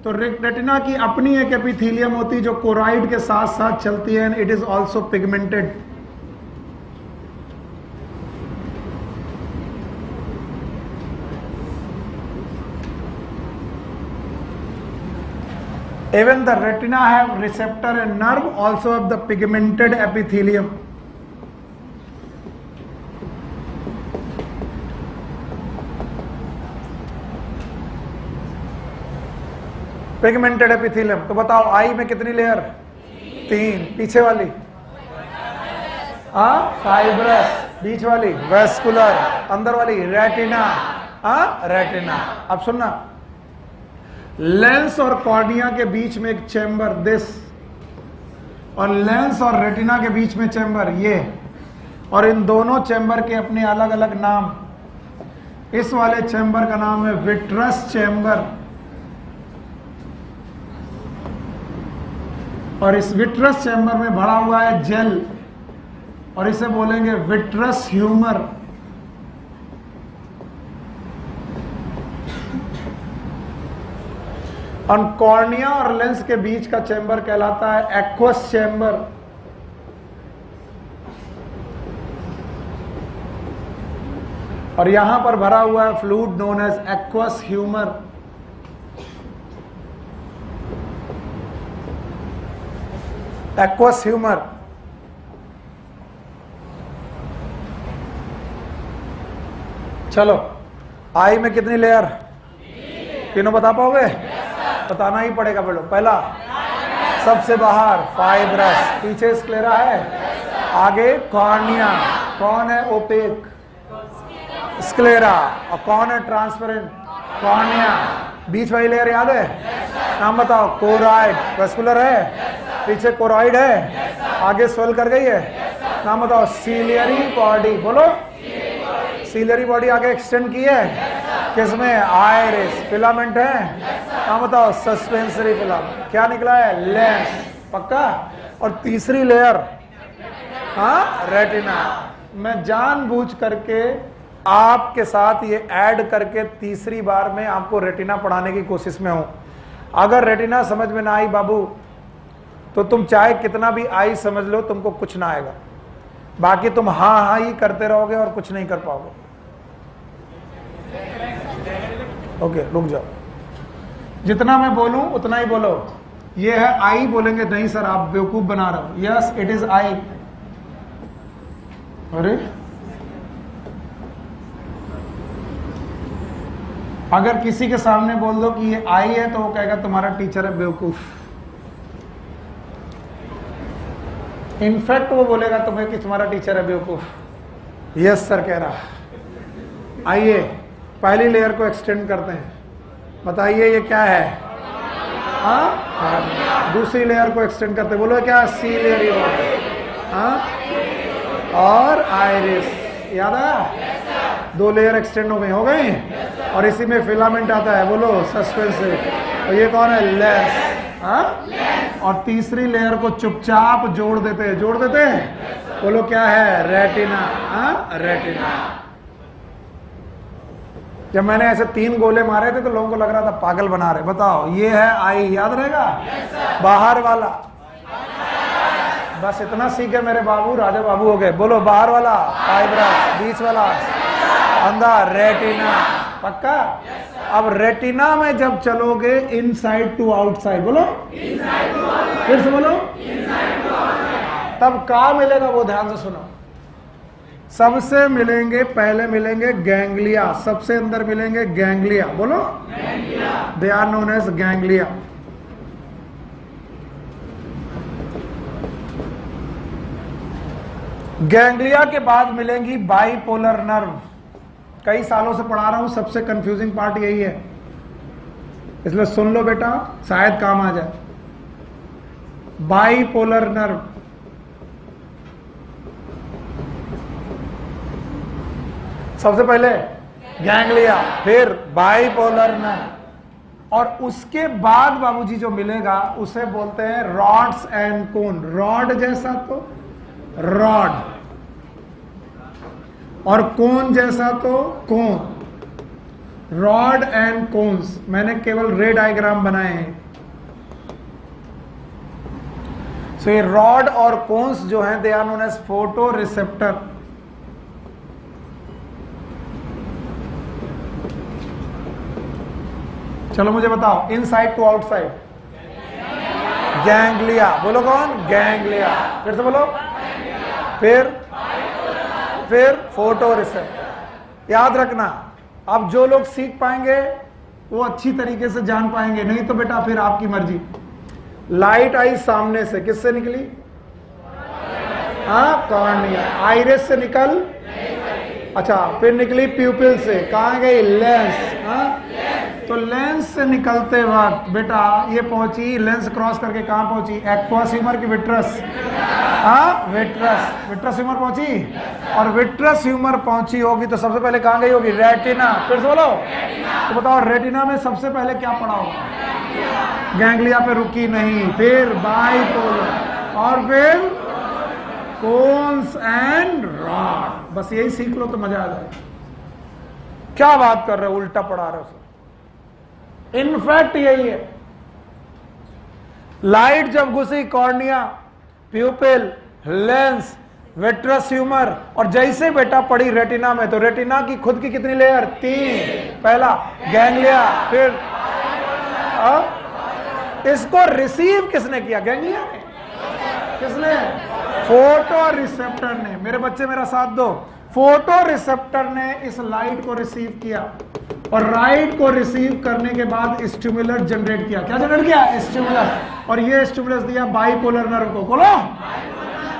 तो retina की अपनी एक एपिथेलियम होती है जो कोराइड के साथ साथ चलती है, and it is also pigmented. Even the retina have receptor and nerve, also have the pigmented epithelium. Pigmented epithelium. तो बताओ आई में कितनी लेयर? 3। पीछे वाली फाइब्रस, बीच वाली वेस्कुलर, अंदर वाली रेटिना, रेटिना। अब सुनना, लेंस और कॉर्निया के बीच में एक चैम्बर दिस, और लेंस और रेटिना के बीच में चैम्बर ये, और इन दोनों चैम्बर के अपने अलग अलग नाम। इस वाले चैम्बर का नाम है विट्रस चैम्बर, और इस विट्रस चैम्बर में भरा हुआ है जेल, और इसे बोलेंगे विट्रस ह्यूमर। और कॉर्निया और लेंस के बीच का चैम्बर कहलाता है एक्वस चैम्बर। और यहां पर भरा हुआ है fluid known as aqueous humour. Aqueous humour. चलो आई में कितनी लेयर? तीनों बता पाओगे? बताना ही पड़ेगा। बोलो पहला सबसे बाहर फाइब्रस, पीछे स्क्लेरा है, आगे कॉर्निया। कौन है ओपेक? स्क्लेरा। और कौन है ट्रांसपेरेंट? कॉर्निया। बीच वाली लेयर याद है? नाम बताओ। कोराइड, वेस्कुलर है, पीछे कोराइड है, आगे स्वेल कर गई है। नाम बताओ। सीलियरी बॉडी, बोलो। सीलियरी बॉडी आगे एक्सटेंड की है, किसमें? आइरिस। फिलामेंट है, नाम बताओ। Suspensory filament. क्या निकला है? लेंस। पक्का। और तीसरी लेयर रेटिना। मैं जानबूझ करके आपके साथ ये ऐड करके तीसरी बार में आपको रेटिना पढ़ाने की कोशिश में हूं। अगर रेटिना समझ में ना आई बाबू, तो तुम चाहे कितना भी आई समझ लो, तुमको कुछ ना आएगा। बाकी तुम हाँ हाँ ही करते रहोगे और कुछ नहीं कर पाओगे। ओके, रुक जाओ। जितना मैं बोलूं उतना ही बोलो। ये है आई, बोलेंगे नहीं सर आप बेवकूफ बना रहे हो। Yes it is I. अरे अगर किसी के सामने बोल दो कि ये आई है तो वो कहेगा तुम्हारा टीचर है बेवकूफ। इनफैक्ट वो बोलेगा तुम्हें कि तुम्हारा टीचर है बेवकूफ। यस सर कह रहा। आइए पहली लेयर को एक्सटेंड करते हैं। बताइए ये क्या है? दूसरी लेयर को एक्सटेंड करते हैं। बोलो क्या? सीलियरी बॉडी और आइरिस। याद आया? 2 लेयर एक्सटेंड हो गए और इसी में फिलामेंट आता है, बोलो सस्पेंस से। और ये कौन है? लेंस। और तीसरी लेयर को चुपचाप जोड़ देते हैं, बोलो क्या है? रेटिना। रेटिना। जब मैंने ऐसे 3 गोले मारे थे तो लोगों को लग रहा था पागल बना रहे। बताओ, ये है आई, याद रहेगा? बाहर वाला, बस इतना सीखे मेरे बाबू, राजा बाबू हो गए। बोलो बाहर वाला फाइब्रस, बीच वाला अंदर रेटिना। पक्का? अब रेटिना में जब चलोगे इनसाइड टू आउटसाइड, बोलो फिर से बोलो, तब क्या मिलेगा वो ध्यान से सुनो। सबसे मिलेंगे, पहले मिलेंगे गैंग्लिया, सबसे अंदर मिलेंगे गैंग्लिया, बोलो they are known as ganglia. Ganglia के बाद मिलेंगी बाइपोलर नर्व। कई सालों से पढ़ा रहा हूं, सबसे कंफ्यूजिंग पार्ट यही है, इसलिए सुन लो बेटा, शायद काम आ जाए। बाइपोलर नर्व, सबसे पहले गैंग्लिया, फिर बाइपोलर नर्व, और उसके बाद बाबूजी जो मिलेगा उसे बोलते हैं रॉड्स एंड कोन। रॉड जैसा तो रॉड, और कोन जैसा तो कोन। रॉड एंड कोन्स, मैंने केवल रे डायग्राम बनाए हैं। सो ये रॉड और कोन्स जो हैं they are known as photo receptor. चलो मुझे बताओ, इनसाइड टू आउटसाइड गैंग्लिया, बोलो कौन? गैंग्लिया। फिर से बोलो, फिर फोटो रिसेप्टर। याद रखना, अब जो लोग सीख पाएंगे वो अच्छी तरीके से जान पाएंगे, नहीं तो बेटा फिर आपकी मर्जी। लाइट आई सामने से, किससे निकली? कॉर्निया। आइरिस से निकल, अच्छा, फिर निकली प्यूपिल से, कहां गई? लेंस। तो लेंस से निकलते वक्त बेटा ये पहुंची, लेंस क्रॉस करके कहां पहुंची? एक्वास ह्यूमर की विट्रस। विट्रस ह्यूमर पहुंची, और विट्रस ह्यूमर पहुंची होगी तो सबसे पहले कहां गई होगी? रेटिना। फिर से बोलो, तो बताओ रेटिना में सबसे पहले क्या पड़ा होगा? गैंग्लिया पे रुकी नहीं, फिर बाइपोलर, और फिर कोन्स एंड रॉड। बस यही सीख लो तो मजा आ जाए। क्या बात कर रहे हो, उल्टा पढ़ा रहे हो। इनफैक्ट यही है, लाइट जब घुसी कॉर्निया, प्यूपिल, लेंस, विट्रस ह्यूमर, और जैसे बेटा पड़ी रेटिना में, तो रेटिना की खुद की कितनी लेयर? 3। पहला गैंग्लिया, फिर इसको रिसीव किसने किया? गैंग्लिया ने। किसने? फोटो रिसेप्टर ने। मेरे बच्चे मेरा साथ दो, फोटो रिसेप्टर ने इस लाइट को रिसीव किया, और लाइट को रिसीव करने के बाद स्टिमुलस जनरेट किया। क्या जनरेट किया? स्टिमुलस। और ये स्टिमुलस दिया बाइपोलर नर्व को, बोलो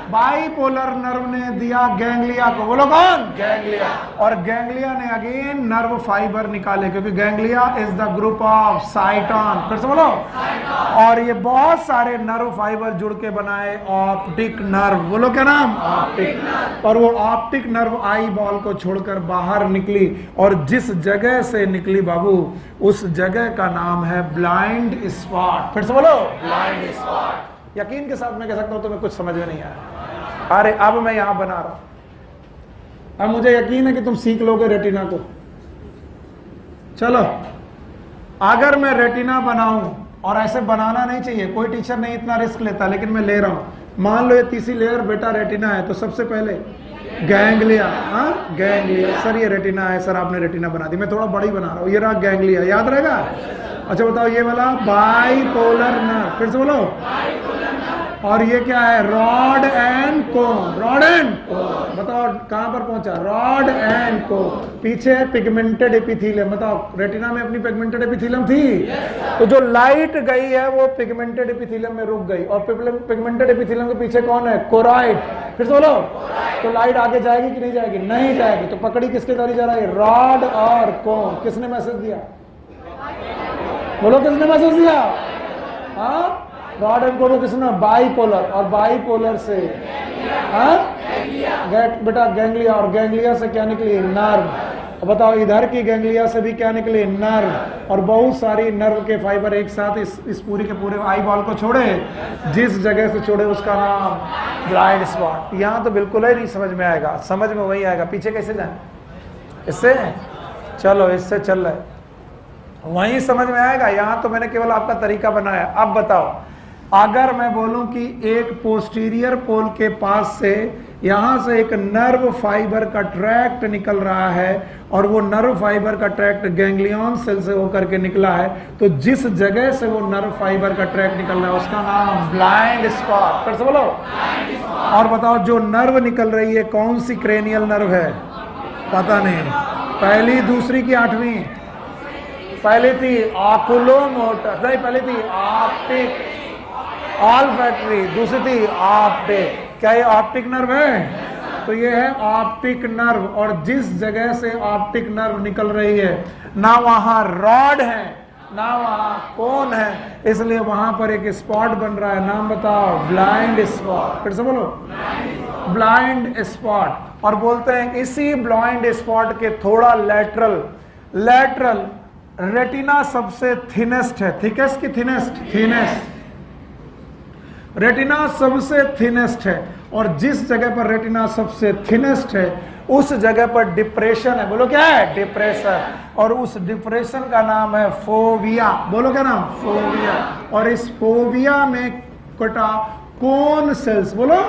बाइपोलर नर्व ने दिया गैंग्लिया को, बोलो कौन? गैंग्लिया। और गैंग्लिया ने अगेन नर्व फाइबर निकाले, क्योंकि ganglia is the group of cyton. फिर से बोलो, और ये बहुत सारे नर्व फाइबर जुड़ के बनाए ऑप्टिक नर्व। बोलो क्या नाम? ऑप्टिक। और वो ऑप्टिक नर्व आई बॉल को छोड़कर बाहर निकली, और जिस जगह से निकली बाबू, उस जगह का नाम है ब्लाइंड स्पॉट। फिर से बोलो, ब्लाइंड स्पॉट। यकीन के साथ मैं कह सकता हूं तुम्हें कुछ समझ में नहीं आया। अरे अब मैं यहां बना रहा हूं, अब मुझे यकीन है कि तुम सीख लोगे रेटिना को। चलो, अगर मैं रेटिना बनाऊं, और ऐसे बनाना नहीं चाहिए, कोई टीचर नहीं इतना रिस्क लेता, लेकिन मैं ले रहा हूं। मान लो ये तीसरी लेयर बेटा रेटिना है, तो सबसे पहले गैंग्लिया। गैंग्लिया। सर ये रेटिना है, सर आपने रेटिना बना दी, मैं थोड़ा बड़ी बना रहा हूं। ये रहा गैंग्लिया, याद रहेगा? अच्छा बताओ, ये वाला बाइपोलर नर्व। फिर से बोलो, और ये क्या है? Rod and cone. Rod and कोन। बताओ कहां पर पहुंचा? रॉड एंड कोन। पीछे पिगमेंटेड एपिथेलियम। बताओ रेटिना में अपनी पिगमेंटेड एपिथेलियम थी, तो जो लाइट गई है वो पिगमेंटेड एपिथेलियम में रुक गई, और पिगमेंटेड एपिथेलियम के पीछे कौन है? कोराइड। फिर से बोलो, तो लाइट आगे जाएगी कि नहीं जाएगी? नहीं जाएगी। तो पकड़ी किसके द्वारा जा रहा है? रॉड और कोन। किसने मैसेज दिया? बोलो किसने मैसेज दिया? रॉड एंड कोन किसने? बाइपोलर। और बाइपोलर से बेटा गैंग्लिया, और गैंग्लिया से क्या निकली? नर्व। अब बताओ इधर की गैंग्लिया से भी क्या निकले? नर्व। और बहुत सारी नर्व के फाइबर एक साथ इस पूरी के पूरे आई बॉल को छोड़े, जिस जगह से छोड़े उसका नाम ब्लाइंड स्पॉट। यहाँ तो बिल्कुल ही नहीं समझ में आएगा, समझ में वही आएगा। पीछे कैसे जाए? इससे चलो, इससे चल रहा है, वहीं समझ में आएगा। यहाँ तो मैंने केवल आपका तरीका बनाया। अब बताओ, अगर मैं बोलूं कि एक पोस्टीरियर पोल के पास से यहां से एक नर्व फाइबर का ट्रैक्ट निकल रहा है और वो नर्व फाइबर का ट्रैक्ट गैंग्लियन सेल से होकर के निकला है, तो जिस जगह से वो नर्व फाइबर का ट्रैक्ट निकल रहा है उसका नाम ब्लाइंड स्पॉट। फिर से बोलो। और बताओ, जो नर्व निकल रही है कौन सी क्रेनियल नर्व है? पता नहीं। पहली, दूसरी की आठवीं? पहले थी ऑकुलोमोटर, नहीं पहले थी ऑप्टिक ऑल्फैक्टरी, दूसरी थी ऑप्टिक। क्या ये ऑप्टिक नर्व है? तो ये है ऑप्टिक नर्व। और जिस जगह से ऑप्टिक नर्व निकल रही है ना वहां रॉड है ना वहां कोन है, इसलिए वहां पर एक स्पॉट बन रहा है। नाम बताओ? Blind spot. फिर से बोलो, ब्लाइंड स्पॉट। और बोलते हैं इसी ब्लाइंड स्पॉट के थोड़ा लेटरल रेटिना सबसे थिनेस्ट है। थिकेस्ट की थिनेस्ट रेटिना सबसे थिनेस्ट है। और जिस जगह पर रेटिना सबसे थिनेस्ट है उस जगह पर डिप्रेशन है। बोलो क्या है? डिप्रेशन। और उस डिप्रेशन का नाम है फोविया। बोलो क्या नाम? फोविया। और इस फोविया में कटा कोन सेल्स, बोलो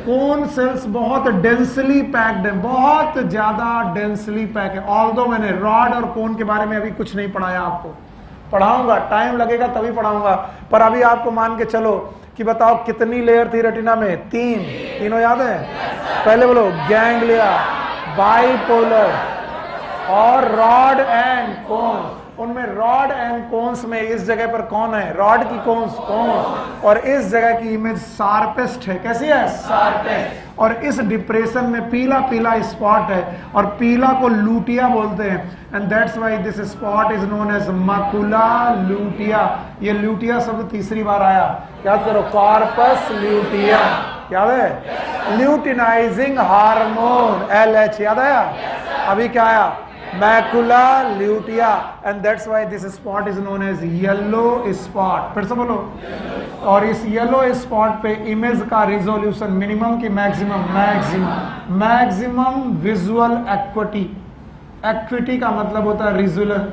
कोन सेल्स बहुत डेंसली पैक्ड है, बहुत ज्यादा डेंसली पैक है। ऑल्दो मैंने रॉड और कोन के बारे में अभी कुछ नहीं पढ़ाया, आपको पढ़ाऊंगा, टाइम लगेगा तभी पढ़ाऊंगा। पर अभी आपको मान के चलो कि बताओ कितनी लेयर थी रेटिना में? तीनों याद है? पहले बोलो, गैंग्लिया, बाइपोलर और रॉड एंड कोन्स। उनमें रॉड एंड कोन्स में इस जगह पर कौन है? रॉड की कोन्स। और इस जगह की इमेज शार्पेस्ट है। कैसी है? शार्पेस्ट। और इस डिप्रेशन में पीला पीला स्पॉट है और पीला को लूटिया बोलते हैं। And that's why this spot is known as macula lutea. ये लूटिया शब्द तीसरी बार आया, याद करो, कॉर्पस ल्यूटिया। याद है? Luteinizing hormone, LH। याद आया? अभी क्या आया? Macula lutea. And that's why this spot is known as yellow spot. फिर से बोलो। और इस येलो स्पॉट पे इमेज का रिजोल्यूशन मिनिमम की मैक्सिमम विजुअल एक्विटी। एक्विटी का मतलब होता है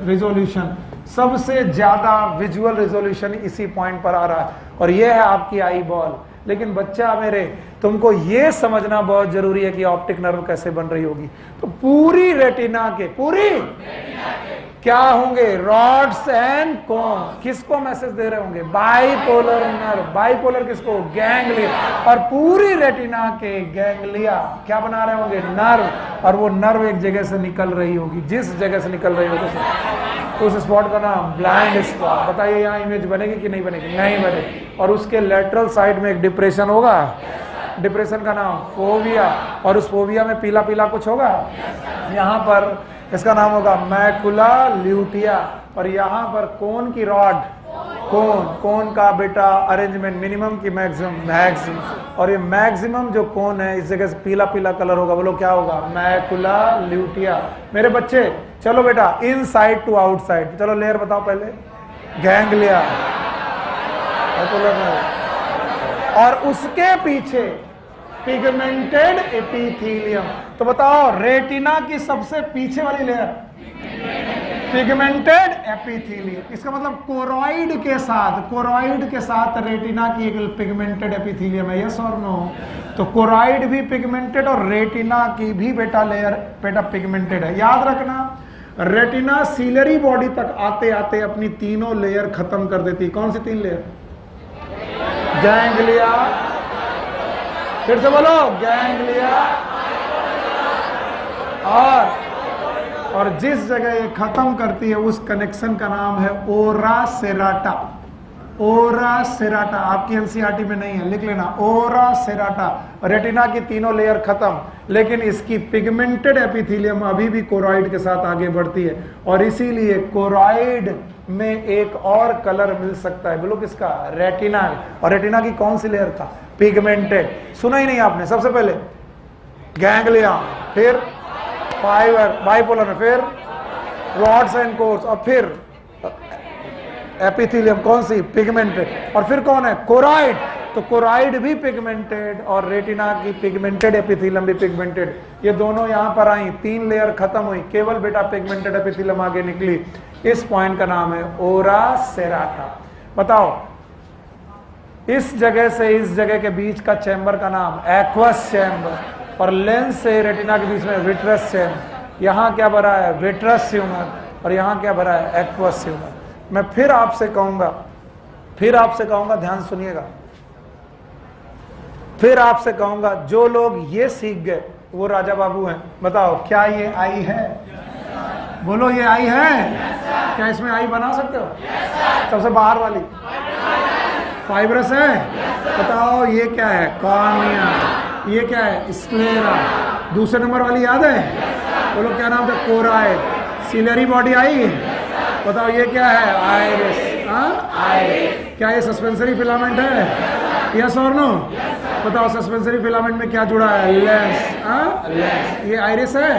रिजोल्यूशन। सबसे ज्यादा विजुअल रिजोल्यूशन इसी पॉइंट पर आ रहा है। और ये है आपकी आई बॉल। लेकिन बच्चा मेरे, तुमको ये समझना बहुत जरूरी है कि ऑप्टिक नर्व कैसे बन रही होगी। तो पूरी रेटिना के क्या होंगे? रॉड्स एंड कोन। किसको मैसेज दे रहे होंगे? Bipolar nerve. बाइपोलर किसको? गैंग्लिया। और पूरी रेटिना के गैंग्लिया क्या बना रहे होंगे? नर्व। और वो नर्व एक जगह से निकल रही होगी, जिस जगह से निकल रही होगी उस स्पॉट का नाम ब्लाइंड स्पॉट। बताइए यहाँ इमेज बनेगी कि नहीं बनेगी? नहीं बनेगी। और उसके लेटरल साइड में एक डिप्रेशन होगा, डिप्रेशन का नाम फोविया। और उस फोविया में पीला पीला कुछ होगा, यहाँ पर इसका नाम होगा मैकुला ल्यूटिया। और यहाँ पर कोन की रॉड, कोन का बेटा अरेंजमेंट मिनिमम की मैक्सिमम। और ये मैक्सिमम जो कोन है इस जगह से पीला पीला कलर होगा। बोलो क्या होगा? Macula lutea. मेरे बच्चे चलो बेटा, इन साइड टू आउटसाइड। चलो लेयर बताओ पहले। गैंग्लिया, और उसके पीछे पिगमेंटेड एपिथेलियम। तो बताओ रेटिना की सबसे पीछे वाली लेयर पिगमेंटेड एपिथेलियम। इसका मतलब कोरॉइड के साथ रेटिना की एक पिगमेंटेड एपिथेलियम है। यस और नो? तो कोरॉइड भी पिगमेंटेड और रेटिना की भी बेटा लेयर बेटा पिगमेंटेड है। याद रखना, रेटिना सीलरी बॉडी तक आते आते अपनी तीनों लेयर खत्म कर देती। कौन सी तीन लेयर? गैंग्लिया, फिर से बोलो, गैंग्लिया। और जिस जगह ये खत्म करती है उस कनेक्शन का नाम है ओरा सेराटा। ओरा सेराटा आपकी एनसीईआरटी में नहीं है, लिख लेना, ओरा सेराटा। रेटिना की तीनों लेयर खत्म, लेकिन इसकी पिगमेंटेड एपिथेलियम अभी भी कोरॉइड के साथ आगे बढ़ती है। और इसीलिए कोरॉइड में एक और कलर मिल सकता है। बोलो किसका? रेटिना। और रेटिना की कौन सी लेयर था? पिगमेंटेड। सुना ही नहीं आपने? सबसे पहले गैंग्लिया, फिर फाइबर बाइपोलर में, फिर रॉड्स एंड कोर्स, और फिर एपिथेलियम कौन सी, पिगमेंटेड, और फिर कौन है, कोराइड। तो कोराइड भी पिगमेंटेड और रेटिना की पिगमेंटेड एपिथेलियम भी पिगमेंटेड। ये दोनों यहां पर आई, 3 लेयर खत्म हुई, केवल बेटा पिगमेंटेड एपिथेलियम आगे निकली। इस पॉइंट का नाम है ओरा सेराटा। बताओ इस जगह से इस जगह के बीच का चैम्बर का नाम एक्वस चैम्बर, और लेंस से रेटिना के बीच में विट्रस चैम्बर। यहाँ क्या भरा है, विट्रस ह्यूमर, और यहाँ क्या भरा है, एक्वस ह्यूमर। मैं फिर आपसे कहूंगा, ध्यान सुनिएगा, फिर आपसे कहूंगा, जो लोग ये सीख गए वो राजा बाबू हैं। बताओ क्या ये आई है? बोलो ये आई है? क्या इसमें आई बना सकते हो? सबसे बाहर वाली फाइब्रस है। बताओ ये क्या है, कॉर्निया। ये क्या है, स्क्लेरा। दूसरे नंबर वाली याद है? बोलो क्या नाम था, कोराइड। सिलरी बॉडी आई। बताओ ये क्या है, आइरिस। आइरिस। क्या ये सस्पेंसरी फिलामेंट है? यस और नो? बताओ सस्पेंसरी फिलामेंट में क्या जुड़ा है, लेंस। लेंस। ये आइरिस है।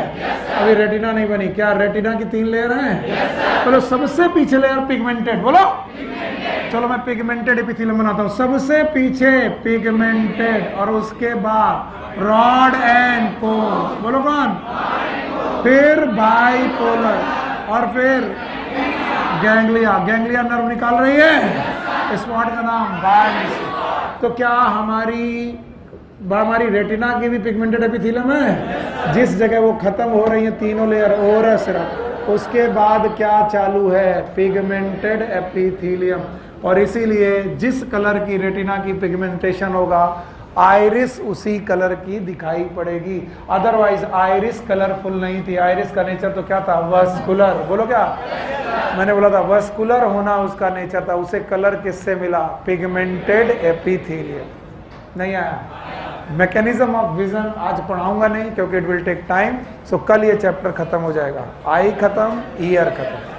अभी रेटिना नहीं बनी। क्या रेटिना की 3 लेयर हैं? बोलो सबसे पीछे लेयर पिगमेंटेड। बोलो चलो मैं पिगमेंटेड एपिथेलियम बनाता हूं। सबसे पीछे पिगमेंटेड, और उसके बाद रॉड एंड कोर। बोलो कौन? फिर बाइपोलर, और फिर गैंग्लिया। गैंग्लिया नर्व निकाल रही है, स्पॉट का नाम बाइस। तो क्या हमारी रेटिना की भी पिगमेंटेड एपिथेलियम है? जिस जगह वो खत्म हो रही है तीनों लेयर, ओरस, उसके बाद क्या चालू है, पिगमेंटेड एपिथेलियम। और इसीलिए जिस कलर की रेटिना की पिगमेंटेशन होगा, आइरिस उसी कलर की दिखाई पड़ेगी। अदरवाइज आइरिस कलरफुल नहीं थी। आइरिस का नेचर तो क्या था, वस्कुलर। बोलो क्या? मैंने बोला था वस्कुलर होना उसका नेचर था। उसे कलर किससे मिला, पिगमेंटेड एपिथेलियम। नहीं आया? मैकेनिज्म ऑफ विजन आज पढ़ाऊंगा नहीं, क्योंकि इट विल टेक टाइम। सो कल ये चैप्टर खत्म हो जाएगा। आई खत्म, ईयर खत्म।